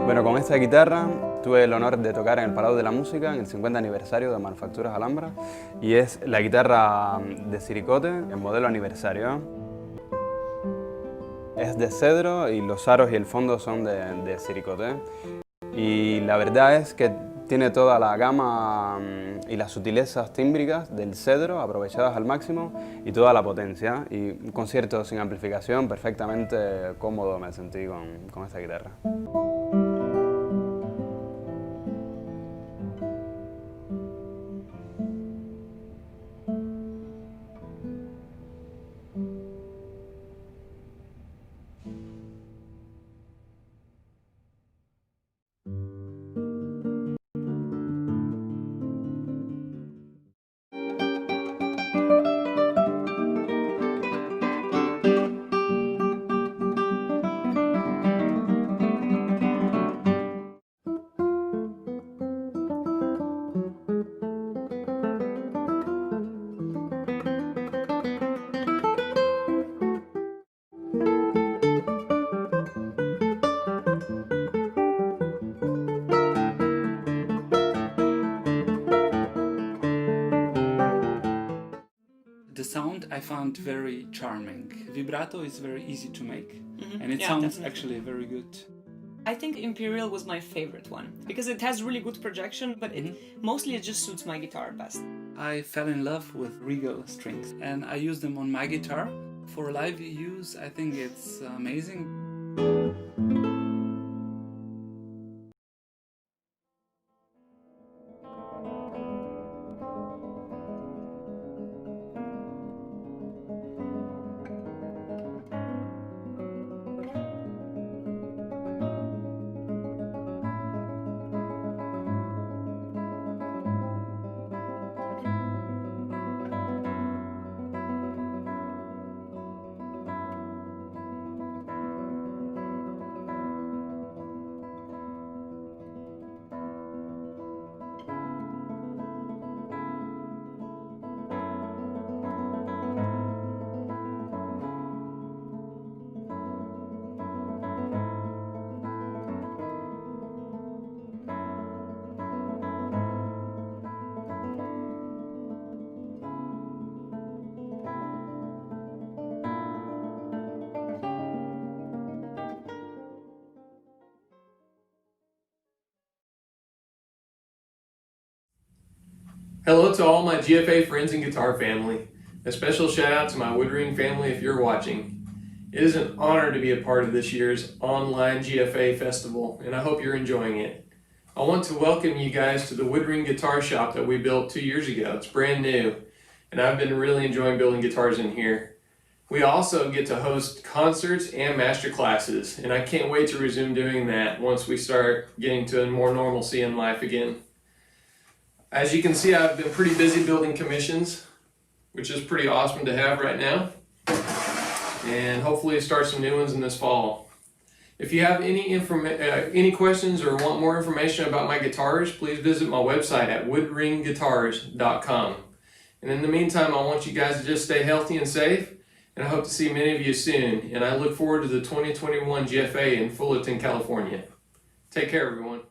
Bueno, con esta guitarra tuve el honor de tocar en el Palau de la Música en el 50 aniversario de Manufacturas Alhambra, y es la guitarra de siricote, el modelo aniversario. Es de cedro y los aros y el fondo son de siricote. Y la verdad es que tiene toda la gama y las sutilezas tímbricas del cedro aprovechadas al máximo y toda la potencia. Y un concierto sin amplificación perfectamente cómodo me sentí con esta guitarra. found very charming. Vibrato is very easy to make, and it Yeah, sounds definitely. actually very good. I think Imperial was my favorite one because it has really good projection, but mostly it just suits my guitar best. I fell in love with Regal strings, and I use them on my guitar. For live use, I think it's amazing. Hello to all my GFA friends and guitar family. A special shout out to my woodring family if you're watching. It is an honor to be a part of this year's online GFA festival, and I hope you're enjoying it. I want to welcome you guys to the woodring guitar shop that we built 2 years ago. It's brand new, and I've been really enjoying building guitars in here. We also get to host concerts and master classes, and I can't wait to resume doing that once we start getting to a more normalcy in life again. As you can see, I've been pretty busy building commissions, which is pretty awesome to have right now. And hopefully start some new ones in this fall. If you have any questions or want more information about my guitars, please visit my website at woodringguitars.com. And in the meantime, I want you guys to just stay healthy and safe, and I hope to see many of you soon. And I look forward to the 2021 GFA in Fullerton, California. Take care, everyone.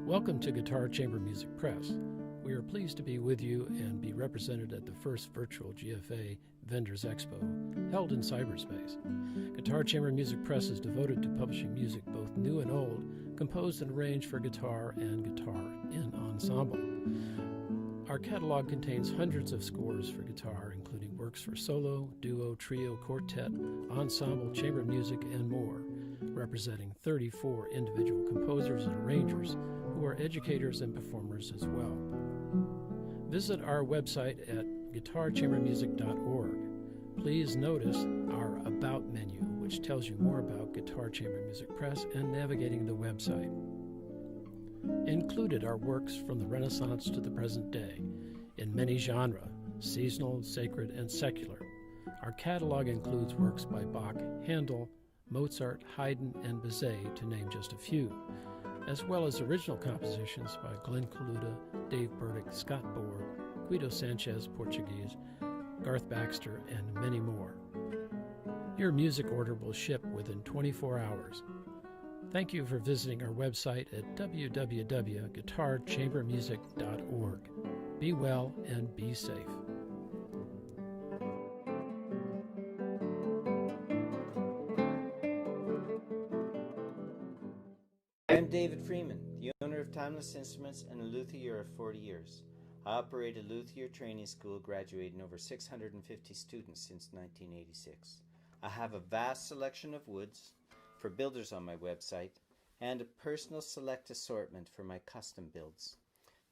Welcome to Guitar Chamber Music Press. We are pleased to be with you and be represented at the first virtual GFA Vendors Expo, held in cyberspace. Guitar Chamber Music Press is devoted to publishing music both new and old, composed and arranged for guitar and guitar in ensemble. Our catalog contains hundreds of scores for guitar, including works for solo, duo, trio, quartet, ensemble, chamber music, and more, representing 34 individual composers and arrangers who are educators and performers as well. Visit our website at guitarchambermusic.org. Please notice our About menu, which tells you more about Guitar Chamber Music Press and navigating the website. Included are works from the Renaissance to the present day, in many genres, seasonal, sacred, and secular. Our catalog includes works by Bach, Handel, Mozart, Haydn, and Bizet, to name just a few. as well as original compositions by Glenn Kaluta, Dave Burdick, Scott Bohr, Guido Sanchez, Portuguese, Garth Baxter, and many more. Your music order will ship within 24 hours. Thank you for visiting our website at www.guitarchambermusic.org. Be well and be safe. I'm David Freeman, the owner of Timeless Instruments and a Luthier of 40 years. I operate a Luthier training school graduating over 650 students since 1986. I have a vast selection of woods for builders on my website and a personal select assortment for my custom builds.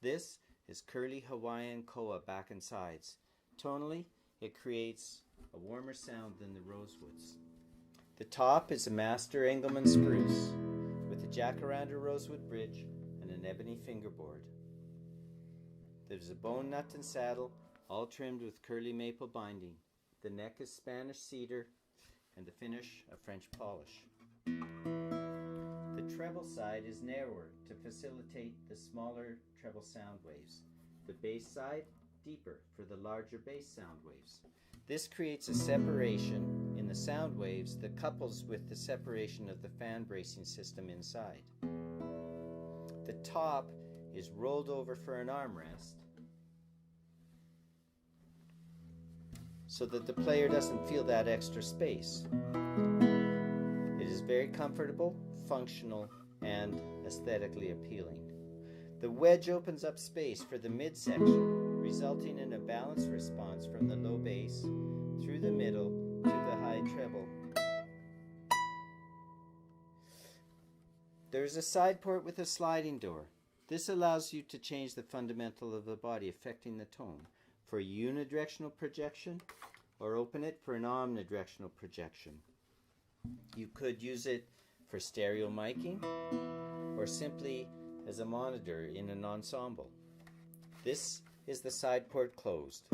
This is curly Hawaiian koa back and sides. Tonally, it creates a warmer sound than the rosewoods. The top is a Master Engelmann spruce with a jacaranda rosewood bridge and an ebony fingerboard. There's a bone nut and saddle, all trimmed with curly maple binding. The neck is Spanish cedar and the finish a French polish. The treble side is narrower to facilitate the smaller treble sound waves. The bass side deeper for the larger bass sound waves. This creates a separation in the sound waves that couples with the separation of the fan bracing system inside. The top is rolled over for an armrest so that the player doesn't feel that extra space. It is very comfortable, functional, and aesthetically appealing. The wedge opens up space for the midsection, resulting in a balanced response from the low bass through the middle to the high treble. There is a side port with a sliding door. This allows you to change the fundamental of the body, affecting the tone for a unidirectional projection, or open it for an omnidirectional projection. You could use it for stereo miking, or simply as a monitor in an ensemble. This is the side port closed.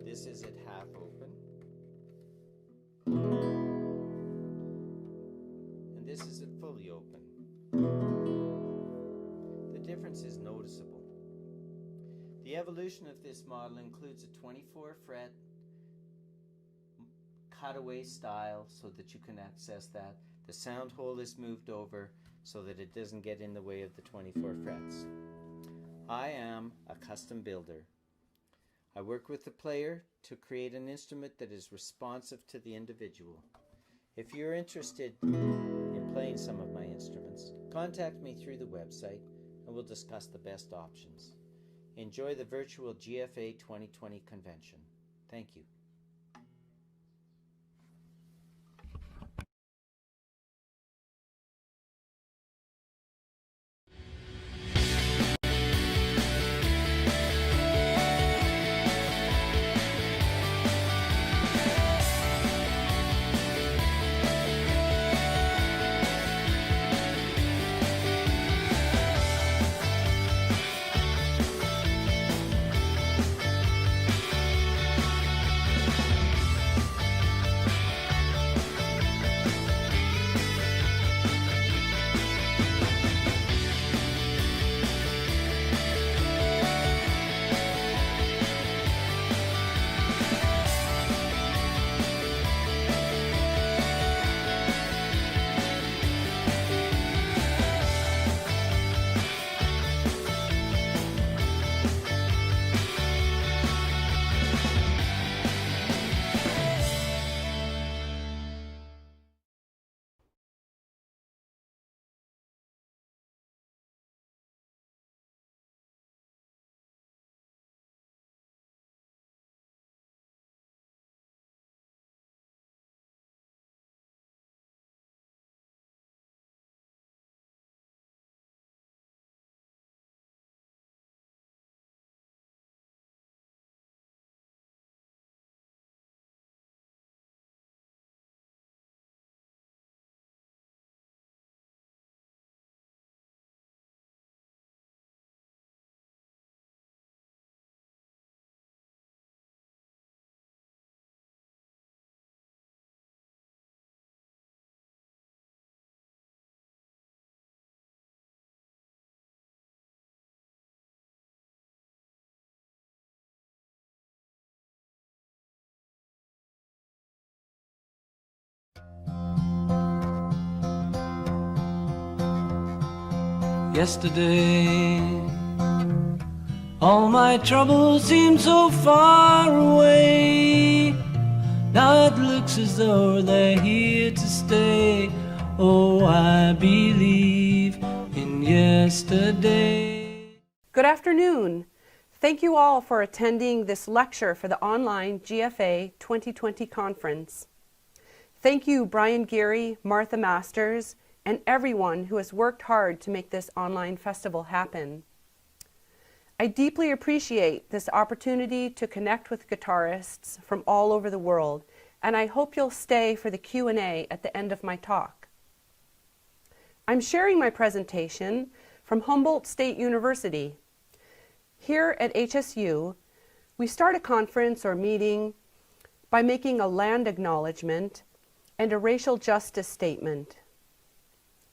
This is it half open. And this is it fully open. The difference is noticeable. The evolution of this model includes a 24 fret cutaway style so that you can access that. The sound hole is moved over so that it doesn't get in the way of the 24 frets. I am a custom builder. I work with the player to create an instrument that is responsive to the individual. If you're interested in playing some of my instruments, contact me through the website and we'll discuss the best options. Enjoy the virtual GFA 2020 convention. Thank you. yesterday. All my troubles seem so far away. Now it looks as though they're here to stay. Oh, I believe in yesterday. Good afternoon. Thank you all for attending this lecture for the online GFA 2020 conference. Thank you, Brian Geary, Martha Masters, and everyone who has worked hard to make this online festival happen. I deeply appreciate this opportunity to connect with guitarists from all over the world, and I hope you'll stay for the Q&A at the end of my talk. I'm sharing my presentation from Humboldt State University. Here at HSU, we start a conference or meeting by making a land acknowledgement and a racial justice statement.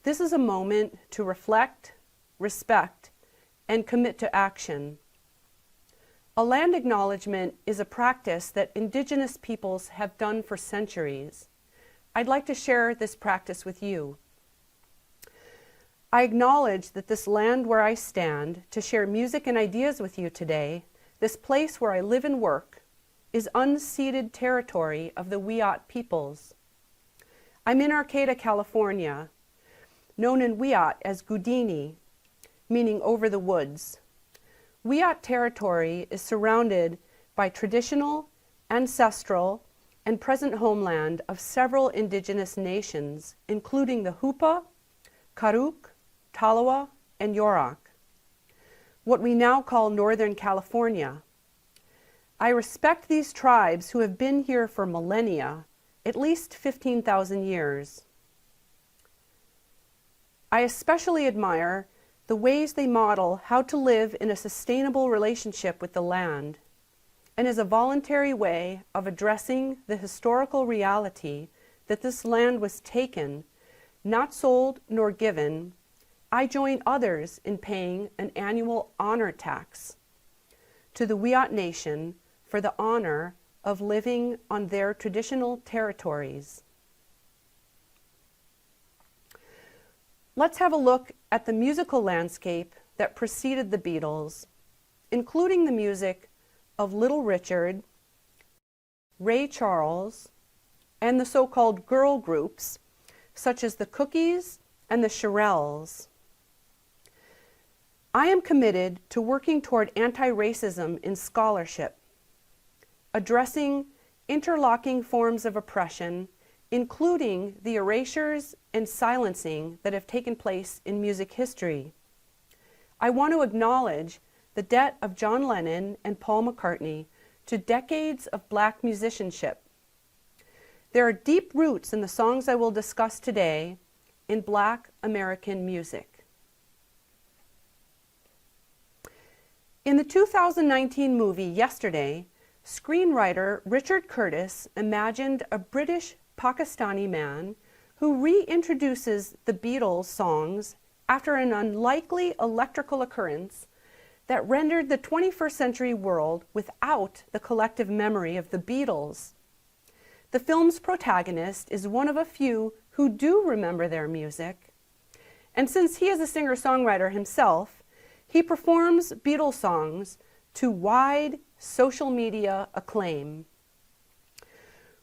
This is a moment to reflect, respect, and commit to action. A land acknowledgement is a practice that Indigenous peoples have done for centuries. I'd like to share this practice with you. I acknowledge that this land where I stand to share music and ideas with you today, this place where I live and work, is unceded territory of the Wiyot peoples. I'm in Arcata, California, known in Wiyot as Gudini, meaning over the woods. Wiyot territory is surrounded by traditional, ancestral, and present homeland of several indigenous nations, including the Hupa, Karuk, Talowa, and Yurok, what we now call Northern California. I respect these tribes who have been here for millennia, at least 15,000 years. I especially admire the ways they model how to live in a sustainable relationship with the land, and as a voluntary way of addressing the historical reality that this land was taken, not sold nor given, I join others in paying an annual honor tax to the Wiyot Nation for the honor of living on their traditional territories. Let's have a look at the musical landscape that preceded the Beatles, including the music of Little Richard, Ray Charles, and the so-called girl groups, such as the Cookies and the Shirelles. I am committed to working toward anti-racism in scholarship, addressing interlocking forms of oppression, including the erasures and silencing that have taken place in music history. I want to acknowledge the debt of John Lennon and Paul McCartney to decades of Black musicianship. There are deep roots in the songs I will discuss today in Black American music. In the 2019 movie Yesterday, screenwriter Richard Curtis imagined a British Pakistani man who reintroduces the Beatles songs after an unlikely electrical occurrence that rendered the 21st century world without the collective memory of the Beatles. The film's protagonist is one of a few who do remember their music, and since he is a singer-songwriter himself, he performs Beatles songs to wide social media acclaim.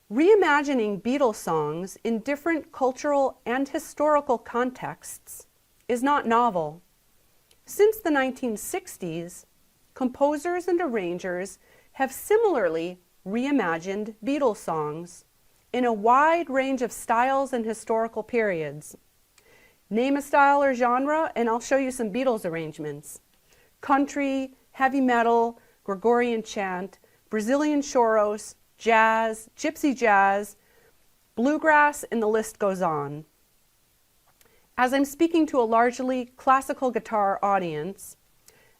Reimagining Beatles songs in different cultural and historical contexts is not novel. Since the 1960s, composers and arrangers have similarly reimagined Beatles songs in a wide range of styles and historical periods. Name a style or genre, and I'll show you some Beatles arrangements. Country, heavy metal, Gregorian chant, Brazilian choros, jazz, gypsy jazz, bluegrass, and the list goes on. As I'm speaking to a largely classical guitar audience,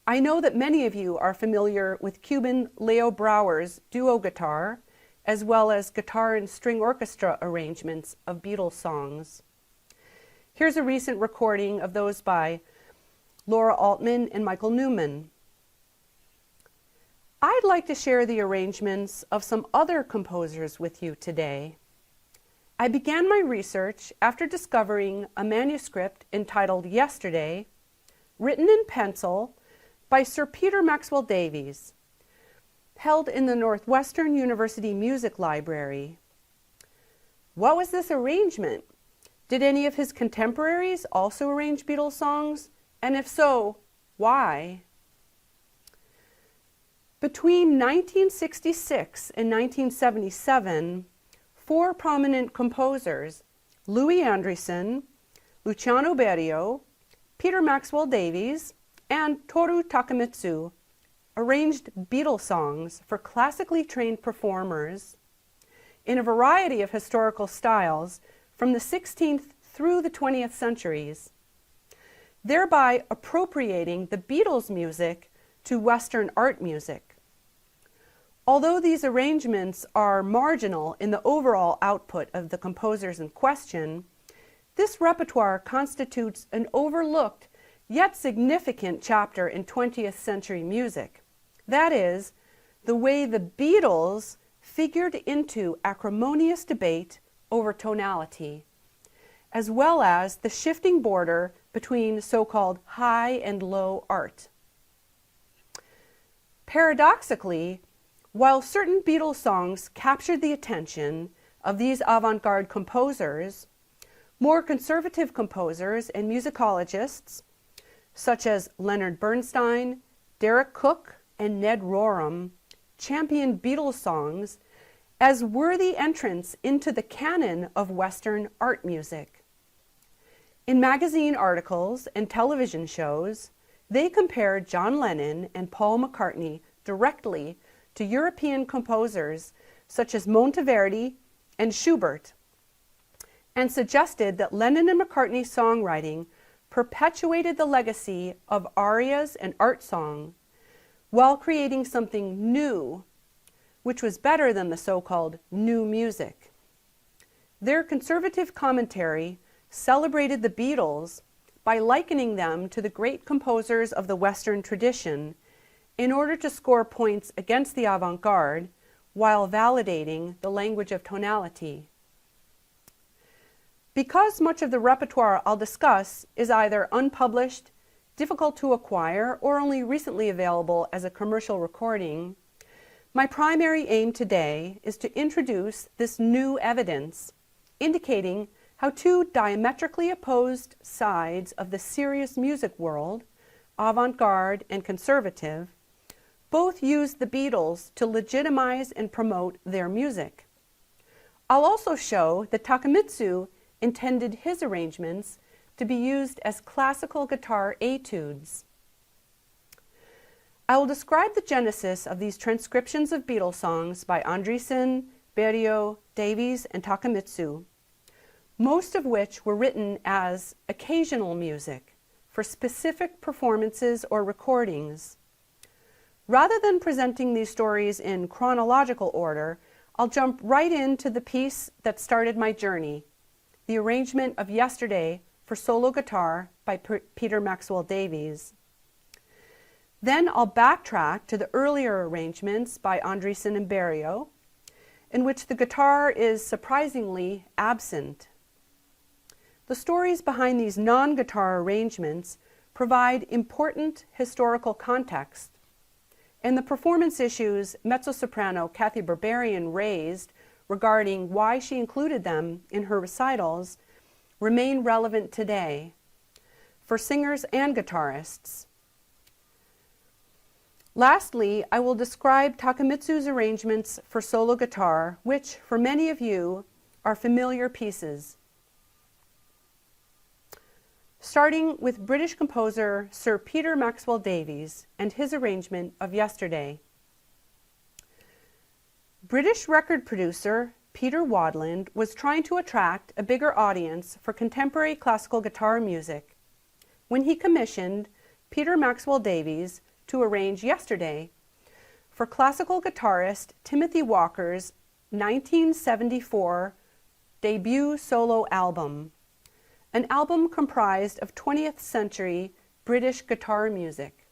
I know that many of you are familiar with Cuban Leo Brouwer's duo guitar, as well as guitar and string orchestra arrangements of Beatles songs. Here's a recent recording of those by Laura Altman and Michael Newman. I'd like to share the arrangements of some other composers with you today. I began my research after discovering a manuscript entitled Yesterday written in pencil by Sir Peter Maxwell Davies, held in the Northwestern University Music Library. What was this arrangement? Did any of his contemporaries also arrange Beatles songs? And if so, why? Between 1966 and 1977, four prominent composers, Louis Andriessen, Luciano Berio, Peter Maxwell Davies, and Toru Takemitsu, arranged Beatles songs for classically trained performers in a variety of historical styles from the 16th through the 20th centuries, thereby appropriating the Beatles' music to Western art music. Although these arrangements are marginal in the overall output of the composers in question, this repertoire constitutes an overlooked yet significant chapter in 20th century music. That is, the way the Beatles figured into acrimonious debate over tonality, as well as the shifting border between so-called high and low art. Paradoxically, while certain Beatles songs captured the attention of these avant-garde composers, more conservative composers and musicologists, such as Leonard Bernstein, Derek Cook, and Ned Rorem, championed Beatles songs as worthy entrants into the canon of Western art music. In magazine articles and television shows, they compared John Lennon and Paul McCartney directly to European composers such as Monteverdi and Schubert, and suggested that Lennon and McCartney's songwriting perpetuated the legacy of arias and art song while creating something new, which was better than the so-called new music. Their conservative commentary celebrated the Beatles by likening them to the great composers of the Western tradition in order to score points against the avant-garde while validating the language of tonality. Because much of the repertoire I'll discuss is either unpublished, difficult to acquire, or only recently available as a commercial recording, my primary aim today is to introduce this new evidence, indicating how two diametrically opposed sides of the serious music world, avant-garde and conservative, both used the Beatles to legitimize and promote their music. I'll also show that Takemitsu intended his arrangements to be used as classical guitar etudes. I will describe the genesis of these transcriptions of Beatles songs by Andriessen, Berio, Davies, and Takemitsu, most of which were written as occasional music for specific performances or recordings. Rather than presenting these stories in chronological order, I'll jump right into the piece that started my journey, the arrangement of Yesterday for solo guitar by Peter Maxwell Davies. Then I'll backtrack to the earlier arrangements by Andriessen and Berio, in which the guitar is surprisingly absent. The stories behind these non-guitar arrangements provide important historical context, and the performance issues mezzo-soprano Kathy Berberian raised regarding why she included them in her recitals remain relevant today for singers and guitarists. Lastly, I will describe Takemitsu's arrangements for solo guitar, which, for many of you, are familiar pieces. Starting with British composer Sir Peter Maxwell Davies and his arrangement of Yesterday. British record producer Peter Wadland was trying to attract a bigger audience for contemporary classical guitar music when he commissioned Peter Maxwell Davies to arrange Yesterday for classical guitarist Timothy Walker's 1974 debut solo album, an album comprised of 20th century British guitar music.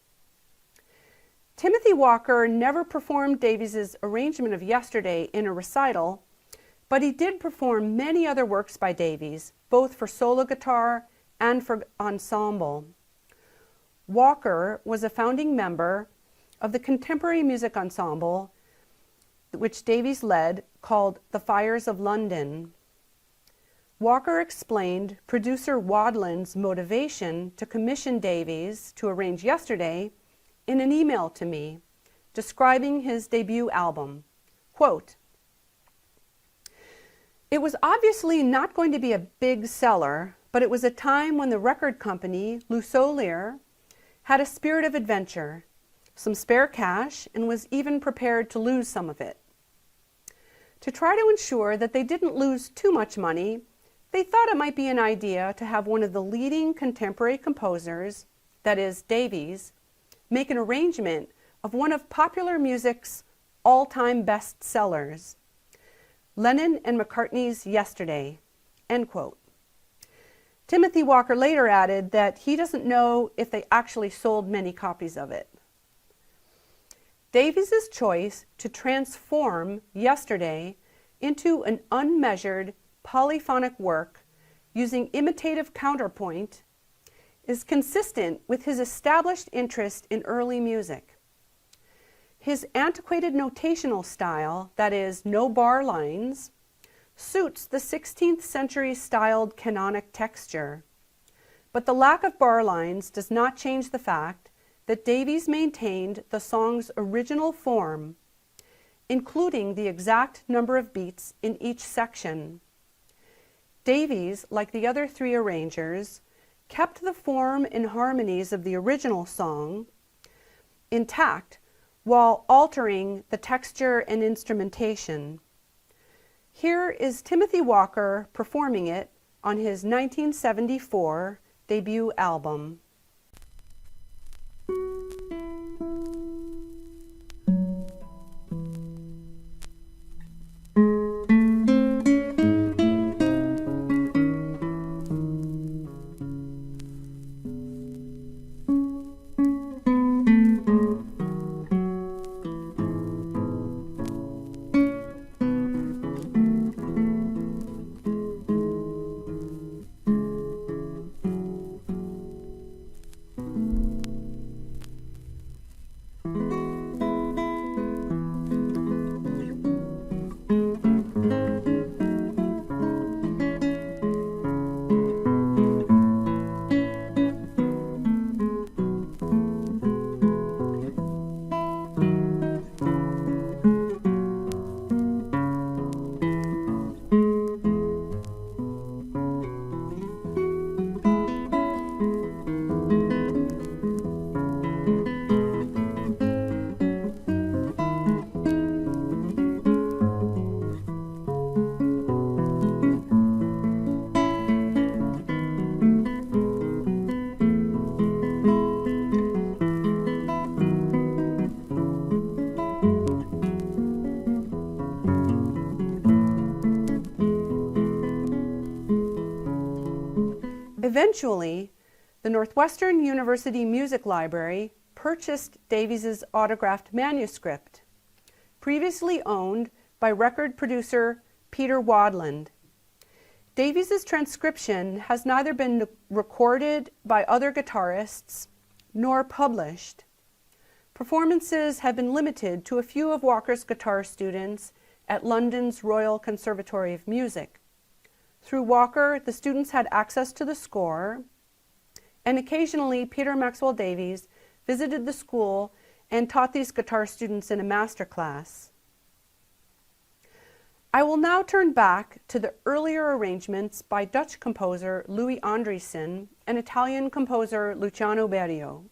Timothy Walker never performed Davies's arrangement of Yesterday in a recital, but he did perform many other works by Davies, both for solo guitar and for ensemble. Walker was a founding member of the contemporary music ensemble which Davies led, called The Fires of London. Walker explained producer Wadland's motivation to commission Davies to arrange Yesterday in an email to me, describing his debut album. Quote, "It was obviously not going to be a big seller, but it was a time when the record company, Luthiery, had a spirit of adventure, some spare cash, and was even prepared to lose some of it. To try to ensure that they didn't lose too much money, they thought it might be an idea to have one of the leading contemporary composers, that is, Davies, make an arrangement of one of popular music's all-time best sellers, Lennon and McCartney's Yesterday." End quote. Timothy Walker later added that he doesn't know if they actually sold many copies of it. Davies's choice to transform Yesterday into an unmeasured polyphonic work using imitative counterpoint is consistent with his established interest in early music. His antiquated notational style, that is, no bar lines, suits the 16th century styled canonic texture, but the lack of bar lines does not change the fact that Davies maintained the song's original form, including the exact number of beats in each section. Davies, like the other three arrangers, kept the form and harmonies of the original song intact while altering the texture and instrumentation. Here is Timothy Walker performing it on his 1974 debut album. Eventually, the Northwestern University Music Library purchased Davies's autographed manuscript, previously owned by record producer Peter Wadland. Davies's transcription has neither been recorded by other guitarists nor published. Performances have been limited to a few of Walker's guitar students at London's Royal Conservatory of Music. Through Walker, the students had access to the score, and occasionally Peter Maxwell Davies visited the school and taught these guitar students in a masterclass. I will now turn back to the earlier arrangements by Dutch composer Louis Andriessen and Italian composer Luciano Berio.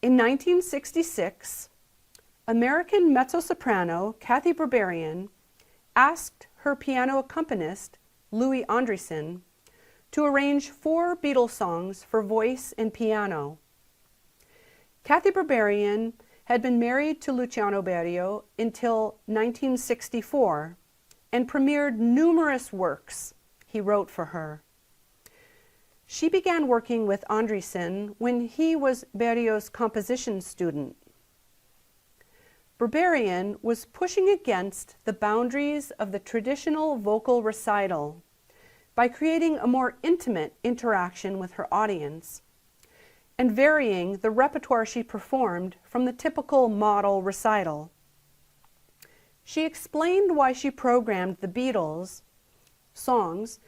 In 1966, American mezzo-soprano Kathy Berberian asked her piano accompanist Louis Andriessen to arrange 4 Beatles songs for voice and piano. Kathy Berberian had been married to Luciano Berio until 1964 and premiered numerous works he wrote for her. She began working with Andriessen when he was Berio's composition student. Berberian was pushing against the boundaries of the traditional vocal recital by creating a more intimate interaction with her audience. and varying the repertoire she performed from the typical model recital. She explained why she programmed the Beatles songs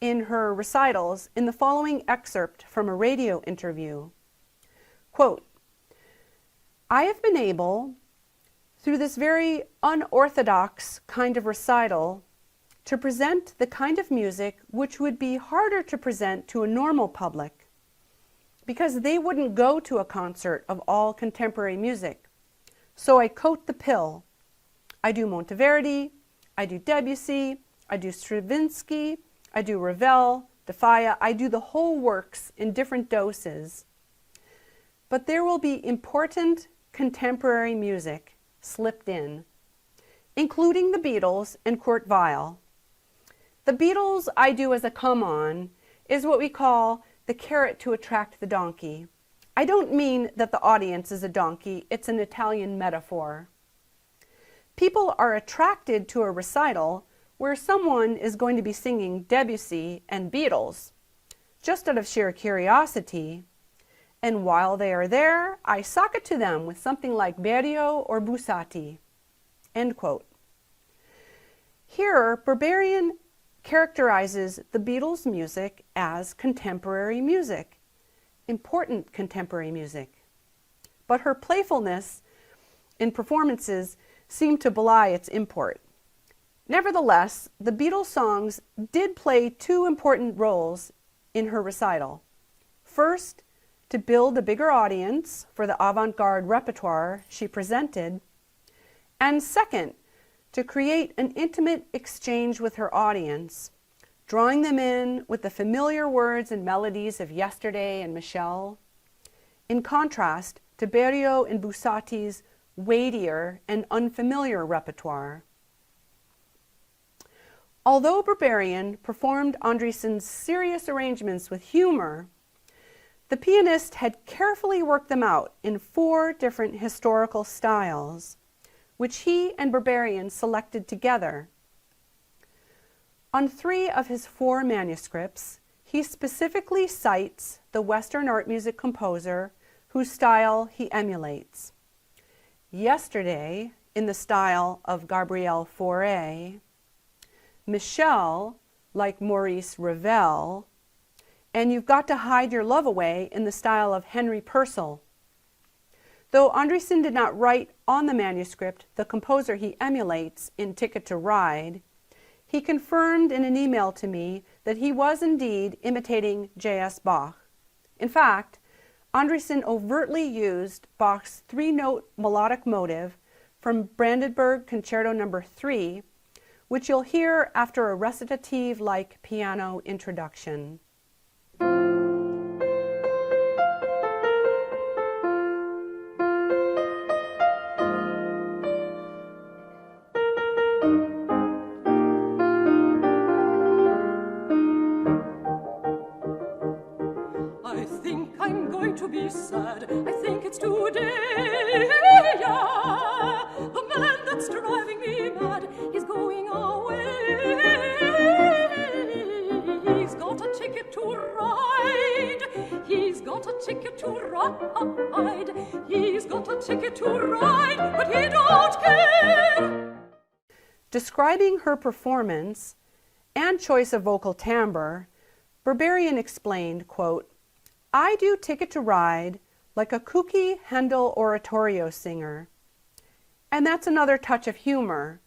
in her recitals in the following excerpt from a radio interview. Quote, "I have been able, through this very unorthodox kind of recital, to present the kind of music which would be harder to present to a normal public, because they wouldn't go to a concert of all contemporary music. So I coat the pill. I do Monteverdi, I do Debussy, I do Stravinsky, I do Ravel, Defaya, I do the whole works in different doses. But there will be important contemporary music slipped in, including the Beatles and Kurt Weill. The Beatles I do as a come-on is what we call the carrot to attract the donkey. I don't mean that the audience is a donkey, it's an Italian metaphor. People are attracted to a recital where someone is going to be singing Debussy and Beatles, just out of sheer curiosity, and while they are there, I sock it to them with something like Berio or Busati." End quote. Here, Berberian characterizes the Beatles' music as contemporary music, important contemporary music. But her playfulness in performances seemed to belie its import. Nevertheless, the Beatles songs did play two important roles in her recital. First, to build a bigger audience for the avant-garde repertoire she presented, and second, to create an intimate exchange with her audience, drawing them in with the familiar words and melodies of Yesterday and Michelle, in contrast to Berio and Busati's weightier and unfamiliar repertoire. Although Berberian performed Andreassen's serious arrangements with humor, the pianist had carefully worked them out in 4 different historical styles, which he and Berberian selected together. On 3 of his 4 manuscripts, he specifically cites the Western art music composer whose style he emulates. Yesterday, in the style of Gabriel Fauré, Michel, like Maurice Ravel, and You've Got to Hide Your Love Away in the style of Henry Purcell. Though Andreassen did not write on the manuscript the composer he emulates in Ticket to Ride, he confirmed in an email to me that he was indeed imitating J.S. Bach. In fact, Andreassen overtly used Bach's 3-note melodic motive from Brandenburg Concerto No. 3, which you'll hear after a recitative-like piano introduction. I think I'm going to be sad. I think it's today. Yeah. The man that's driving me mad, he's going away. He's got a ticket to ride. He's got a ticket to ride. He's got a ticket to ride, but he don't care. Describing her performance and choice of vocal timbre, Berberian explained, quote, "I do Ticket to Ride like a kooky Handel oratorio singer. And that's another touch of humor.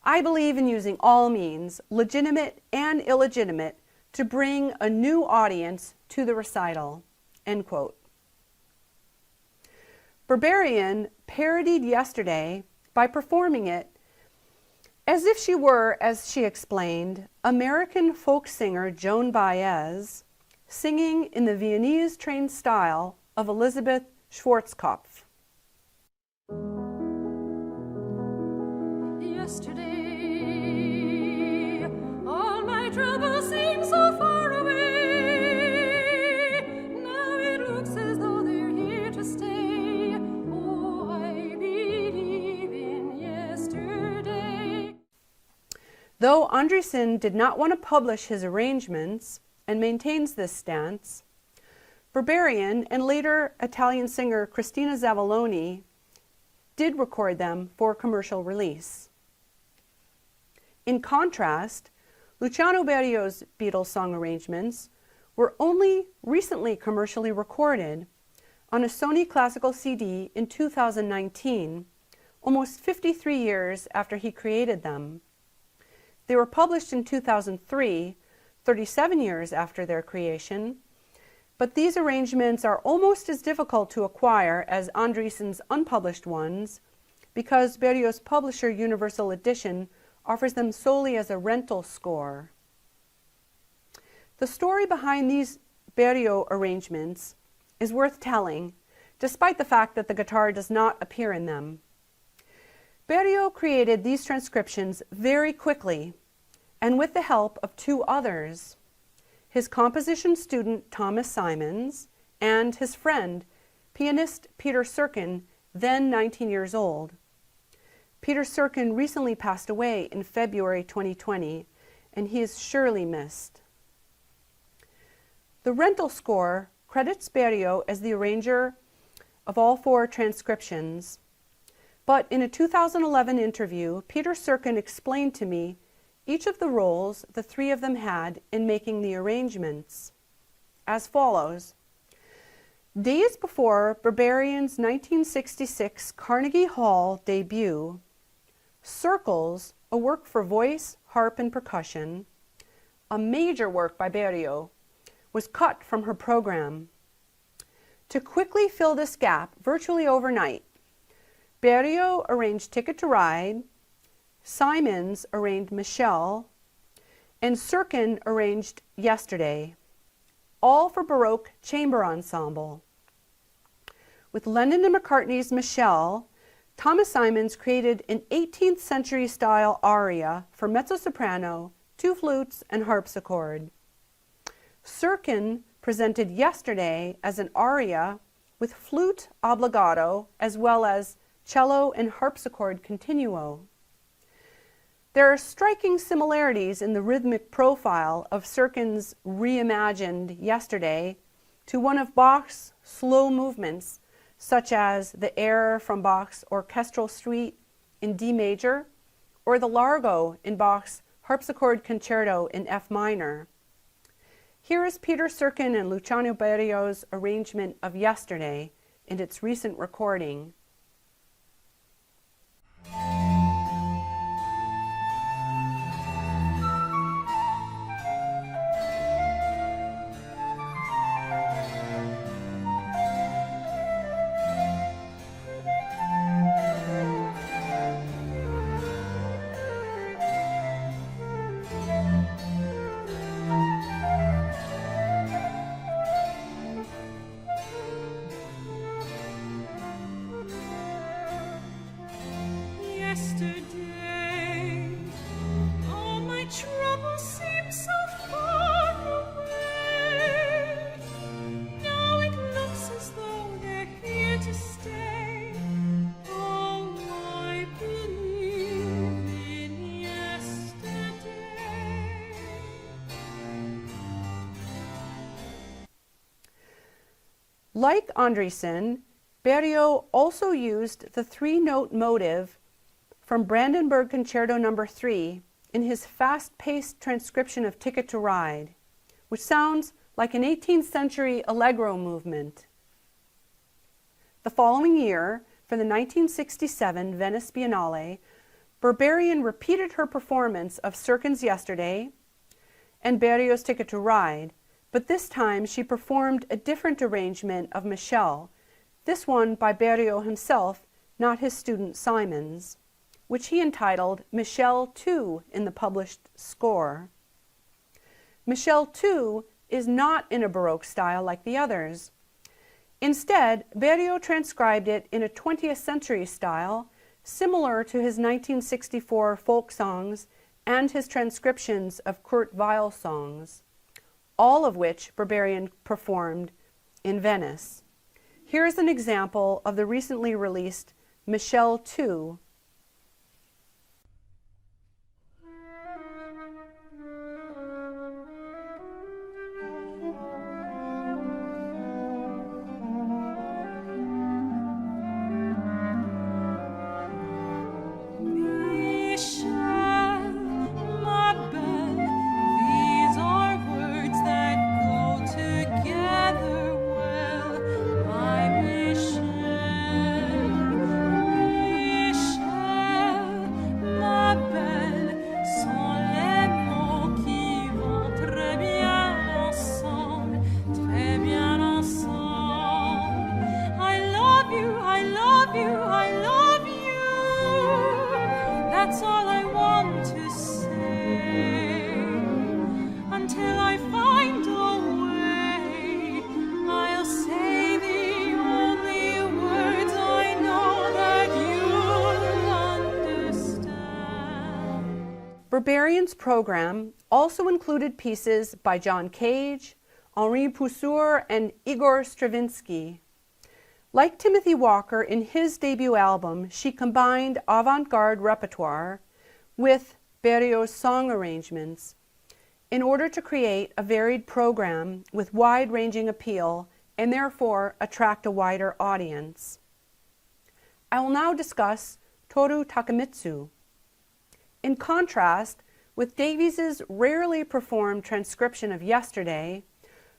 I believe in using all means, legitimate and illegitimate, to bring a new audience to the recital." End quote. Berberian parodied Yesterday by performing it as if she were, as she explained, American folk singer Joan Baez, singing in the Viennese-trained style of Elizabeth Schwarzkopf. Yesterday, all my troubles seem so far away. Now it looks as though they're here to stay. Oh, I believe in yesterday. Though Andreassen did not want to publish his arrangements and maintains this stance, Berberian and later Italian singer Cristina Zavalloni did record them for commercial release. In contrast, Luciano Berio's Beatles song arrangements were only recently commercially recorded on a Sony Classical CD in 2019, almost 53 years after he created them. They were published in 2003, 37 years after their creation, but these arrangements are almost as difficult to acquire as Andreessen's unpublished ones because Berio's publisher Universal Edition offers them solely as a rental score. The story behind these Berio arrangements is worth telling, despite the fact that the guitar does not appear in them. Berio created these transcriptions very quickly and with the help of two others, his composition student Thomas Simons and his friend, pianist Peter Serkin, then 19 years old. Peter Serkin recently passed away in February 2020, and he is surely missed. The rental score credits Berio as the arranger of all four transcriptions, but in a 2011 interview, Peter Serkin explained to me each of the roles the three of them had in making the arrangements, as follows. Days before Berberian's 1966 Carnegie Hall debut, Circles, a work for voice, harp, and percussion, a major work by Berio, was cut from her program. To quickly fill this gap virtually overnight, Berio arranged Ticket to Ride, Simons arranged Michelle, and Serkin arranged Yesterday, all for Baroque chamber ensemble. With Lennon and McCartney's Michelle, Thomas Simons created an 18th century style aria for mezzo-soprano, two flutes, and harpsichord. Serkin presented Yesterday as an aria with flute obbligato as well as cello and harpsichord continuo. There are striking similarities in the rhythmic profile of Serkin's reimagined Yesterday to one of Bach's slow movements, such as the air from Bach's orchestral suite in D major or the largo in Bach's harpsichord concerto in F minor. Here is Peter Serkin and Luciano Berio's arrangement of Yesterday in its recent recording. Like Andreessen, Berio also used the three-note motive from Brandenburg Concerto No. 3 in his fast-paced transcription of Ticket to Ride, which sounds like an 18th century allegro movement. The following year, for the 1967 Venice Biennale, Berberian repeated her performance of Serkin's Yesterday and Berio's Ticket to Ride, but this time she performed a different arrangement of Michelle, this one by Berio himself, not his student Simons, which he entitled Michelle 2 in the published score. Michelle 2 is not in a Baroque style like the others. Instead, Berio transcribed it in a 20th century style, similar to his 1964 folk songs and his transcriptions of Kurt Weill songs, all of which Berberian performed in Venice. Here is an example of the recently released Michelle 2. that's all I want to say. Until I find a way, I'll say the only words I know that you'll understand. Berberian's program also included pieces by John Cage, Henri Pousseur, and Igor Stravinsky. Like Timothy Walker in his debut album, she combined avant-garde repertoire with Berrioz's song arrangements in order to create a varied program with wide-ranging appeal and therefore attract a wider audience. I will now discuss Toru Takemitsu. In contrast with Davies's rarely performed transcription of Yesterday,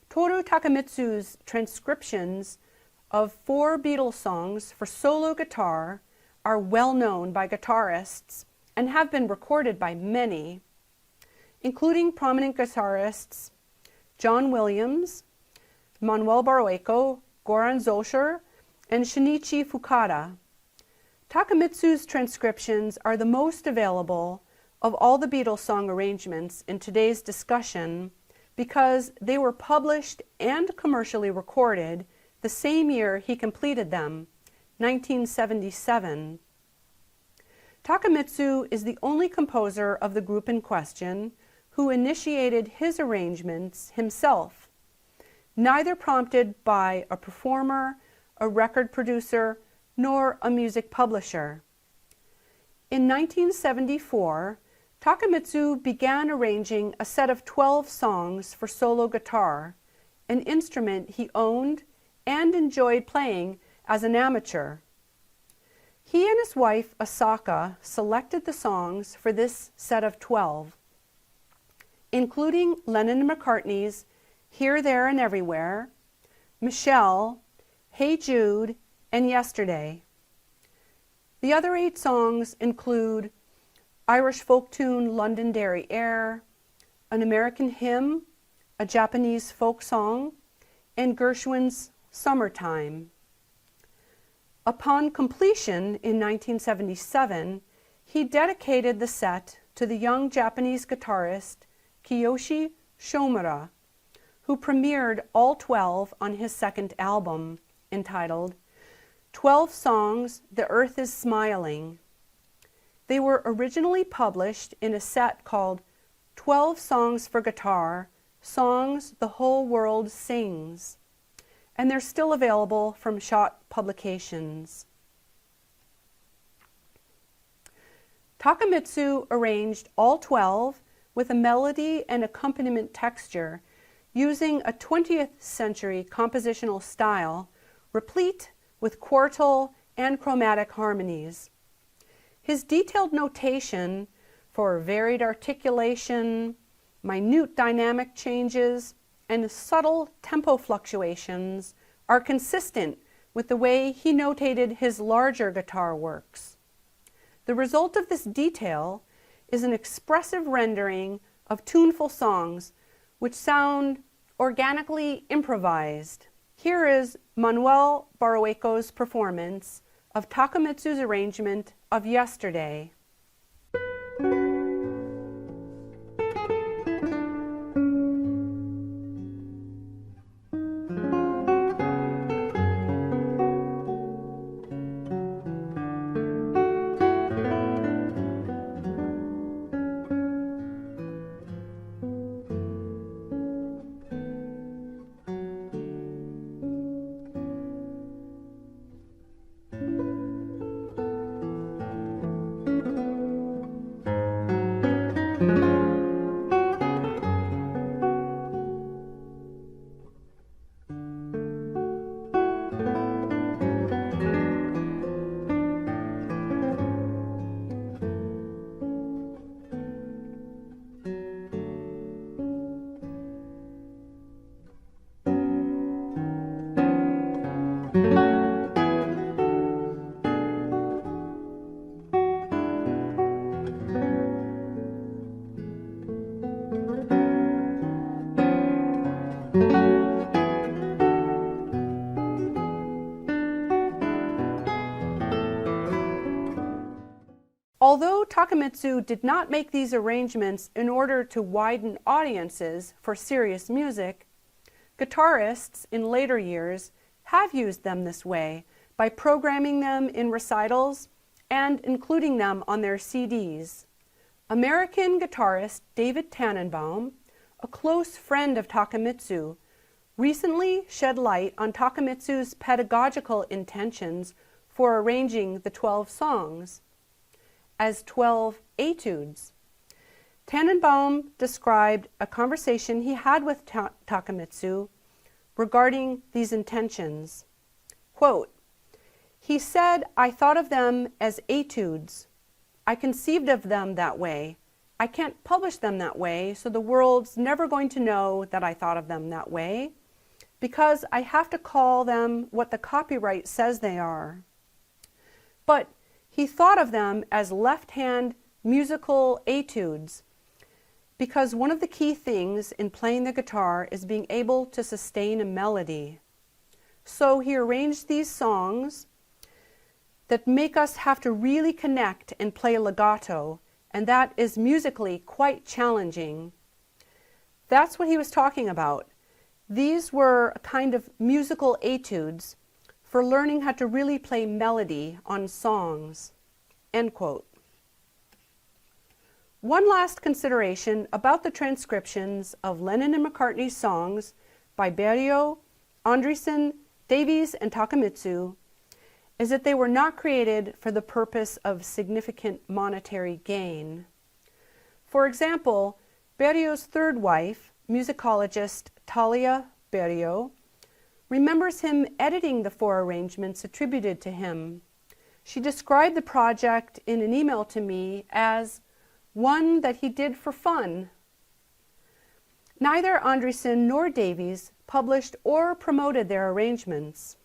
Toru Takemitsu's transcriptions of 4 Beatles songs for solo guitar are well known by guitarists and have been recorded by many, including prominent guitarists John Williams, Manuel Barroeco, Goran Zosher, and Shinichi Fukada. Takemitsu's transcriptions are the most available of all the Beatles song arrangements in today's discussion because they were published and commercially recorded the same year he completed them, 1977. Takemitsu is the only composer of the group in question who initiated his arrangements himself, neither prompted by a performer, a record producer, nor a music publisher. In 1974, Takemitsu began arranging a set of 12 songs for solo guitar, an instrument he owned and enjoyed playing as an amateur. He and his wife Asaka selected the songs for this set of 12, including Lennon and McCartney's Here, There, and Everywhere, Michelle, Hey Jude, and Yesterday. The other 8 songs include Irish folk tune Londonderry Air, an American hymn, a Japanese folk song, and Gershwin's Summertime. Upon completion in 1977, he dedicated the set to the young Japanese guitarist Kiyoshi Shomura, who premiered all 12 on his second album, entitled 12 Songs The Earth is Smiling. They were originally published in a set called 12 Songs for Guitar, Songs the Whole World Sings, and they're still available from Schott Publications. Takemitsu arranged all 12 with a melody and accompaniment texture using a 20th century compositional style replete with quartal and chromatic harmonies. His detailed notation for varied articulation, minute dynamic changes, and subtle tempo fluctuations are consistent with the way he notated his larger guitar works. The result of this detail is an expressive rendering of tuneful songs which sound organically improvised. Here is Manuel Barroeco's performance of Takemitsu's arrangement of Yesterday. Although Takemitsu did not make these arrangements in order to widen audiences for serious music, guitarists in later years have used them this way by programming them in recitals and including them on their CDs. American guitarist David Tannenbaum, a close friend of Takemitsu, recently shed light on Takemitsu's pedagogical intentions for arranging the 12 songs as 12 etudes. Tannenbaum described a conversation he had with Takemitsu regarding these intentions. Quote, "He said, I thought of them as etudes. I conceived of them that way. I can't publish them that way, so the world's never going to know that I thought of them that way, because I have to call them what the copyright says they are. But he thought of them as left-hand musical etudes, because one of the key things in playing the guitar is being able to sustain a melody. So he arranged these songs that make us have to really connect and play legato, and that is musically quite challenging." That's what he was talking about. These were a kind of musical etudes for learning how to really play melody on songs. End quote. One last consideration about the transcriptions of Lennon and McCartney's songs by Berio, Andresen, Davies, and Takemitsu is that they were not created for the purpose of significant monetary gain. For example, Berio's third wife, musicologist Talia Berio, remembers him editing the 4 arrangements attributed to him. She described the project in an email to me as one that he did for fun. Neither Andresen nor Davies published or promoted their arrangements.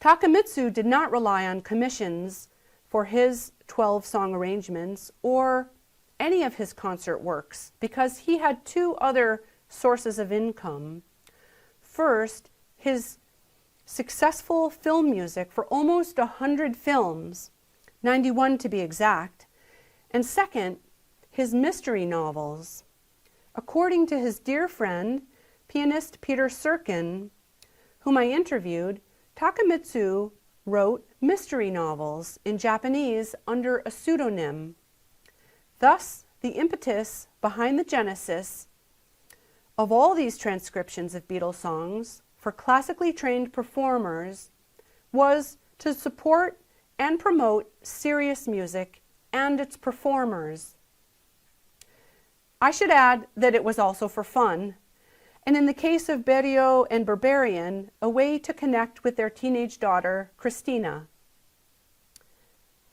Takemitsu did not rely on commissions for his 12-song arrangements or any of his concert works because he had 2 other sources of income. First, his successful film music for almost 100 films, 91 to be exact, and second, his mystery novels. According to his dear friend, pianist Peter Serkin, whom I interviewed, Takemitsu wrote mystery novels in Japanese under a pseudonym. Thus, the impetus behind the genesis of all these transcriptions of Beatles songs for classically trained performers was to support and promote serious music and its performers. I should add that it was also for fun, and in the case of Berio and Berberian, a way to connect with their teenage daughter, Christina.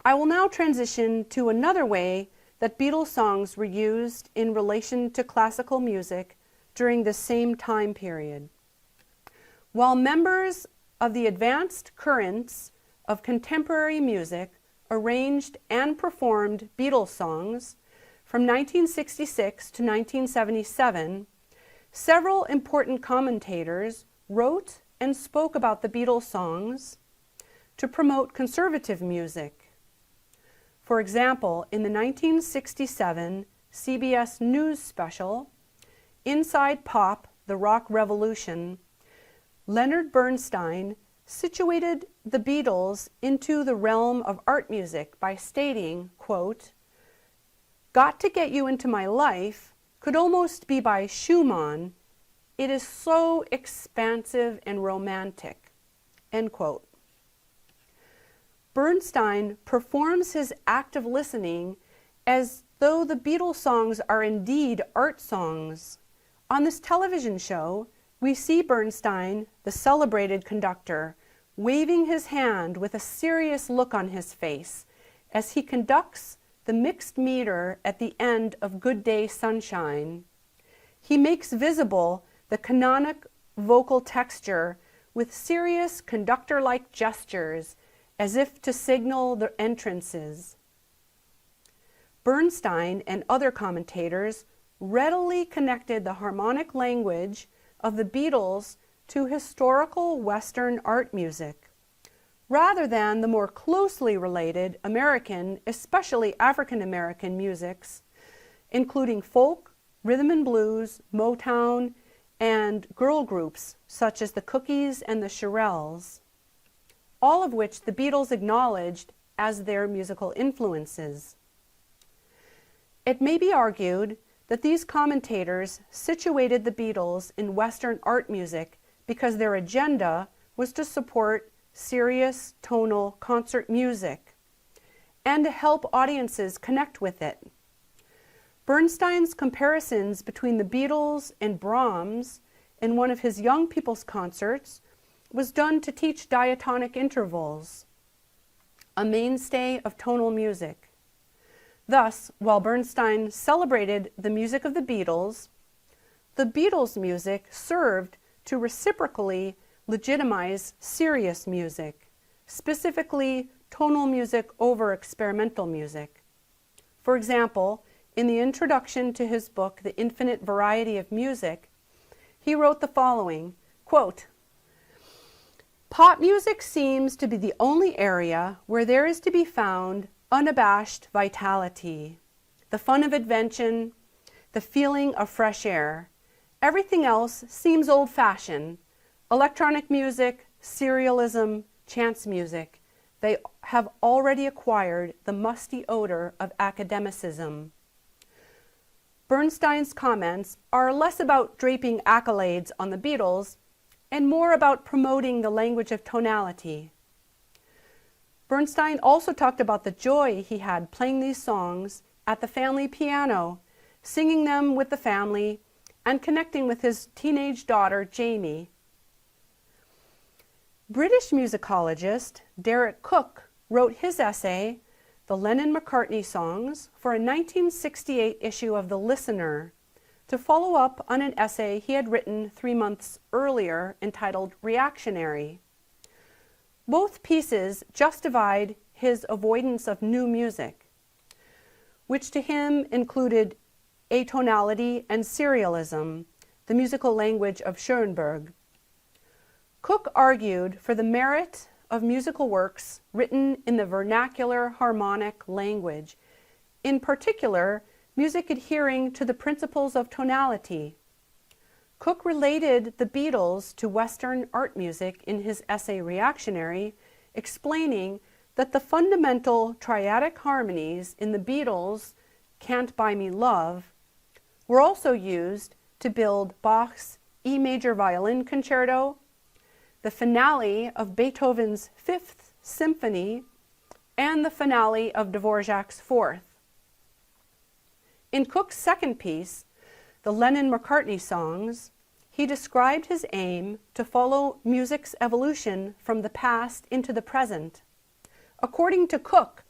I will now transition to another way that Beatles songs were used in relation to classical music during the same time period. While members of the advanced currents of contemporary music arranged and performed Beatles songs from 1966 to 1977, several important commentators wrote and spoke about the Beatles songs to promote conservative music. For example, in the 1967 CBS News special, Inside Pop, The Rock Revolution, Leonard Bernstein situated the Beatles into the realm of art music by stating, quote, "Got to Get You Into My Life could almost be by Schumann. It is so expansive and romantic," end quote. Bernstein performs his act of listening as though the Beatles songs are indeed art songs. On this television show, we see Bernstein, the celebrated conductor, waving his hand with a serious look on his face as he conducts the mixed meter at the end of Good Day Sunshine. He makes visible the canonic vocal texture with serious conductor-like gestures as if to signal the entrances. Bernstein and other commentators readily connected the harmonic language of the Beatles to historical Western art music. rather than the more closely related American, especially African American musics, including folk, rhythm and blues, Motown, and girl groups such as the Cookies and the Shirelles, all of which the Beatles acknowledged as their musical influences. It may be argued that these commentators situated the Beatles in Western art music because their agenda was to support serious tonal concert music and to help audiences connect with it. Bernstein's comparisons between the Beatles and Brahms in one of his young people's concerts was done to teach diatonic intervals, a mainstay of tonal music. Thus, while Bernstein celebrated the music of the Beatles music served to reciprocally legitimize serious music, specifically tonal music over experimental music. For example, in the introduction to his book, The Infinite Variety of Music, he wrote the following, quote, "Pop music seems to be the only area where there is to be found unabashed vitality, the fun of invention, the feeling of fresh air. Everything else seems old-fashioned. Electronic music, serialism, chance music, they have already acquired the musty odor of academicism." Bernstein's comments are less about draping accolades on the Beatles and more about promoting the language of tonality. Bernstein also talked about the joy he had playing these songs at the family piano, singing them with the family, and connecting with his teenage daughter, Jamie. British musicologist Derek Cook wrote his essay, The Lennon-McCartney Songs, for a 1968 issue of The Listener, to follow up on an essay he had written 3 months earlier entitled Reactionary. Both pieces justified his avoidance of new music, which to him included atonality and serialism, the musical language of Schoenberg. Cook argued for the merit of musical works written in the vernacular harmonic language, in particular, music adhering to the principles of tonality. Cook related the Beatles to Western art music in his essay Reactionary, explaining that the fundamental triadic harmonies in the Beatles' Can't Buy Me Love were also used to build Bach's E major violin concerto, the finale of Beethoven's Fifth Symphony, and the finale of Dvorak's Fourth. In Cook's second piece, The Lennon-McCartney Songs, he described his aim to follow music's evolution from the past into the present. According to Cook,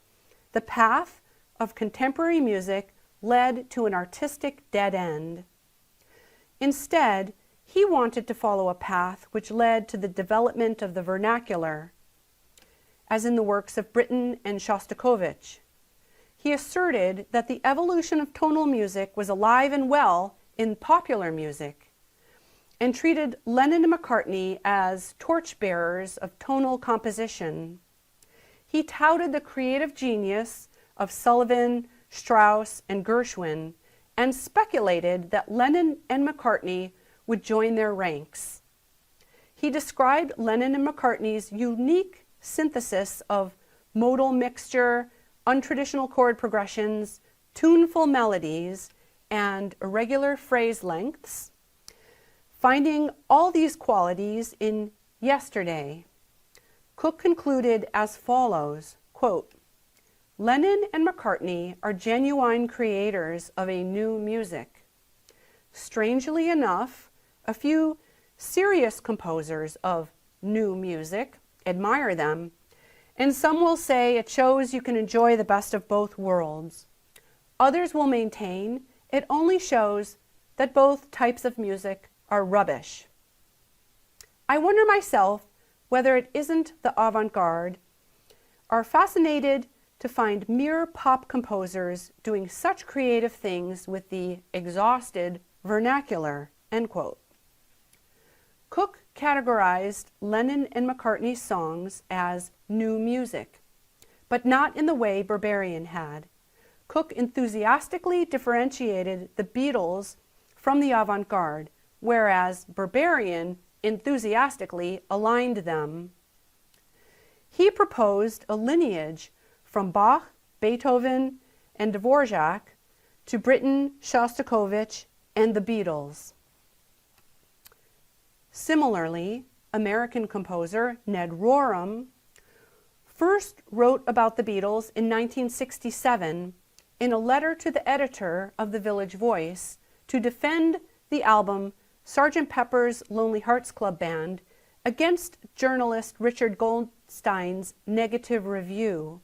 the path of contemporary music led to an artistic dead end. Instead, he wanted to follow a path which led to the development of the vernacular, as in the works of Britten and Shostakovich. He asserted that the evolution of tonal music was alive and well in popular music, and treated Lennon and McCartney as torchbearers of tonal composition. He touted the creative genius of Sullivan, Strauss, and Gershwin, and speculated that Lennon and McCartney would join their ranks. He described Lennon and McCartney's unique synthesis of modal mixture, untraditional chord progressions, tuneful melodies, and irregular phrase lengths, finding all these qualities in Yesterday. Cook concluded as follows, quote, "Lennon and McCartney are genuine creators of a new music. Strangely enough, a few serious composers of new music admire them, and some will say it shows you can enjoy the best of both worlds. Others will maintain it only shows that both types of music are rubbish. I wonder myself whether it isn't the avant-garde are fascinated to find mere pop composers doing such creative things with the exhausted vernacular," end quote. Cook categorized Lennon and McCartney's songs as new music, but not in the way Berberian had. Cook enthusiastically differentiated the Beatles from the avant-garde, whereas Berberian enthusiastically aligned them. He proposed a lineage from Bach, Beethoven, and Dvorak to Britten, Shostakovich, and the Beatles. Similarly, American composer Ned Rorem first wrote about the Beatles in 1967 in a letter to the editor of the Village Voice to defend the album Sgt. Pepper's Lonely Hearts Club Band against journalist Richard Goldstein's negative review.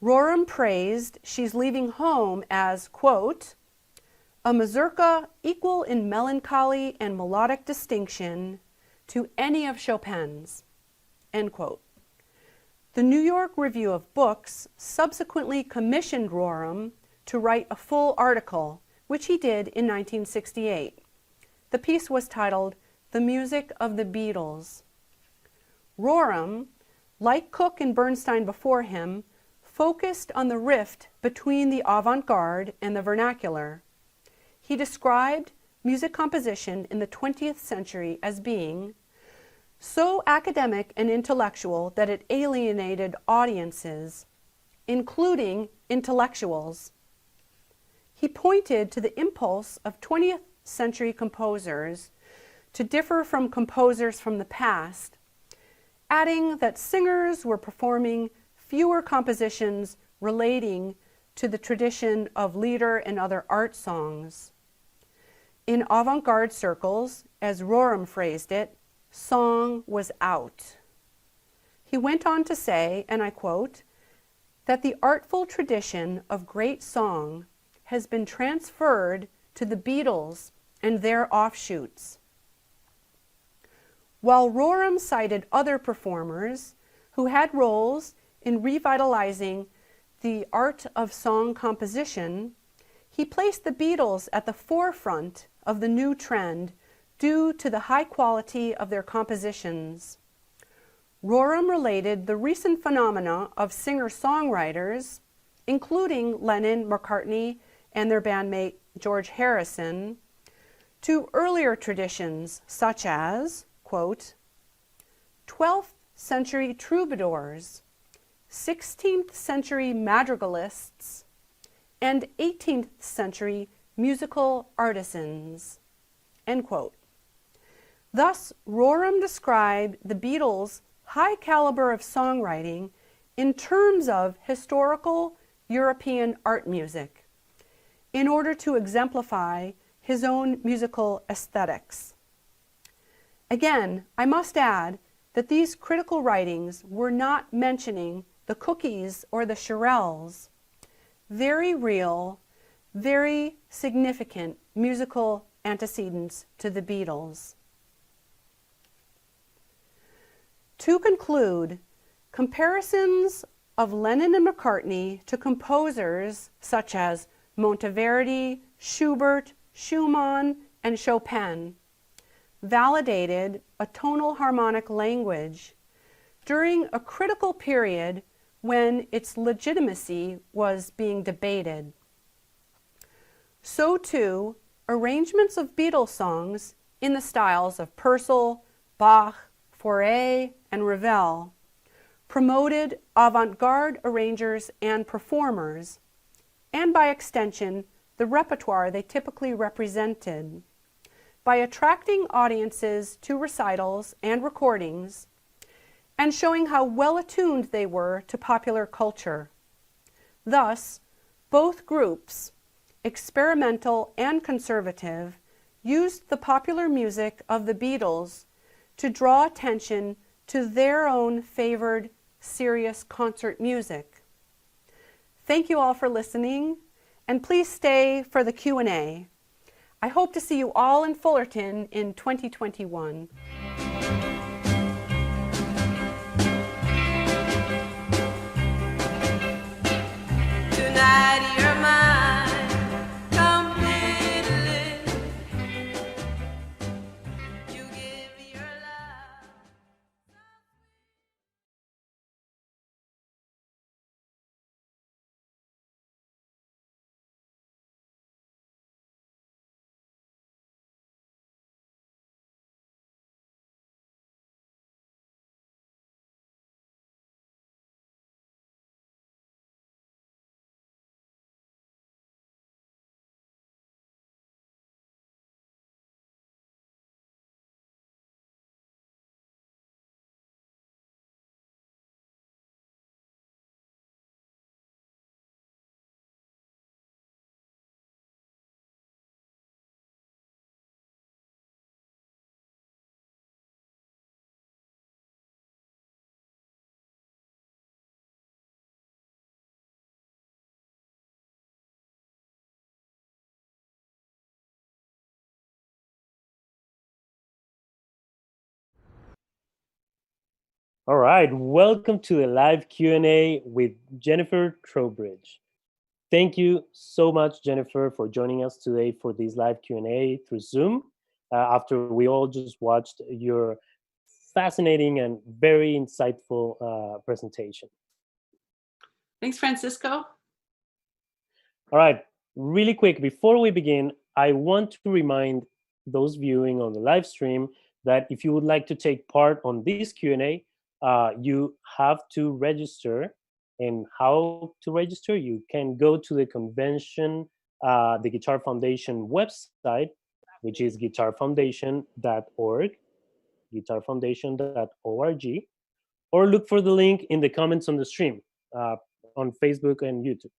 Rorem praised She's Leaving Home as, quote, a mazurka equal in melancholy and melodic distinction to any of Chopin's, end quote. The New York Review of Books subsequently commissioned Rorem to write a full article, which he did in 1968. The piece was titled The Music of the Beatles. Rorem, like Cook and Bernstein before him, focused on the rift between the avant-garde and the vernacular. He described music composition in the 20th century as being so academic and intellectual that it alienated audiences, including intellectuals. He pointed to the impulse of 20th century composers to differ from composers from the past, adding that singers were performing fewer compositions relating to the tradition of lieder and other art songs. In avant-garde circles, as Rorem phrased it, song was out. He went on to say, and I quote, that the artful tradition of great song has been transferred to the Beatles and their offshoots. While Rorem cited other performers who had roles in revitalizing the art of song composition, he placed the Beatles at the forefront of the new trend due to the high quality of their compositions. Rorem related the recent phenomena of singer-songwriters, including Lennon, McCartney, and their bandmate George Harrison, to earlier traditions such as, quote, 12th century troubadours, 16th century madrigalists, and 18th century musical artisans, end quote. Thus, Rorem described the Beatles' high caliber of songwriting in terms of historical European art music, in order to exemplify his own musical aesthetics. Again, I must add that these critical writings were not mentioning the Cookies or the Shirelles, very real, very significant musical antecedents to the Beatles. To conclude, comparisons of Lennon and McCartney to composers such as Monteverdi, Schubert, Schumann, and Chopin validated a tonal harmonic language during a critical period when its legitimacy was being debated. So too, arrangements of Beatles songs in the styles of Purcell, Bach, Fauré, and Ravel promoted avant-garde arrangers and performers, and by extension, the repertoire they typically represented, by attracting audiences to recitals and recordings, and showing how well attuned they were to popular culture. Thus, both groups, experimental and conservative, used the popular music of the Beatles to draw attention to their own favored serious concert music. Thank you all for listening, and please stay for the Q&A. I hope to see you all in Fullerton in 2021. Tonight you're mine completely. All right, welcome to the live Q&A with Jennifer Trowbridge. Thank you so much, Jennifer, for joining us today for this live Q&A through Zoom. After we all just watched your fascinating and very insightful presentation. Thanks, Francisco. All right, really quick, before we begin, I want to remind those viewing on the live stream that if you would like to take part on this Q&A, you have to register. And how to register? You can go to the convention, the Guitar Foundation website, which is guitarfoundation.org, guitarfoundation.org, or look for the link in the comments on the stream on Facebook and YouTube.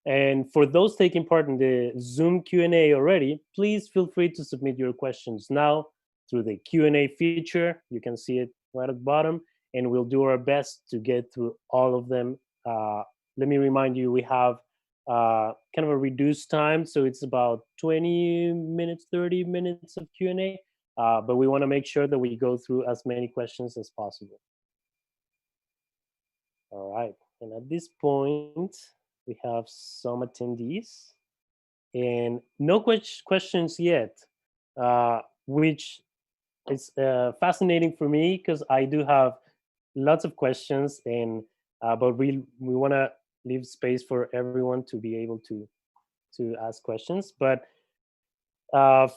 And for those taking part in the Zoom Q&A already, please feel free to submit your questions now through the Q&A feature. You can see it right at the bottom, and we'll do our best to get through all of them. Let me remind you, we have kind of a reduced time, so it's about 20 minutes, 30 minutes of Q&A, but we want to make sure that we go through as many questions as possible. All right, and at this point, we have some attendees, and no questions yet, which is fascinating for me because I do have lots of questions, and but we want to leave space for everyone to be able to ask questions. But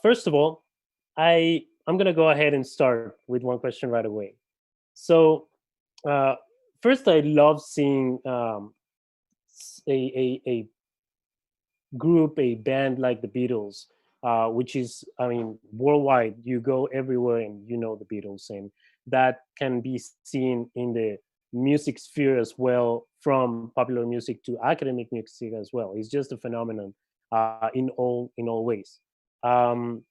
first of all, I'm going to go ahead and start with one question right away. So first, I love seeing a group, a band like the Beatles, which is, I mean, worldwide. You go everywhere and you know the Beatles, and that can be seen in the music sphere as well, from popular music to academic music as well. It's just a phenomenon in all ways. And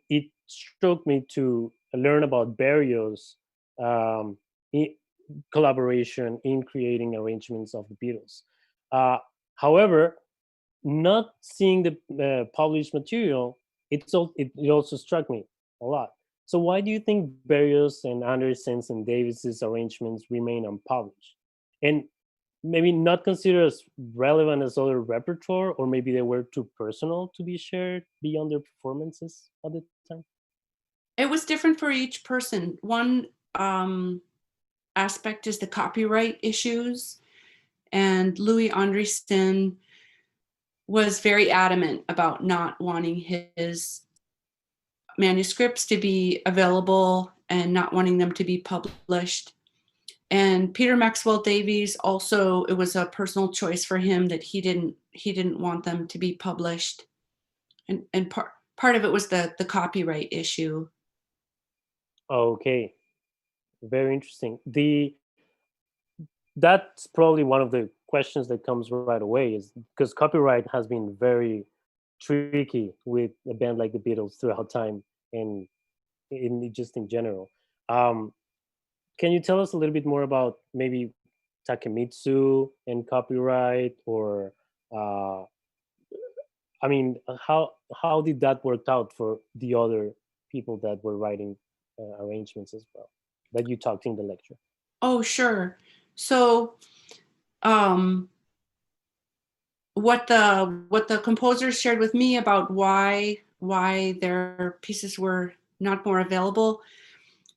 it struck me to learn about Berrios' collaboration in creating arrangements of the Beatles. However, not seeing the published material, it also struck me a lot. So why do you think Berrios and Anderson's and Davis's arrangements remain unpublished? And maybe not considered as relevant as other repertoire, or maybe they were too personal to be shared beyond their performances at the time? It was different for each person. One aspect is the copyright issues, and Louis Andriessen was very adamant about not wanting his manuscripts to be available and not wanting them to be published. And Peter Maxwell Davies also, it was a personal choice for him that he didn't want them to be published. And part of it was the copyright issue. Okay, very interesting. That's probably one of the questions that comes right away, is because copyright has been very tricky with a band like the Beatles throughout time, and just in general. Can you tell us a little bit more about maybe Takemitsu and copyright, or I mean, how did that work out for the other people that were writing arrangements as well, that you talked in the lecture? Oh, sure. So what the composers shared with me about why their pieces were not more available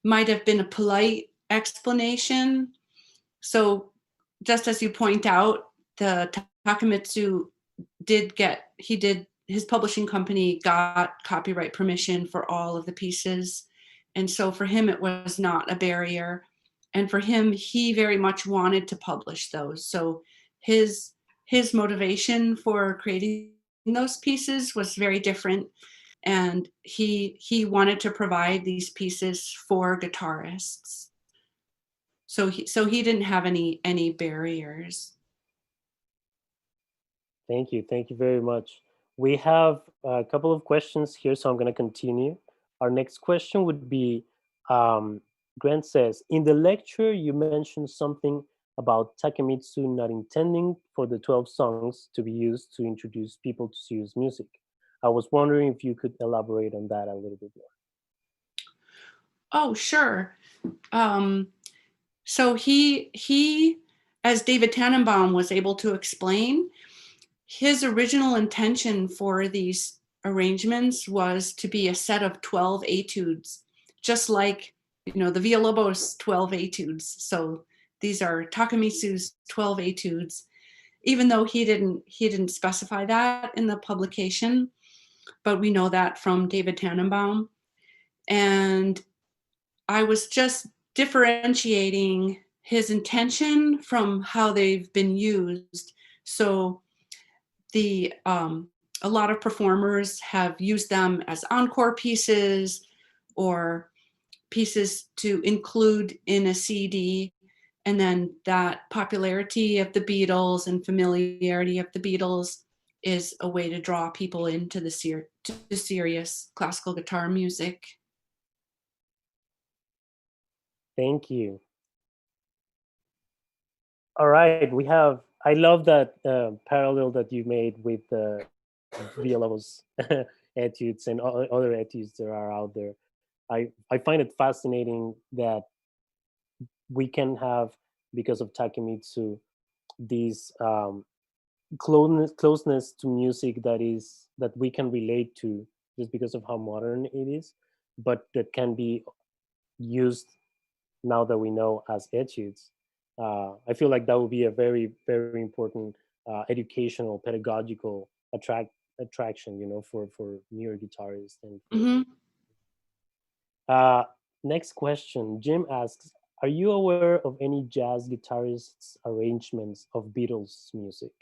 might have been a polite explanation. So just as you point out, the Takemitsu his publishing company got copyright permission for all of the pieces. And so for him, it was not a barrier. And for him, he very much wanted to publish those. So his motivation for creating those pieces was very different. And he wanted to provide these pieces for guitarists. So he didn't have any barriers. Thank you very much. We have a couple of questions here, so I'm going to continue. Our next question would be, Grant says, in the lecture you mentioned something about Takemitsu not intending for the 12 songs to be used to introduce people to serious music. I was wondering if you could elaborate on that a little bit more. Oh, sure. So he, as David Tannenbaum was able to explain, his original intention for these arrangements was to be a set of 12 etudes, just like, the Villalobos 12 etudes. So these are Takamitsu's 12 etudes, even though he didn't specify that in the publication, but we know that from David Tannenbaum. And I was just differentiating his intention from how they've been used. So a lot of performers have used them as encore pieces or pieces to include in a CD. And then that popularity of the Beatles and familiarity of the Beatles is a way to draw people into the serious classical guitar music. Thank you. All right, I love that parallel that you made with the Villalobos etudes and other etudes that are out there. I find it fascinating that we can have, because of Takemitsu, this closeness to music that we can relate to just because of how modern it is, but that can be used now that we know as etudes. I feel like that would be a very, very important educational, pedagogical attraction, for newer guitarists. And next question, Jim asks, are you aware of any jazz guitarists' arrangements of Beatles music?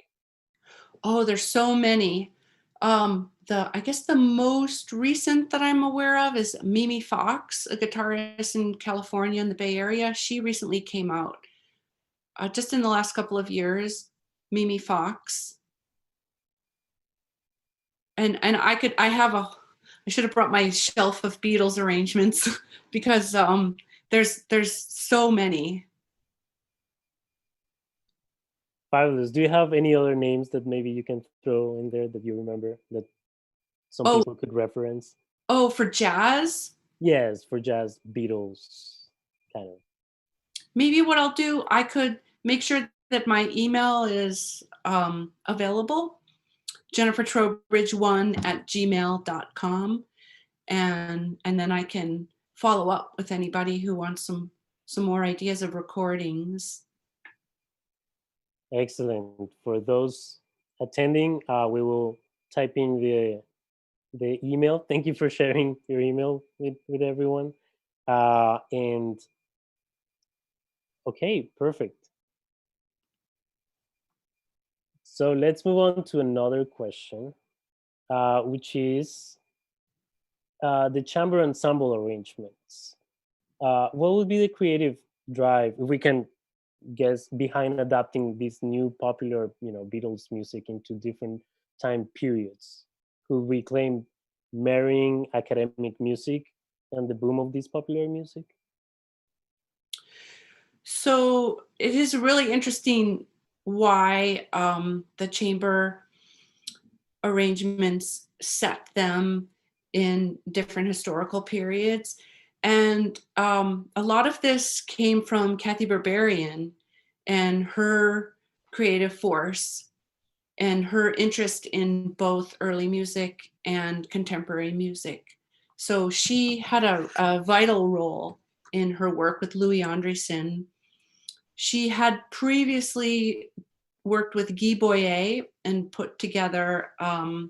Oh, there's so many. I guess the most recent that I'm aware of is Mimi Fox, a guitarist in California in the Bay Area. She recently came out, just in the last couple of years, Mimi Fox. And I should have brought my shelf of Beatles arrangements because there's so many. Fabulous. Do you have any other names that maybe you can throw in there that you remember that some people could reference? Oh, for jazz? Yes, for jazz, Beatles, kind of. Maybe what I'll do, I could make sure that my email is available, jennifertrowbridge1@gmail.com, and then I can follow up with anybody who wants some more ideas of recordings. Excellent. For those attending, we will type in the email. Thank you for sharing your email with everyone. And okay, perfect. So let's move on to another question, which is the chamber ensemble arrangements. What would be the creative drive, if we can guess, behind adapting this new popular, Beatles music into different time periods? Could we claim marrying academic music and the boom of this popular music? So it is really interesting why the chamber arrangements set them in different historical periods. And a lot of this came from Kathy Berberian and her creative force and her interest in both early music and contemporary music. So she had a vital role in her work with Louis Andriessen. She had previously worked with Guy Boyer and put together a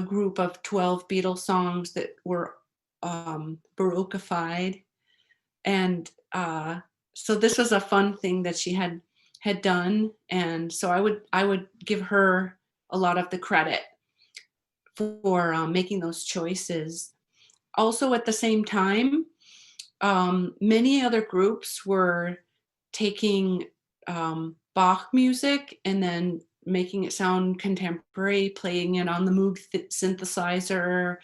group of 12 Beatles songs that were Baroqueified. And so this was a fun thing that she had done. And so I would give her a lot of the credit for making those choices. Also at the same time, many other groups were taking Bach music and then making it sound contemporary, playing it on the Moog synthesizer.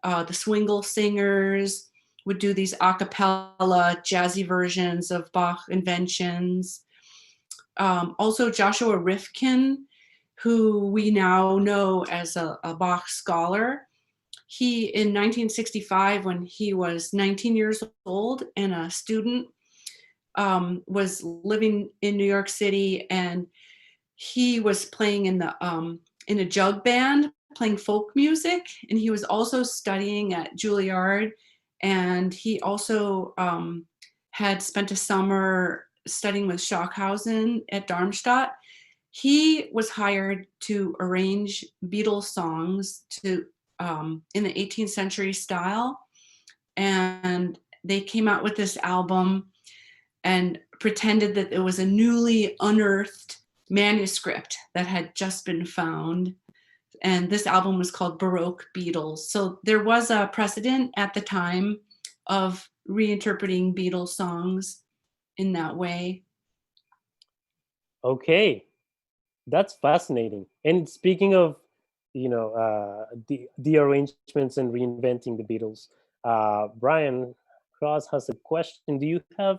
The Swingle singers would do these a cappella jazzy versions of Bach inventions. Also Joshua Rifkin, who we now know as a Bach scholar. He, in 1965, when he was 19 years old and a student, was living in New York City, and he was playing in a jug band, playing folk music, and he was also studying at Juilliard, and he also had spent a summer studying with Stockhausen at Darmstadt. He was hired to arrange Beatles songs to in the 18th century style, and they came out with this album and pretended that it was a newly unearthed manuscript that had just been found. And this album was called Baroque Beatles. So there was a precedent at the time of reinterpreting Beatles songs in that way. Okay, that's fascinating. And speaking of, the arrangements and reinventing the Beatles, Brian Cross has a question. Do you have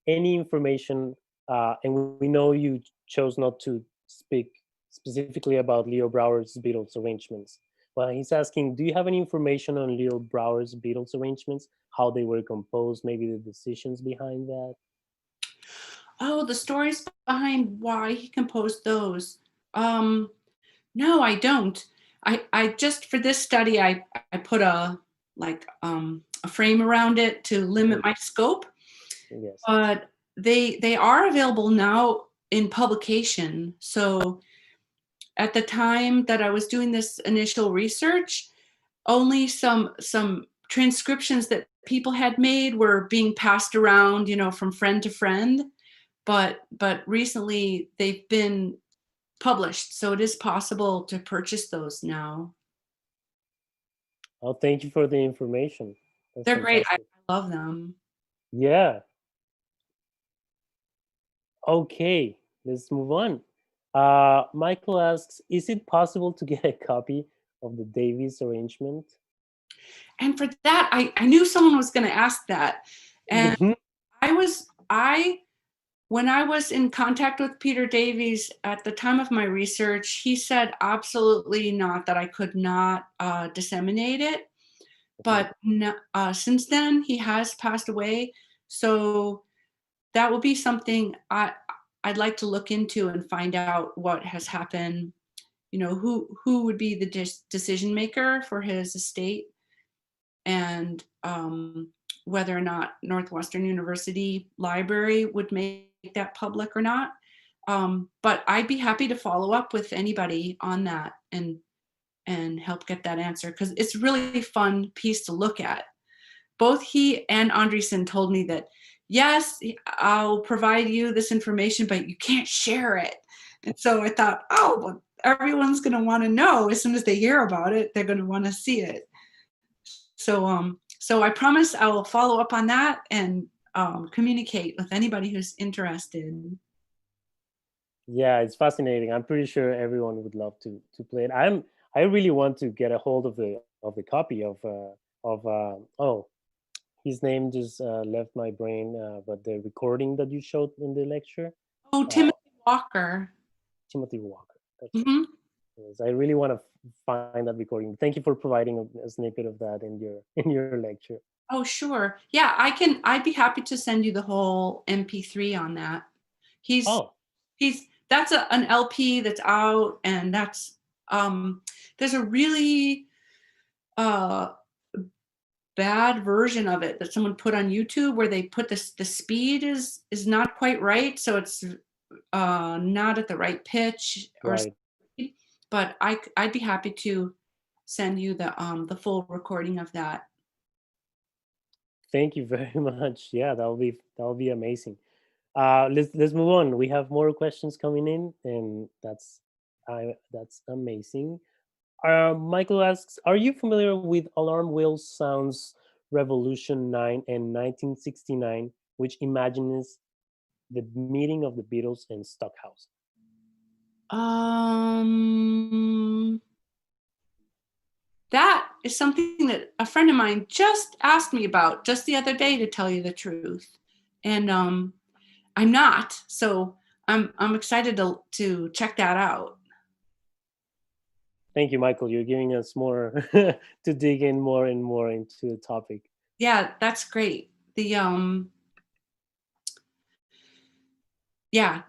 any information? And we know you chose not to speak specifically about Leo Brouwer's Beatles arrangements. Well, he's asking, do you have any information on Leo Brouwer's Beatles arrangements? How they were composed? Maybe the decisions behind that? Oh, the stories behind why he composed those. No, I don't. I just, for this study, I put a frame around it to limit my scope. Yes. But they are available now in publication. So at the time that I was doing this initial research, only some transcriptions that people had made were being passed around, from friend to friend. But recently they've been published, so it is possible to purchase those now. Oh, thank you for the information. That's They're great. I fantastic. love them. Yeah. Okay, let's move on. Michael asks, is it possible to get a copy of the Davies arrangement? And for that, I knew someone was going to ask that. And when I was in contact with Peter Davies at the time of my research, he said absolutely not, that I could not disseminate it. But since then, he has passed away. So that will be something I'd like to look into and find out what has happened. Who would be the decision maker for his estate, and whether or not Northwestern University Library would make that public or not. But I'd be happy to follow up with anybody on that and help get that answer, because it's really fun piece to look at. Both he and Andreessen told me that, yes, I'll provide you this information, but you can't share it. And so I thought, oh, well, everyone's going to want to know. As soon as they hear about it, they're going to want to see it. So I promise I will follow up on that and communicate with anybody who's interested. Yeah, it's fascinating. I'm pretty sure everyone would love to play it. I really want to get a hold of the copy of his name just left my brain, but the recording that you showed in the lecture. Oh, Timothy Walker. Timothy Walker. That's Mm-hmm. Yes, I really want to find that recording. Thank you for providing a snippet of that in your lecture. Oh, sure. Yeah, I'd be happy to send you the whole MP3 on that. That's an LP that's out, and that's there's a really bad version of it that someone put on YouTube where they put the speed is not quite right, so it's not at the right pitch or Right. speed. But I'd be happy to send you the full recording of that. Thank you very much. Yeah, that'll be amazing. Let's move on. We have more questions coming in, and that's amazing. Michael asks, are you familiar with Alarm Wheel Sound's Revolution 9 and 1969, which imagines the meeting of the Beatles and Stockhausen? That is something that a friend of mine just asked me about just the other day, to tell you the truth. And I'm not, so I'm excited to check that out. Thank you, Michael. You're giving us more to dig in more and more into the topic. Yeah, that's great. Yeah.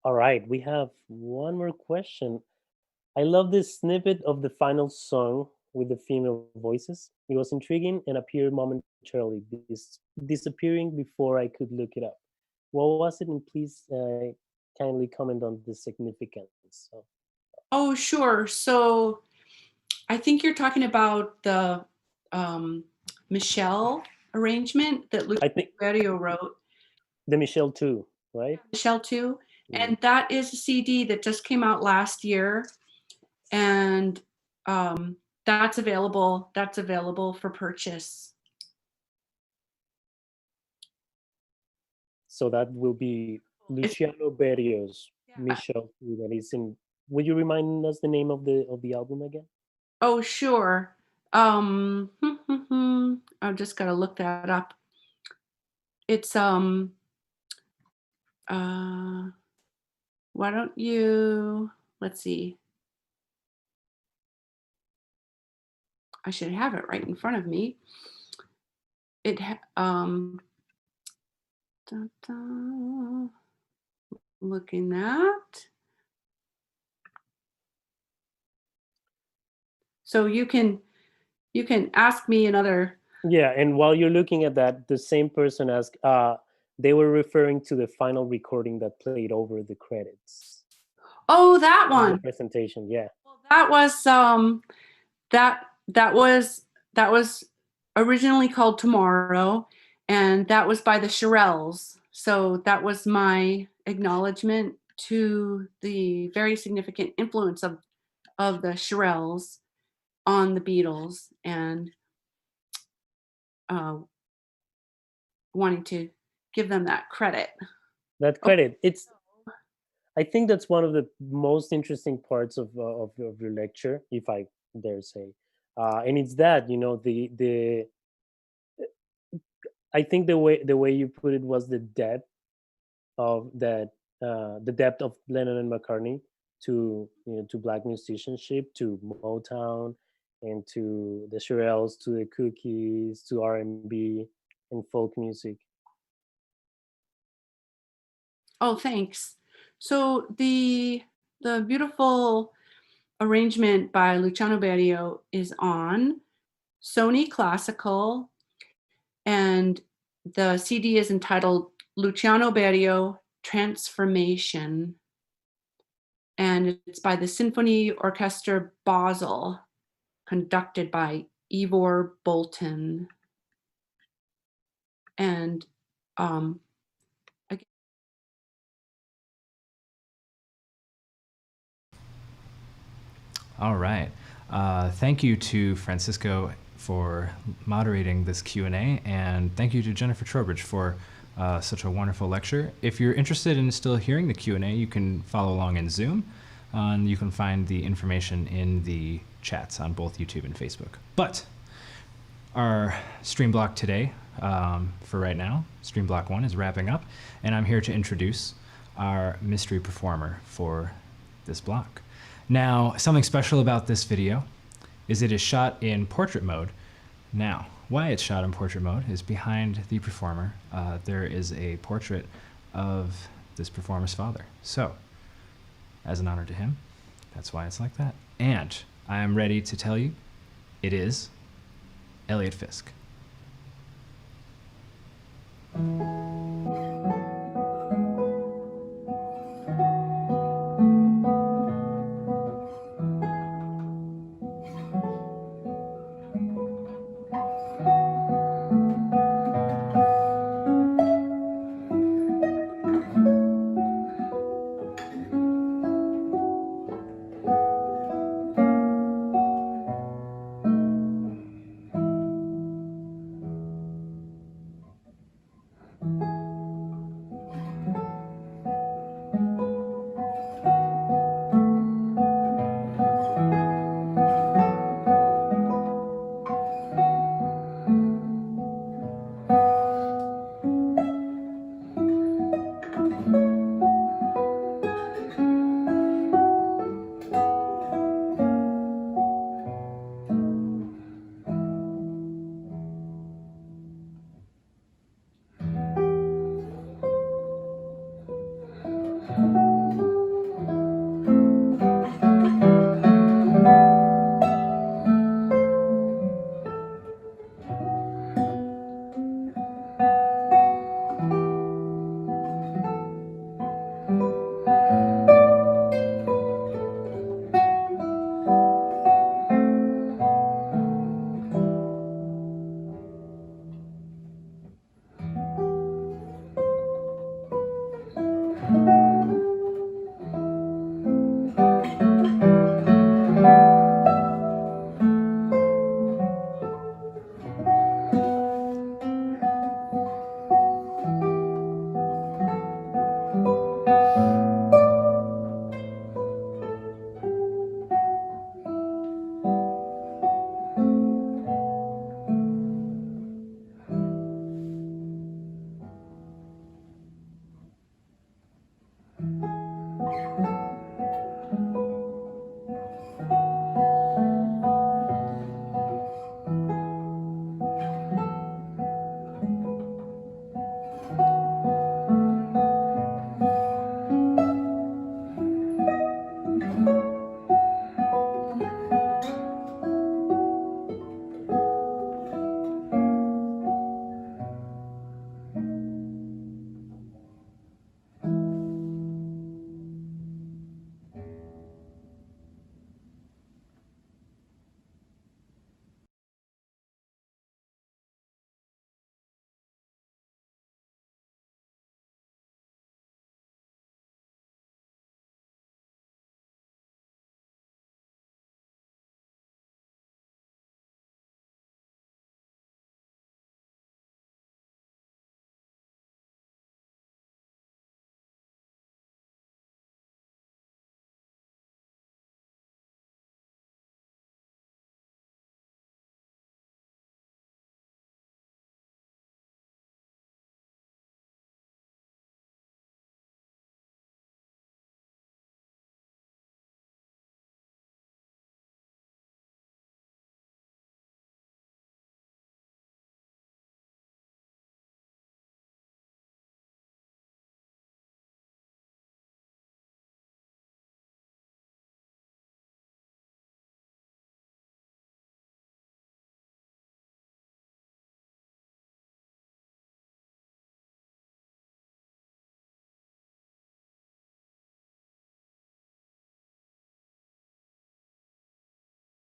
All right, we have one more question. I love this snippet of the final song with the female voices. It was intriguing and appeared momentarily, disappearing before I could look it up. What was it? And please kindly comment on the significance. So, Oh, sure. So I think you're talking about the Michelle arrangement that Desiderio wrote. the Michelle too, right? Michelle too. And that is a CD that just came out last year. And that's available for purchase. So that will be Luciano Berrios, Michelle too. That is in. Would you remind us the name of the album again? Oh, sure. I've just got to look that up. It's why don't you, let's see. I should have it right in front of me. Looking at. So you can ask me another. Yeah, and while you're looking at that, the same person asked, they were referring to the final recording that played over the credits. Oh, that The one. presentation, yeah. That was that was originally called Tomorrow, and that was by the Shirelles. So that was my acknowledgement to the very significant influence of the Shirelles on the Beatles, and wanting to give them that credit. That credit, I think that's one of the most interesting parts of your lecture, if I dare say, and it's that the I think the way you put it was the depth of that, the depth of Lennon and McCartney to to black musicianship, to Motown, and to the Shirelles, to the Cookies, to R&B and folk music. Oh, thanks. So the beautiful arrangement by Luciano Berio is on Sony Classical, and the CD is entitled Luciano Berio Transformation, and it's by the Symphony Orchestra Basel, conducted by Ivor Bolton. And All right. Thank you to Francisco for moderating this Q&A, and thank you to Jennifer Trowbridge for such a wonderful lecture. If you're interested in still hearing the Q&A, you can follow along in Zoom, and you can find the information in the chats on both YouTube and Facebook. But our stream block today, for right now, stream block 1 is wrapping up, and I'm here to introduce our mystery performer for this block. Now, something special about this video is it is shot in portrait mode. Now, why it's shot in portrait mode is behind the performer, there is a portrait of this performer's father. So, as an honor to him, that's why it's like that. And I am ready to tell you, it is Elliot Fisk.